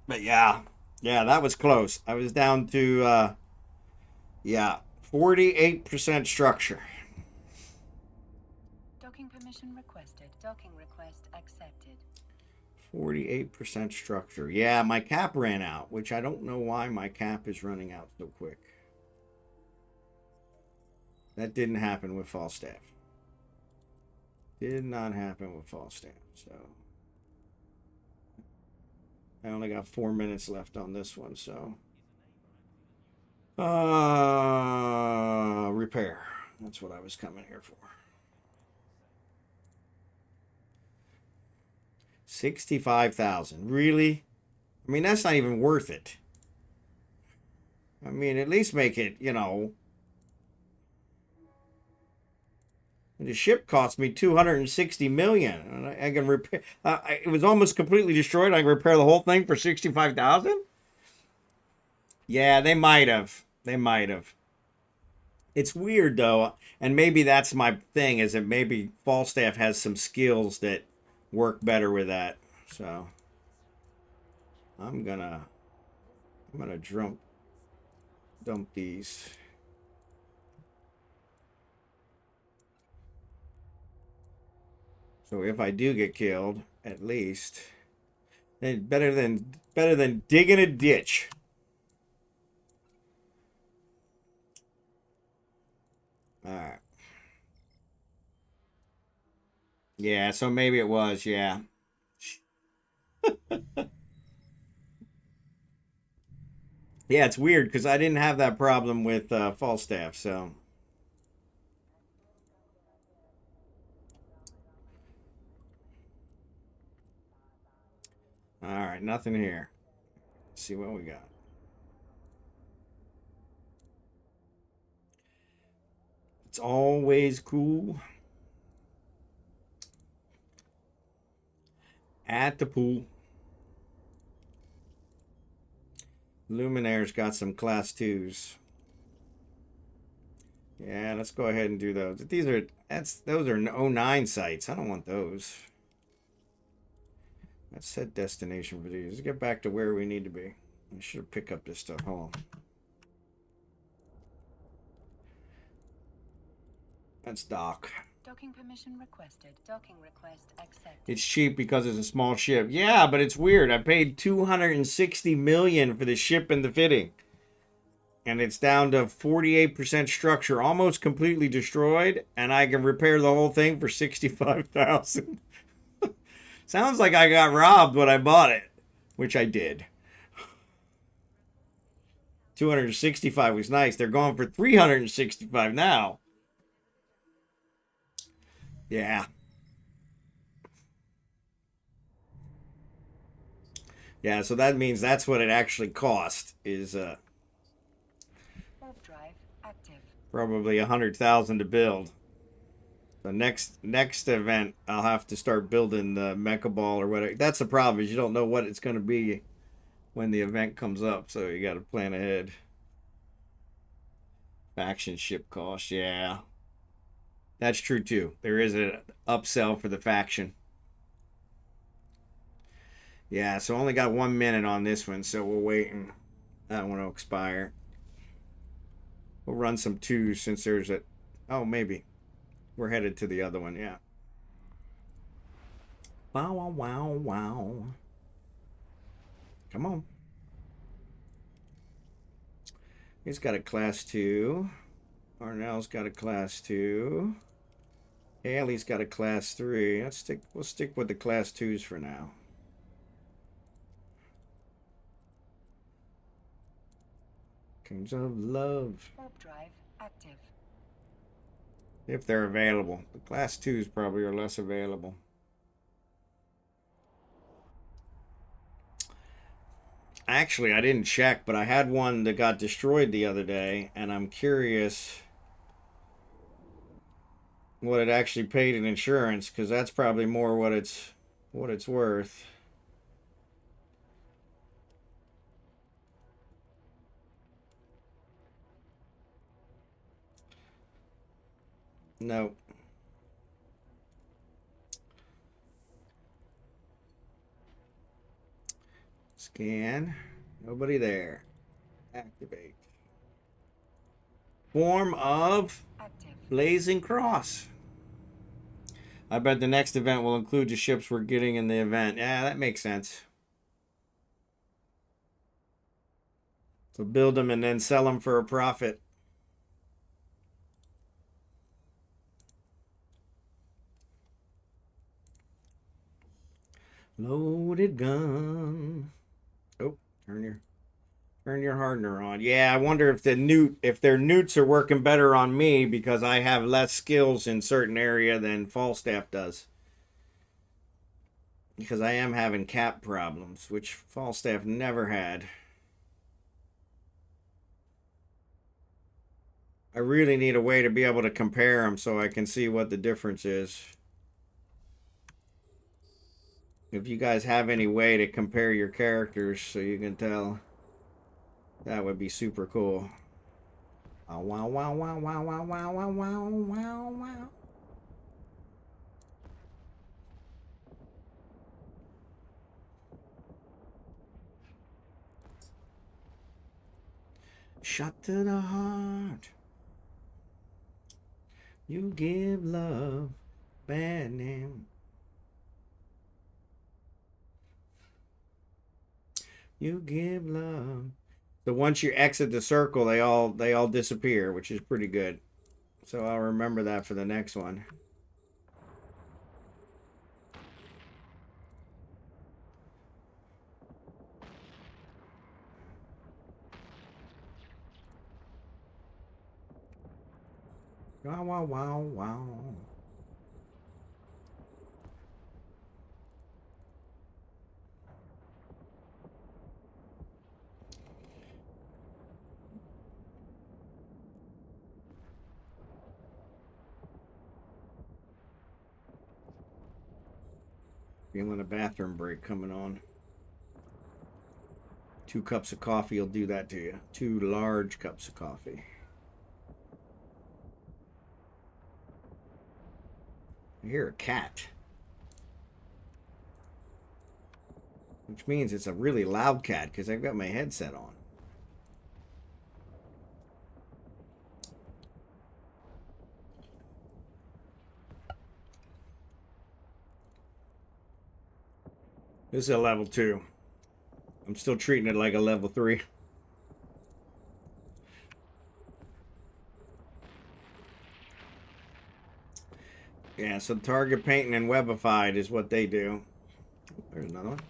But yeah. Yeah, that was close. I was down to, yeah, 48% structure. Docking permission requested. Docking request accepted. 48% structure. Yeah, my cap ran out, which I don't know why my cap is running out so quick. That didn't happen with Falstaff. Did not happen with Falstaff. So I only got 4 minutes left on this one. So repair. That's what I was coming here for. 65,000. Really? I mean, that's not even worth it. I mean, at least make it, you know. The ship cost me 260 million. And I can repair. It was almost completely destroyed. I can repair the whole thing for 65,000. Yeah, they might have. They might have. It's weird though, and maybe that's my thing. Is that maybe Falstaff has some skills that work better with that. So I'm gonna dump these. So if I do get killed, at least then better than digging a ditch. All right. Yeah, so maybe it was, yeah. Yeah, it's weird because I didn't have that problem with Falstaff, so. All right, nothing here. Let's see what we got. It's always cool at the pool. Luminaire's got some class 2s. Yeah, let's go ahead and do those. Those are 09 sites. I don't want those. Let's set destination for these. Let's get back to where we need to be. I should pick up this stuff. Hold on. That's dock. Docking permission requested. Docking request accepted. It's cheap because it's a small ship. Yeah, but it's weird. I paid 260 million for the ship and the fitting. And it's down to 48% structure, almost completely destroyed, and I can repair the whole thing for 65,000. Sounds like I got robbed when I bought it, which I did. 265 was nice. They're going for 365 now. Yeah. Yeah, so that means that's what it actually cost is Warp drive active. probably 100,000 to build. The next event, I'll have to start building the mecha ball or whatever. That's the problem is you don't know what it's going to be when the event comes up, so you got to plan ahead. Faction ship cost, yeah, that's true too. There is an upsell for the faction. Yeah, so only got 1 minute on this one, so we'll wait and that one will expire. We'll run some 2s since there's a. Oh, maybe we're headed to the other one. Yeah. Wow, wow, wow, wow. Come on. He's got a class 2. Arnell's got a class 2. Haley's got a class 3. We'll stick with the class 2s for now. Tokens of love. Warp drive active. If they're available. The class 2s probably are less available. Actually, I didn't check, but I had one that got destroyed the other day, and I'm curious what it actually paid in insurance, because that's probably more what it's worth. No. Scan. Nobody there. Activate. Form of Active. Blazing Cross. I bet the next event will include the ships we're getting in the event. Yeah, that makes sense. So build them and then sell them for a profit. Loaded gun. Oh, turn your hardener on. Yeah, I wonder if their newts are working better on me because I have less skills in certain area than Falstaff does. Because I am having cap problems, which Falstaff never had. I really need a way to be able to compare them so I can see what the difference is. If you guys have any way to compare your characters so you can tell, that would be super cool. Oh, wow, wow, wow, wow, wow, wow, wow, wow, wow, wow. Shot to the heart. You give love bad name. You give love. So once you exit the circle, they all disappear, which is pretty good. So I'll remember that for the next one. Wow, wow, wow, wow. Feeling a bathroom break coming on. 2 cups of coffee will do that to you. 2 large cups of coffee. I hear a cat. Which means it's a really loud cat because I've got my headset on. This is a level 2. I'm still treating it like a level 3. Yeah, so target painting and webified is what they do. There's another one.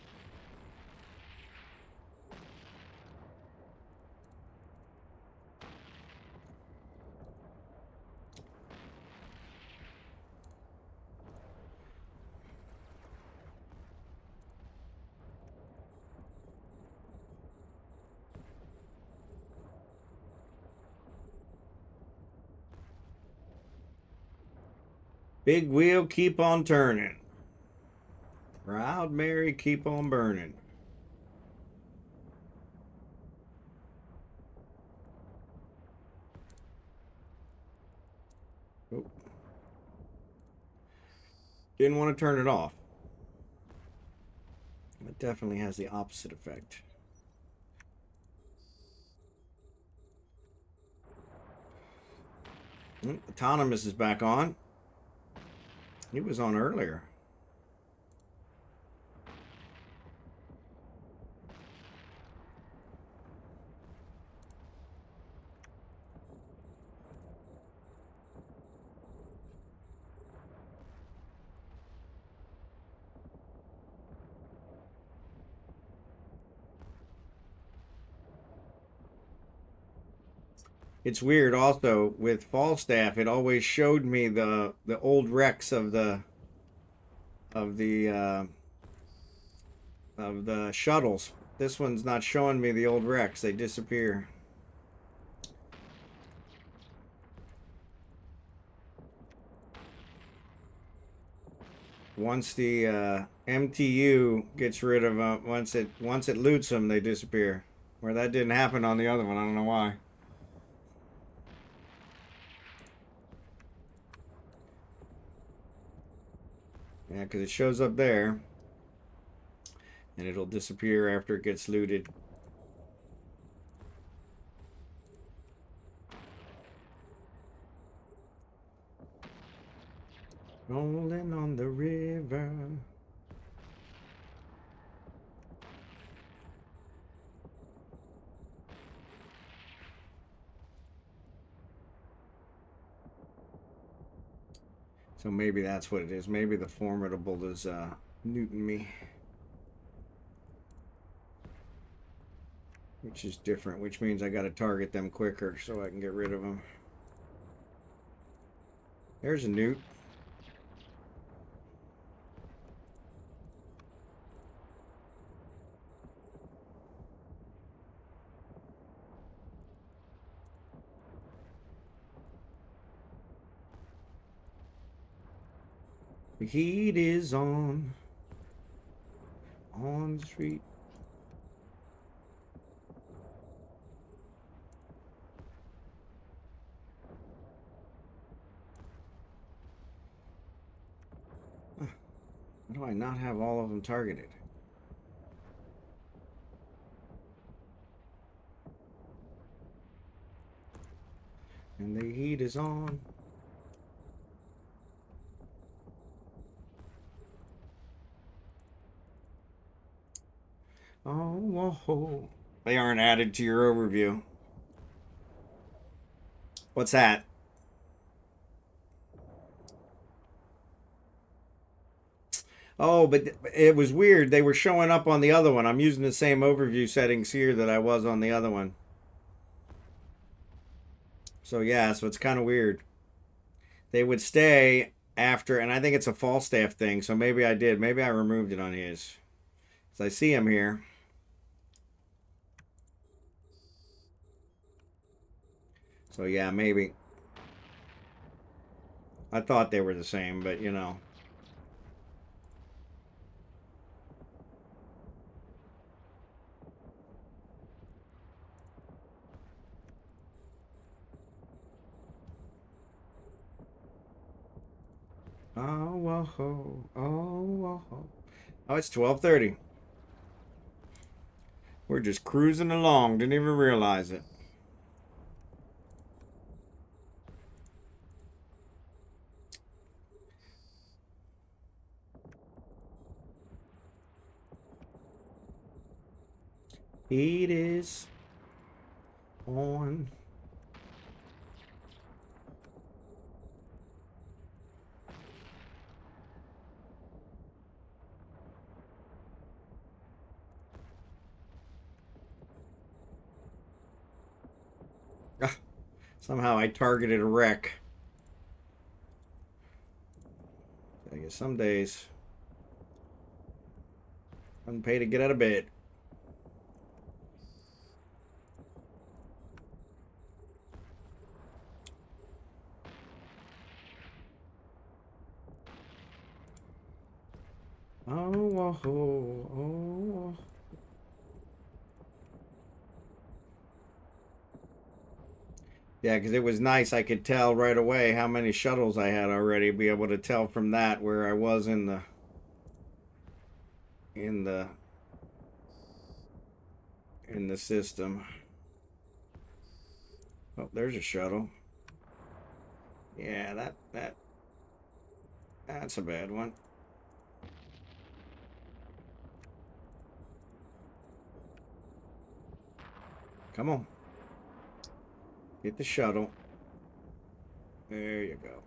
Big wheel, keep on turning. Proud Mary, keep on burning. Oh. Didn't want to turn it off. It definitely has the opposite effect. Autonomous is back on. He was on earlier. It's weird also with Falstaff. It always showed me the old wrecks of of the uh, the shuttles. This one's not showing me the old wrecks. They disappear. Once the MTU gets rid of them, once it loots them, they disappear. Where that didn't happen on the other one, I don't know why. Yeah, because it shows up there, and it'll disappear after it gets looted. Rolling on the river. So maybe that's what it is. Maybe the formidable is Newton me. Which is different, which means I got to target them quicker so I can get rid of them. There's a newt. The heat is on the street. How do I not have all of them targeted? And the heat is on. Oh, whoa. They aren't added to your overview. What's that? Oh, but it was weird. They were showing up on the other one. I'm using the same overview settings here that I was on the other one. So yeah, so it's kind of weird. They would stay after, and I think it's a Falstaff thing. So maybe I did. Maybe I removed it on his. So I see him here. So yeah, maybe. I thought they were the same, but you know. Oh, whoa, oh, whoa. Oh, it's 12:30. We're just cruising along. Didn't even realize it. Heat is on. Ah, somehow I targeted a wreck. I guess some days doesn't pay to get out of bed. Oh, oh, oh. Yeah, because it was nice. I could tell right away how many shuttles I had already. Be able to tell from that where I was in the in the in the system. Oh, there's a shuttle. Yeah, that's a bad one. Come on. Get the shuttle. There you go.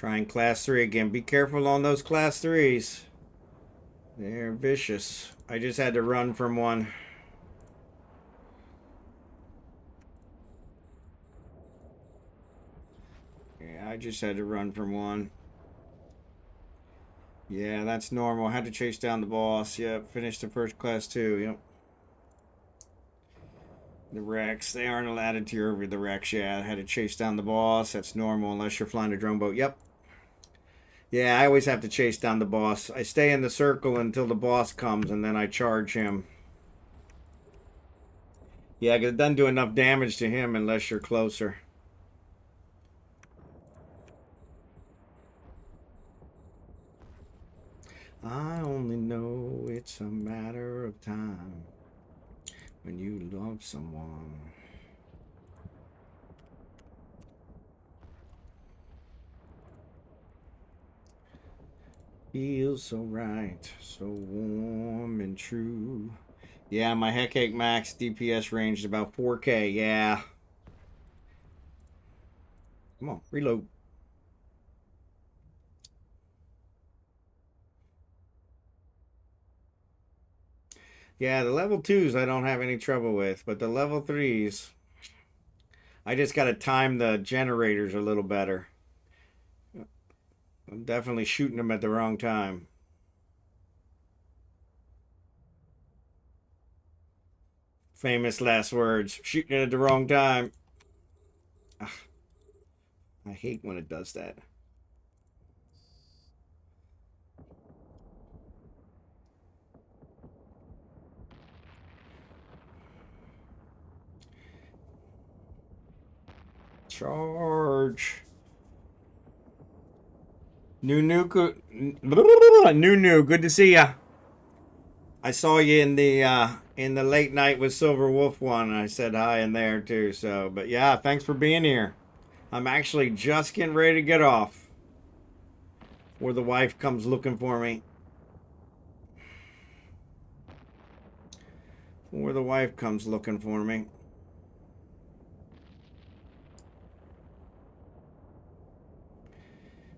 Trying class 3 again. Be careful on those class 3s. They're vicious. I just had to run from one. Yeah, I just had to run from one. Yeah, that's normal. I had to chase down the boss. Yep, finished the first class 2. Yep. The wrecks, they aren't added to your the wrecks. Yeah, I had to chase down the boss. That's normal unless you're flying a drone boat. Yep. Yeah, I always have to chase down the boss. I stay in the circle until the boss comes, and then I charge him. Yeah, because it doesn't do enough damage to him unless you're closer. I only know it's a matter of time when you love someone. Feels so right, so warm and true. Yeah, my Headache Max DPS range is about 4K. Yeah. Come on, reload. Yeah, the level 2s I don't have any trouble with, but the level 3s, I just got to time the generators a little better. I'm definitely shooting them at the wrong time. Famous last words. Shooting it at the wrong time. Ugh, I hate when it does that. Charge. Nunu, good to see ya. I saw you in the late night with Silver Wolf one. I said hi in there too. So, but yeah, thanks for being here. I'm actually just getting ready to get off, where the wife comes looking for me. Where the wife comes looking for me.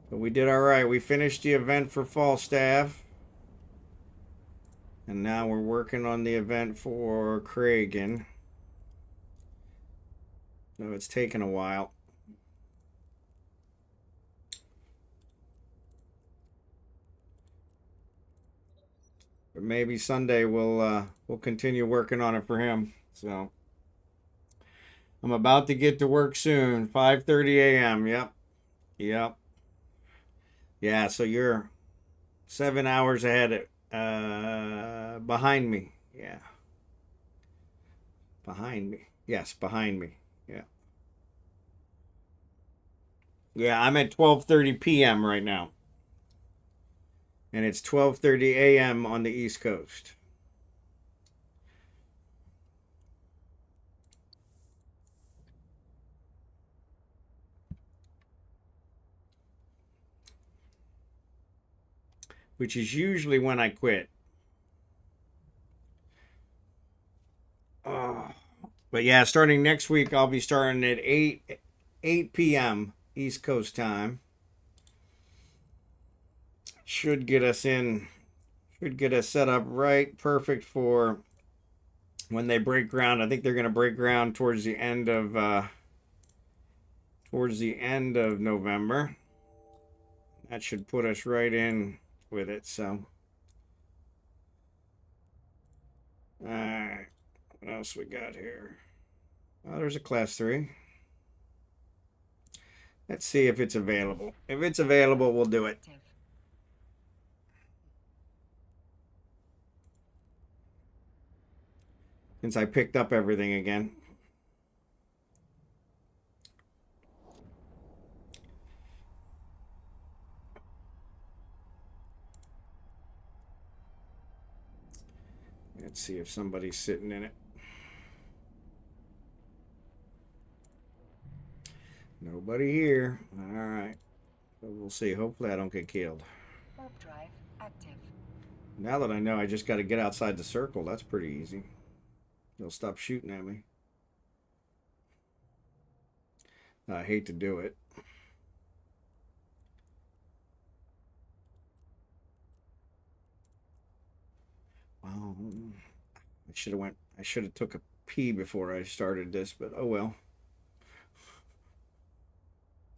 But we did all right. We finished the event for Falstaff. And now we're working on the event for Kragan. So it's taken a while. But maybe Sunday we'll continue working on it for him. So I'm about to get to work soon. 5:30 a.m. Yep. Yep. Yeah, so you're 7 hours ahead behind me. Yeah. Behind me. Yes, behind me. Yeah. Yeah, I'm at 12:30 p.m. right now. And it's 12:30 a.m. on the East Coast. Which is usually when I quit. But yeah, starting next week, I'll be starting at 8 p.m. East Coast time. Should get us set up right, perfect for when they break ground. I think they're going to break ground towards the end of November. That should put us right in with it. So, all right, what else we got here? Oh, there's a class 3. Let's see if it's available. If it's available, we'll do it. Since I picked up everything again. Let's see if somebody's sitting in it. Nobody here. All right. But we'll see. Hopefully I don't get killed. Warp drive active. Now that I know I just got to get outside the circle, that's pretty easy. They'll stop shooting at me. I hate to do it. I should have took a pee before I started this, but oh well.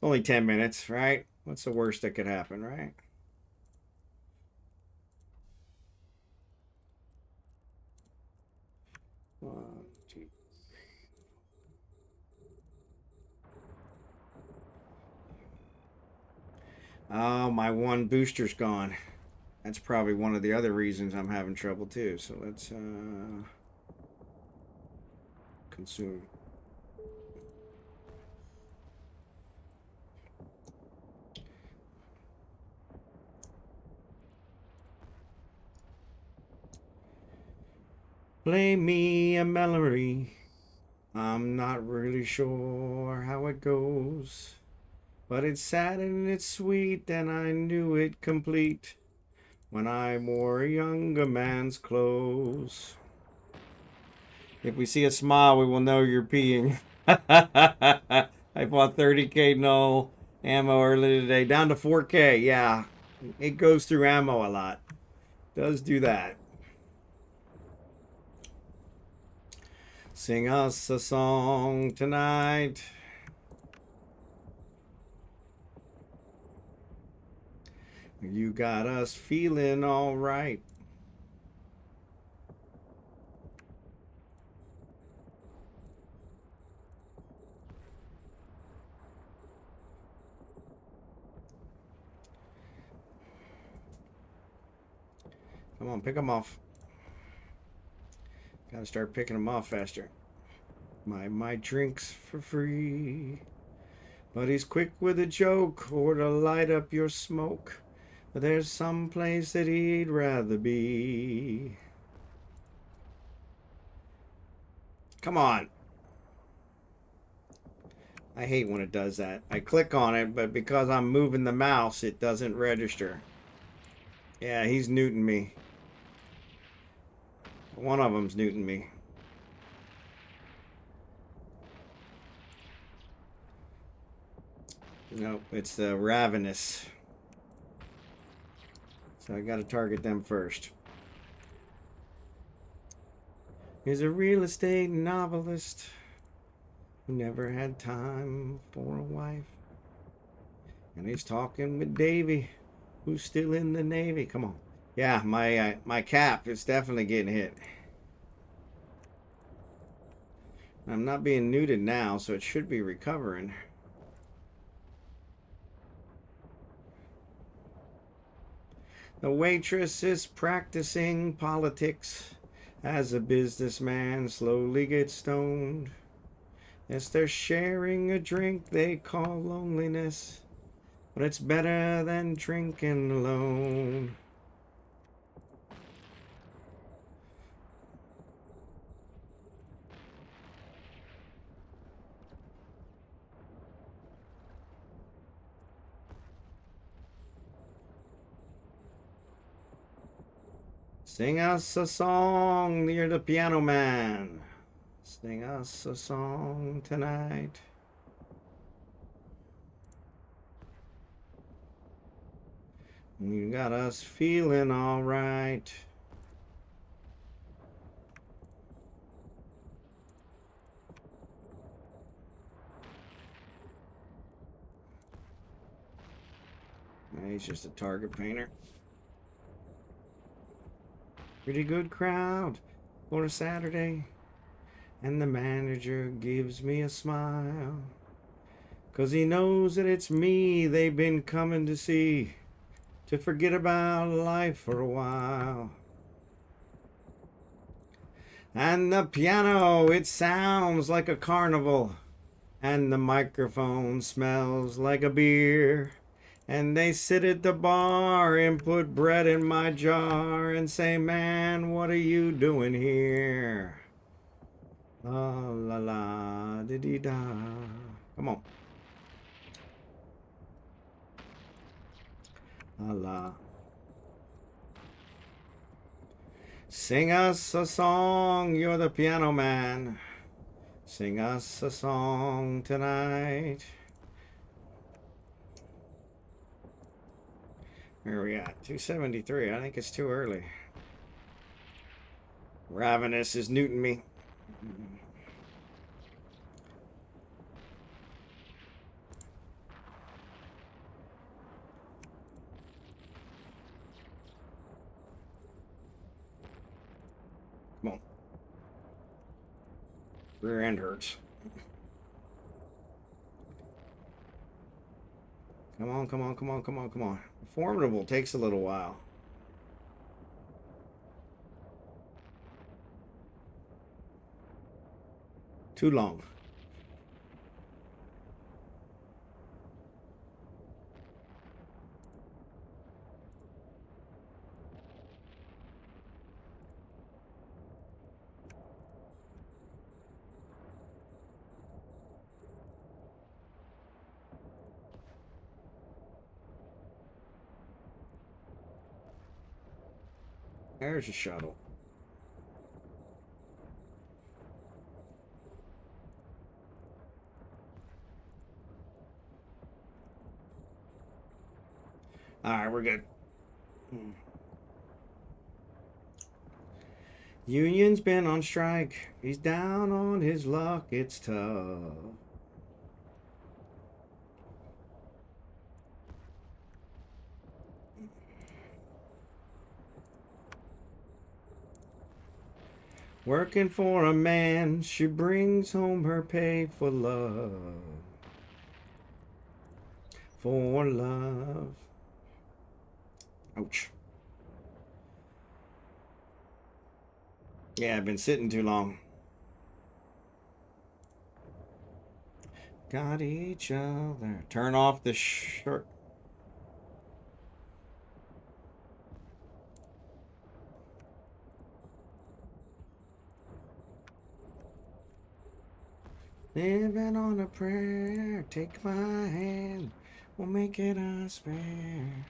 Only 10 minutes, right? What's the worst that could happen, right? One, two. Oh, my one booster's gone. That's probably one of the other reasons I'm having trouble too. So let's consume. Play me a melody. I'm not really sure how it goes, but it's sad and it's sweet, and I knew it complete when I wore a younger man's clothes. If we see a smile, we will know you're peeing. I bought 30K null ammo earlier today, down to 4K. Yeah, it goes through ammo a lot. Does do that. Sing us a song tonight. You got us feeling all right. Come on, pick them off. Gotta start picking them off faster. My drink's for free, but he's quick with a joke or to light up your smoke. But there's some place that he'd rather be. Come on. I hate when it does that. I click on it, but because I'm moving the mouse, it doesn't register. Yeah, he's newting me. One of them's newting me. Nope, it's the Ravenous. So I gotta target them first. He's a real estate novelist who never had time for a wife. And he's talking with Davy, who's still in the Navy. Come on. Yeah, my cap is definitely getting hit. I'm not being neuted now, so it should be recovering. The waitress is practicing politics as a businessman slowly gets stoned. Yes, they're sharing a drink they call loneliness, but it's better than drinking alone. Sing us a song, you're the piano man. Sing us a song tonight. You got us feeling all right. He's just a target painter. Pretty good crowd for a Saturday. And the manager gives me a smile, 'cause he knows that it's me they've been coming to see, to forget about life for a while. And the piano, it sounds like a carnival, and the microphone smells like a beer. And they sit at the bar and put bread in my jar and say, man, what are you doing here? La la la di di da. Come on. La la. Sing us a song, you're the piano man. Sing us a song tonight. Where are we at? 273. I think it's too early. Ravenous is newting me. Come on. Rear end hurts. Come on, come on, come on, come on, come on. Formidable takes a little while. Too long. There's a shuttle. Alright, we're good. Union's been on strike. He's down on his luck. It's tough. Working for a man, she brings home her pay for love. For love. Ouch. Yeah, I've been sitting too long. Got each other. Turn off the shirt. Living on a prayer, take my hand, we'll make it a spare.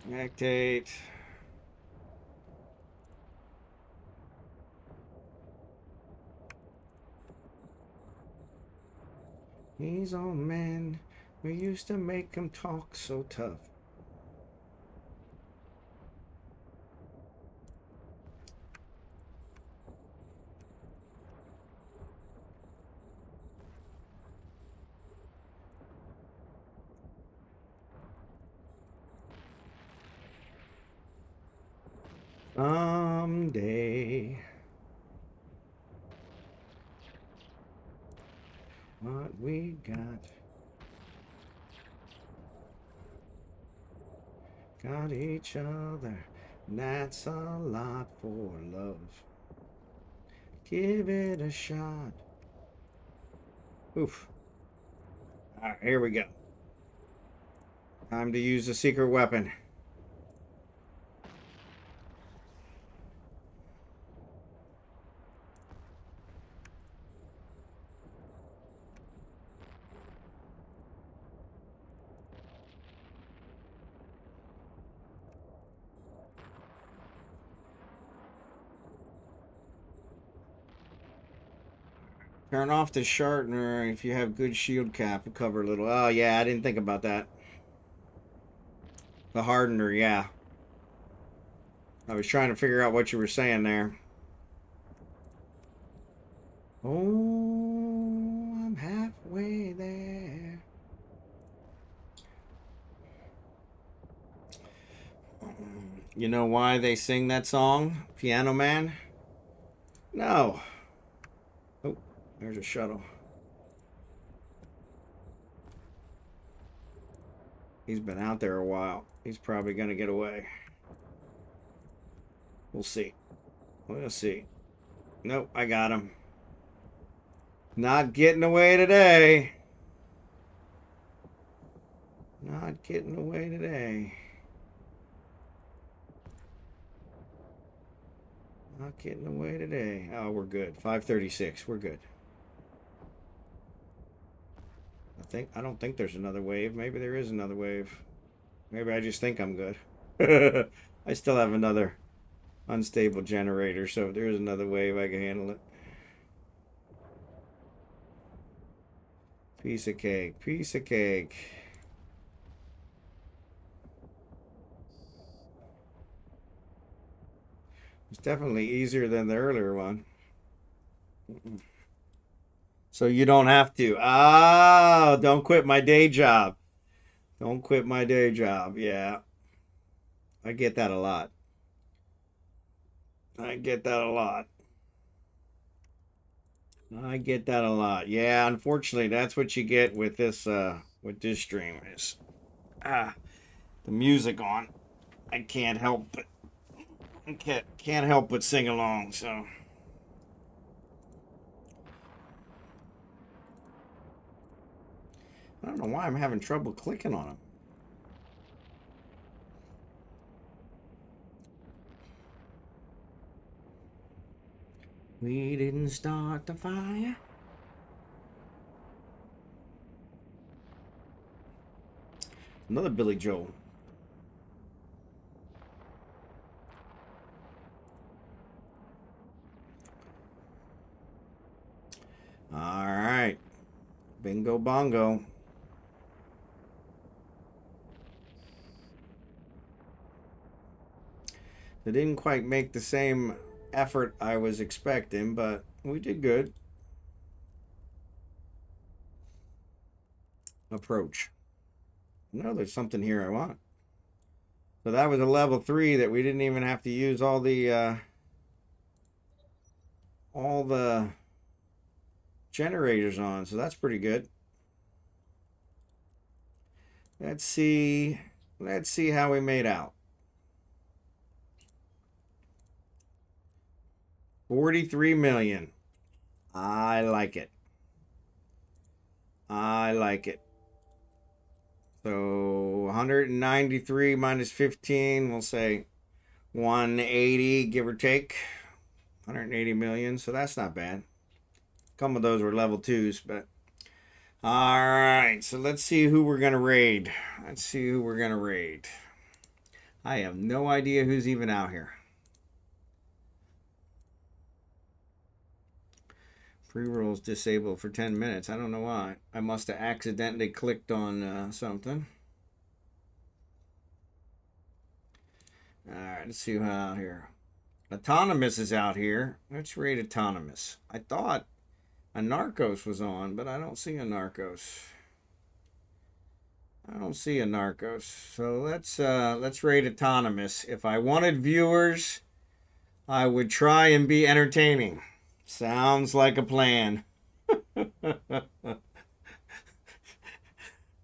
Lactate. These old men, we used to make them talk so tough. Someday, what we got each other, and that's a lot for love. Give it a shot. Oof. All right, here we go. Time to use the secret weapon. Turn off the sharpener if you have good shield cap to cover a little. Oh, yeah, I didn't think about that. The hardener, yeah. I was trying to figure out what you were saying there. Oh, I'm halfway there. You know why they sing that song, Piano Man? No. Oh, there's a shuttle. He's been out there a while. He's probably going to get away. We'll see. We'll see. Nope, I got him. Not getting away today. Not getting away today. Not getting away today. Oh, we're good. 536. We're good. I don't think there's another wave. Maybe there is another wave. Maybe I just think I'm good. I still have another unstable generator, so if there's another wave, I can handle it. Piece of cake. Piece of cake. It's definitely easier than the earlier one. So you don't have to. Ah, don't quit my day job. Don't quit my day job. Yeah. I get that a lot. I get that a lot. I get that a lot. Yeah, unfortunately, that's what you get with this stream is the music on. I can't help but can't help but sing along, so I don't know why I'm having trouble clicking on them. We didn't start the fire. Another Billy Joel. All right. Bingo bongo. They didn't quite make the same effort I was expecting, but we did good. Approach. No, there's something here I want. So that was a level 3 that we didn't even have to use all the generators on. So that's pretty good. Let's see how we made out. 43 million. I like it. I like it. So 193 minus 15, we'll say 180, give or take. 180 million, so that's not bad. Some of those were level 2s, but all right, so let's see who we're gonna raid. Let's see who we're gonna raid. I have no idea who's even out here. Pre-rolls disabled for 10 minutes. I don't know why. I must have accidentally clicked on something. All right, let's see who's out here. Autonomous is out here. Let's raid Autonomous. I thought a Narcos was on, but I don't see a Narcos. I don't see a Narcos. So let's raid Autonomous. If I wanted viewers, I would try and be entertaining. Sounds like a plan.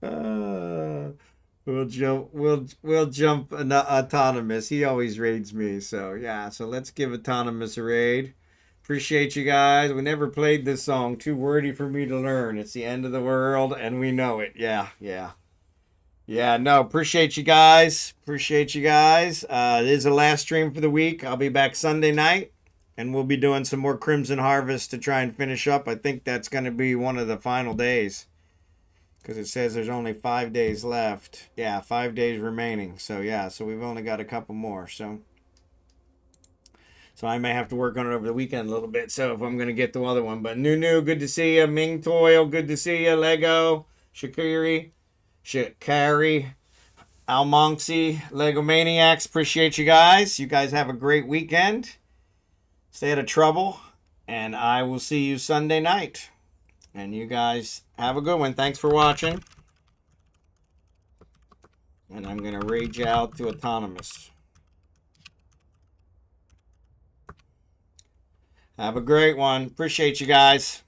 We'll jump Autonomous. He always raids me, so yeah. So let's give Autonomous a raid. Appreciate you guys. We never played this song. Too wordy for me to learn. It's the end of the world, and we know it. Yeah. No, appreciate you guys. Appreciate you guys. It is the last stream for the week. I'll be back Sunday night. And we'll be doing some more Crimson Harvest to try and finish up. I think that's going to be one of the final days. Because it says there's only 5 days left. Yeah, 5 days remaining. So, yeah, so we've only got a couple more. So I may have to work on it over the weekend a little bit. So if I'm going to get the other one. But Nunu, good to see you. Mingtoilee, good to see you. Lego, Shakari, almonxy, Legomaniax. Appreciate you guys. You guys have a great weekend. Stay out of trouble, and I will see you Sunday night. And you guys have a good one. Thanks for watching. And I'm going to rage out to Autonomous. Have a great one. Appreciate you guys.